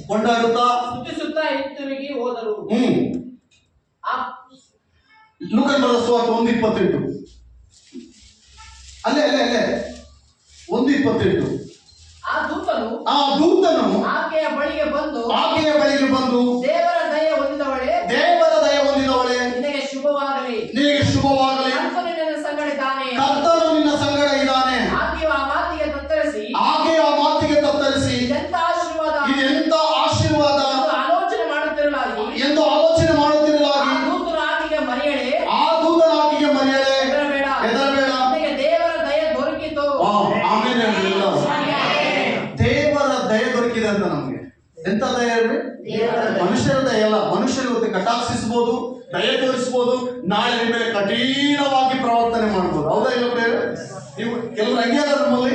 ಕೊಂಡಾಡುತ್ತಾ ಸ್ತುತಿಸುತ್ತಾ ಹಿಂತಿರುಗಿ ಹೋದರು. ಲೂಕನ ಬರೆದ ಸುವಾರ್ತೆ 1:28. ಅಲ್ಲೇ 1:28. ಆ ದೂತನು ಆಕೆಯ ಬಳಿಗೆ ಬಂದು ದೇವರ ದಯ ಹೊಂದಿದವಳೇ, ನಿನಗೆ ಶುಭವಾಗಲಿ, ಕರ್ತನು ನಿನ್ನ ಸಂಗಡ ಇದ್ದಾನೆ. ಆಕೆಯು ಆ ಮಾತಿಗೆ ತತ್ತರಿಸಿ ಇದೆಂಥ ಆಶೀರ್ವಾದ ಆಲೋಚನೆ ಮಾಡುತ್ತಿರಲಾಗಿ ಆ ದೂತನು ಆಕೆಗೆ ಮರೆಯಳೆ, ಹೆದರಬೇಡ, ನಿನಗೆ ದೇವರ ದಯ ದೊರಕಿತು. ದೇವರ ದಯ ದೊರಕಿದೆ ಅಂತ ನಮ್ಗೆ. ಎಂತ ದಯ ಹೇಳ್ರಿ? ಮನುಷ್ಯರ ದಯ ಅಲ್ಲ. ಮನುಷ್ಯರು ಇವತ್ತು ಕಟಾಕ್ಷಿಸಬಹುದು, ದಯ ತೋರಿಸಬಹುದು, ನಾಳೆ ನಿಮ್ಮ ಮೇಲೆ ಕಠಿಣವಾಗಿ ಪ್ರವರ್ತನೆ ಮಾಡಬಹುದು. ಹೌದಾ ಇಲ್ಲ ಪ್ರೇರೆ? ನೀವು ಕೆಲವರು ಹಂಗೆ ಅಲ್ಲ ನಮ್ಮಲ್ಲಿ.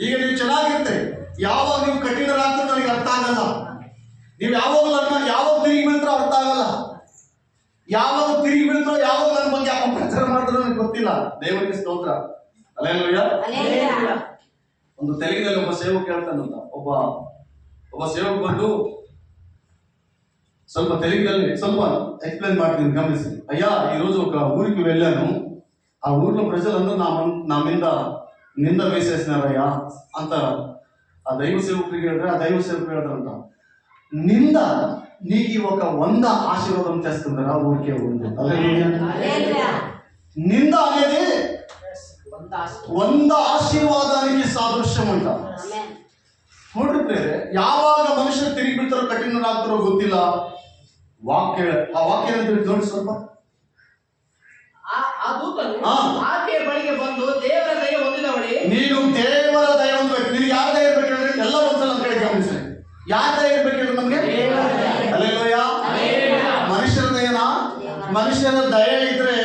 ಈಗ ನೀವು ಚೆನ್ನಾಗಿರ್ತೀರಿ, ಯಾವಾಗ ನೀವು ಕಠಿಣರಾಗ್ತದೆ ನನಗೆ ಅರ್ಥ ಆಗಲ್ಲ. ನೀವು ಯಾವಾಗ ತಿರುಗಿ ಬೀಳ್ತಾರೋ ಅರ್ಥ ಆಗಲ್ಲ. ಯಾವಾಗ ತಿರುಗಿ ಬೀಳ್ತಾರೋ, ಯಾವಾಗ ನನ್ನ ಬಗ್ಗೆ ಅಪಪ್ರಚಾರ ಮಾಡಿದ್ರು ನನಗೆ ಗೊತ್ತಿಲ್ಲ. ದೇವರಿಗೆ ಸ್ತೋತ್ರ. ಹಲ್ಲೆಲೂಯಾ. ಒಂದು ತೆಲುಗಿನಲ್ಲಿ ಒಬ್ಬ ಸೇವಕ ಹೇಳ್ತಾನಂತ. ಒಬ್ಬ ಸೇವಕ ಬಂದು ಸ್ವಲ್ಪ ತೆಲುಗಿನಲ್ಲಿ ಸ್ವಲ್ಪ ಎಕ್ಸ್ಪ್ಲೈನ್ ಮಾಡ್ತೀನಿ, ಗಮನಿಸಿ. ಅಯ್ಯಾ, ఈరోజు ఒక ఊరికి వెళ్ళాను. ఆ ఊర్లో ప్రజలందరూ నా మీద నింద వేసేసినారయ్యా అంత ఆ దైవ సేవకుడికి ಹೇಳಿದ್ರೆ, ఆ దైవ సేవకుడు ಹೇಳ್ತಾರಂತ, నింద నీకు ఒక 100 ఆశీర్వాదం చేస్తుందరా ఊరికే ఉంది. నింద అనేది 100 ಆಶೀರ್ವಾದಾనికి ಸಾದೃಶ್ಯಂ ಅಂತ. ನೋಡ್ರಿ, ಯಾವಾಗ ಮನುಷ್ಯರು ತಿರುಗಿ ಬೀಳ್ತಾರೋ, ಕಠಿಣರಾಗ್ತಾರೋ ಗೊತ್ತಿಲ್ಲ. ವಾಕ್ಯ ನೋಡಿ ಸ್ವಲ್ಪ. ಆ ದೂತನು ಆಕೆಯ ಬಳಿಗೆ ಬಂದು ದೇವರ ದಯ ಹೊಂದಿದವಳೇ, ನೀನು ದೇವರ ದಯ ಹೊಂದಬೇಕು. ನೀನು ಯಾರ ದಯ ಇರ್ಬೇಕು ಹೇಳ್ರಿ? ಎಲ್ಲ ಒಂದ್ಸಲ ನನ್ನ ಕಡೆ ಗಮನಿಸಿ. ಯಾರ ದಯ ಇರ್ಬೇಕು ಹೇಳ್ರಿ ನಮ್ಗೆ? ಹಲ್ಲೆಲೂಯಾ. ಮನುಷ್ಯರ ದಯನಾ? ಮನುಷ್ಯನ ದಯೆ ಇದ್ರೆ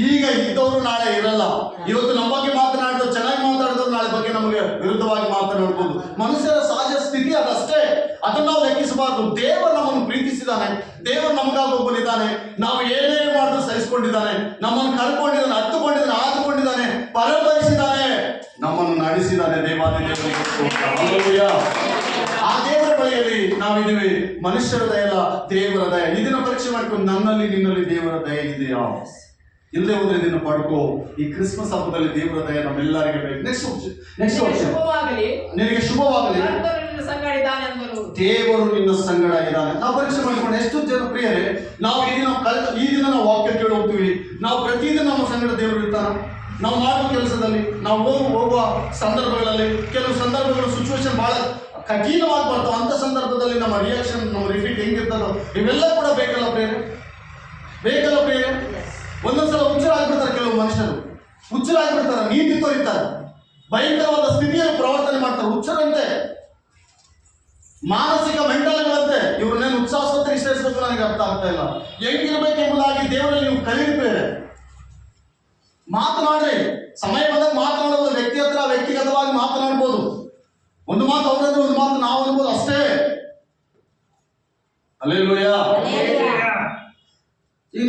ಈಗ ಇದ್ದವರು ನಾಳೆ ಇರಲ್ಲ. ಇವತ್ತು ನಮ್ಮ ಬಗ್ಗೆ ಮಾತನಾಡಿದವರು ಚೆನ್ನಾಗಿ ಮಾತಾಡಿದವರು ನಾಳೆ ಬಗ್ಗೆ ನಮಗೆ ವಿರುದ್ಧವಾಗಿ ಮಾತನಾಡ್ಬೋದು. ಮನುಷ್ಯರ ಸಹಜ ಸ್ಥಿತಿ ಅದಷ್ಟೇ, ಅದನ್ನ ನಾವು ಲೆಕ್ಕಿಸಬಾರ್ದು. ದೇವರು ನಮ್ಮನ್ನು ಪ್ರೀತಿಸಿದ್ದಾನೆ, ದೇವರು ನಮಗಾಗಿ ಒಬ್ಬನಿದ್ದಾನೆ. ನಾವು ಏನೇ ಮಾಡಿದ್ರು ಸಹಿಸಿಕೊಂಡಿದ್ದಾನೆ, ನಮ್ಮನ್ನು ಕಳ್ಕೊಂಡಿದ್ದಾನೆ, ಹತ್ತುಕೊಂಡಿದ್ದಾನೆ, ಆದುಕೊಂಡಿದ್ದಾನೆ, ಪರಬರಿಸಿದ್ದಾನೆ, ನಮ್ಮನ್ನು ನಡೆಸಿದ್ದಾನೆ. ದೇವಾದಿ ದೇವರಿಗೆ ಸ್ತೋತ್ರ. ಹಲ್ಲೆಲೂಯಾ. ಆ ದೇವರ ಬಳಿಯಲ್ಲಿ ನಾವಿದ್ದೀವಿ. ಮನುಷ್ಯರ ದಯ ಅಲ್ಲ, ದೇವರ ದಯ. ಇದನ್ನ ಪರೀಕ್ಷೆ ಮಾಡ್ಕೊಂಡು ನನ್ನಲ್ಲಿ ನಿನ್ನಲ್ಲಿ ದೇವರ ದಯ ಇದೆಯಾ? ಇಲ್ಲದೆ ಹೋದ್ರೆ ಇದನ್ನು ಪಡ್ಕೋ. ಈ ಕ್ರಿಸ್ಮಸ್ ಹಬ್ಬದಲ್ಲಿ ದೇವರ ದಯ ನಮ್ಮೆಲ್ಲರಿಗೆ ಬೇಕು. ನೆಕ್ಸ್ಟ್ ವರ್ಷ ಶುಭವಾಗಲಿ, ನಿನಗೆ ಶುಭವಾಗಲಿ, ಕರ್ತನು ನಿನ್ನ ಸಂಗಡ ಇದ್ದಾನೆ ಅಂದನು. ದೇವರು ನಿನ್ನ ಸಂಗಡ ಇದ್ದಾನೆ. ನಾವು ಪರೀಕ್ಷೆ ಮಾಡಿಕೊಂಡು ಎಷ್ಟು ಜನ ಪ್ರಿಯರೇ, ನಾವು ಈ ದಿನ ನಾವು ವಾಕ್ಯ ಕೇಳಿ ಹೋಗ್ತೀವಿ. ನಾವು ಪ್ರತಿದಿನ ನಮ್ಮ ಸಂಗಡ ದೇವರು ಇರ್ತಾನ. ನಾವು ಮಾಡುವ ಕೆಲಸದಲ್ಲಿ, ನಾವು ಹೋಗುವ ಸಂದರ್ಭಗಳಲ್ಲಿ, ಕೆಲವು ಸಿಚುವೇಶನ್ ಬಹಳ ಕಠಿಣವಾಗಿ ಬರ್ತಾವ. ಅಂತ ಸಂದರ್ಭದಲ್ಲಿ ನಮ್ಮ ರಿಯಾಕ್ಷನ್, ನಮ್ಮ ರಿಪೀಟ್ ಹೆಂಗಿರ್ತದೋ ಇವೆಲ್ಲ ಕೂಡ ಬೇಕಲ್ಲ ಪ್ರಿಯರೇ? ಒಂದೊಂದ್ಸಲ ಹುಚ್ಚರಾಗ್ಬಿಡ್ತಾರೆ. ಕೆಲವು ಮನುಷ್ಯರು ಹುಚ್ಚರಾಗ್ಬಿಡ್ತಾರೆ, ನೀತಿ ತೋರಿತಾರೆ, ಭಯಂಕರವಾದ ಸ್ಥಿತಿಯಲ್ಲಿ ಪ್ರವರ್ತನೆ ಮಾಡ್ತಾರೆ. ಹುಚ್ಚರಂತೆ, ಮಾನಸಿಕ ಮೆಂಟಲ್ಗಳಂತೆ. ಇವ್ರನ್ನೇನು ಉತ್ಸಾಹಕ್ಕೆ ಸೇರಿಸಬೇಕು ನನಗೆ ಅರ್ಥ ಆಗ್ತಾ ಇಲ್ಲ. ಹೆಂಗಿರ್ಬೇಕೆಂಬುದಾಗಿ ದೇವರಲ್ಲಿ ನೀವು ಕಲಿಯುತ್ತೇವೆ. ಮಾತನಾಡ್ರಿ, ಸಮಯ ಬಂದಾಗ ಮಾತನಾಡೋದು. ವ್ಯಕ್ತಿ ಹತ್ರ ವ್ಯಕ್ತಿಗತವಾಗಿ ಮಾತನಾಡ್ಬೋದು. ಒಂದು ಮಾತು ಅವರದ್ದು, ಒಂದು ಮಾತು ನಾವು ಅನ್ಬೋದು ಅಷ್ಟೇ. ಹಲ್ಲೆಲೂಯಾ. ಈಗ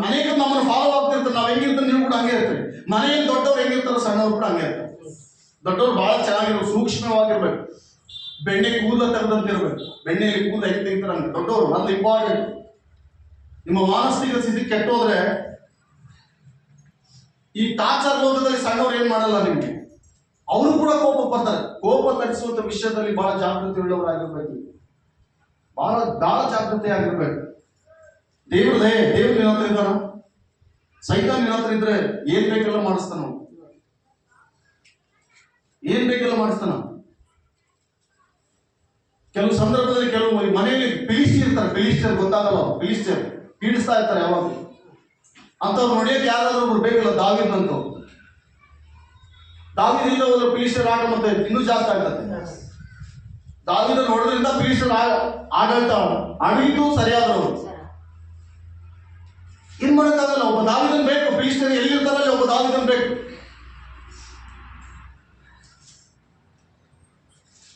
ಅನೇಕರು ನಮ್ಮನ್ನು ಫಾಲೋ ಆಗ್ತಿರ್ತಾರೆ. ನಾವು ಹೆಂಗಿರ್ತಾರೆ ನೀವು ಕೂಡ ಹಂಗೆ ಇರ್ತೀರಿ. ಮನೆಯಲ್ಲಿ ದೊಡ್ಡವ್ರು ಹೆಂಗಿರ್ತಾರೋ ಸಣ್ಣವ್ರು ಕೂಡ ಹಂಗೆ ಇರ್ತಾರೆ. ದೊಡ್ಡವ್ರು ಬಹಳ ಚೆನ್ನಾಗಿರ್ಬೇಕು, ಸೂಕ್ಷ್ಮವಾಗಿರ್ಬೇಕು, ಬೆಣ್ಣೆ ಕೂದಲ ತೆಗೆದಂತಿರ್ಬೇಕು. ಬೆಣ್ಣೆಯಲ್ಲಿ ಕೂದಲು ಹೆಂಗೆ ತೆಗಿತಾರೆ ಹಂಗೆ ದೊಡ್ಡವರು. ಅದು ಇಂಪಾರ್ಟೆಂಟ್. ನಿಮ್ಮ ಮಾನಸಿಕ ಸ್ಥಿತಿ ಕೆಟ್ಟೋದ್ರೆ ಈ ಟಾರ್ಚರ್ ಲೋಕದಲ್ಲಿ ಸಣ್ಣವ್ರು ಏನ್ ಮಾಡಲ್ಲ ನಿಮ್ಗೆ. ಅವರು ಕೂಡ ಕೋಪ ಬರ್ತಾರೆ. ಕೋಪ ತರಿಸುವಂತ ವಿಷಯದಲ್ಲಿ ಬಹಳ ಜಾಗೃತಿ ಉಳ್ಳವರಾಗಿರ್ಬೇಕು. ಬಹಳ ಜಾಗೃತಿ ಆಗಿರ್ಬೇಕು. ದೇವ್ರು ನಿನ್ನ ಹತ್ರ ಇದ್ದಾನ. ಸೈತಾನ್ ನಿನ್ನ ಹತ್ರ ಇದ್ರೆ ಏನ್ ಬೇಕೆಲ್ಲ ಮಾಡಿಸ್ತಾನ. ಕೆಲವು ಸಂದರ್ಭದಲ್ಲಿ ಕೆಲವು ಮನೆಯಲ್ಲಿ ಫಿಲಿಸ್ಟಿಯರ್ ಗೊತ್ತಾಗಲ್ಲ. ಫಿಲಿಸ್ಟಿಯರ್ ಪೀಡಿಸ್ತಾ ಇರ್ತಾರೆ ಯಾವಾಗ. ಅಂತವ್ರು ನೋಡಿಯಕ್ಕೆ ಯಾರಾದ್ರೂ ಒಬ್ರು ಬೇಕಲ್ಲ. ದಾವೀದಿಲ್ಲ ಹೋದ್ರೆ ಫಿಲಿಸ್ಟಿಯರ್ ಆಟ ಮತ್ತೆ ಇನ್ನೂ ಜಾಸ್ತಿ ಆಗ್ತದೆ. ದಾವೀದ ನೋಡೋದ್ರಿಂದ ಫಿಲಿಸ್ಟಿಯರ್ ಆಡಳಿತ ಆಡಳಿತು ಸರಿಯಾದವರು. ಏನ್ ಮಾಡೋಕ್ಕಾಗಲ್ಲ. ಒಬ್ಬ ದಾವೀದನ್ ಬೇಕು. ಫಿಲಿಸ್ಟಿಯರ್ ಎಲ್ಲಿರ್ತಾರಲ್ಲಿ ಒಬ್ಬ ದಾವೀದನ್ ಬೇಕು.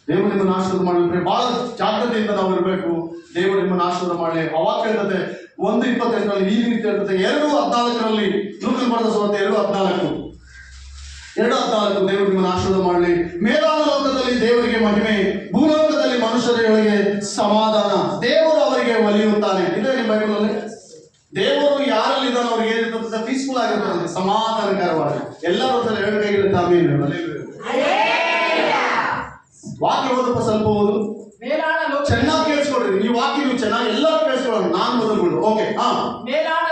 ದೇವರು ನಿಮ್ಮನ್ನು ಆಶೀರ್ವಾದ ಮಾಡಲಿ. ಬಹಳ ಜಾಗ್ರತೆಯಿಂದ ನಾವು ಇರಬೇಕು. ದೇವರು ನಿಮ್ಮನ್ನು ಆಶೀರ್ವಾದ ಮಾಡಲಿ. ಅವಾಗ ಹೇಳ್ತದೆ 1:28 ಈ ರೀತಿ ಹೇಳ್ತದೆ. 2:14 ಲೂಕನ ಬರೆದ ಸುವಾರ್ತೆ 2:14 ದೇವರು ನಿಮ್ಮನ್ನು ಆಶೀರ್ವಾದ ಮಾಡಲಿ. ಮೇಲಾನ ಲೋಕದಲ್ಲಿ ದೇವರಿಗೆ ಮಹಿಮೆ, ಭೂಲೋಕದಲ್ಲಿ ಮನುಷ್ಯರಿಗೆ ಸಮಾಧಾನ. ದೇವರು ಅವರಿಗೆ ಒಲಿಯುತ್ತಾನೆ. ಇದೇ ನಿಮ್ಮ ಬೈಬಲಲ್ಲಿ ದೇವರು ಯಾರಲ್ಲಿ ಇದ್ದಾನೆ ಅವ್ರಿಗೆ ಏನಿರ್ತದೆ? ಪೀಸ್ಫುಲ್ ಆಗಿರ್ತದೆ, ಸಮಾಧಾನಕರವಾಗಿ. ಎಲ್ಲರೂ ಎರಡು ಕೈಗಳು ತಾವೇನು ವಾಕ್ಯ ಓದಪ್ಪ, ಸ್ವಲ್ಪ ಓದು, ಚೆನ್ನಾಗಿ ಕೇಳಿಸ್ಕೊಡ್ರಿ. ನೀವು ವಾಕ್ಯ ನೀವು ಚೆನ್ನಾಗಿ ಎಲ್ಲರೂ ಕೇಳಿಸ್ಕೊಳ್ಳೋಣ. ನಾನು ಮೊದಲುಗಳು ಓಕೆ. ಮೇಲಾಣ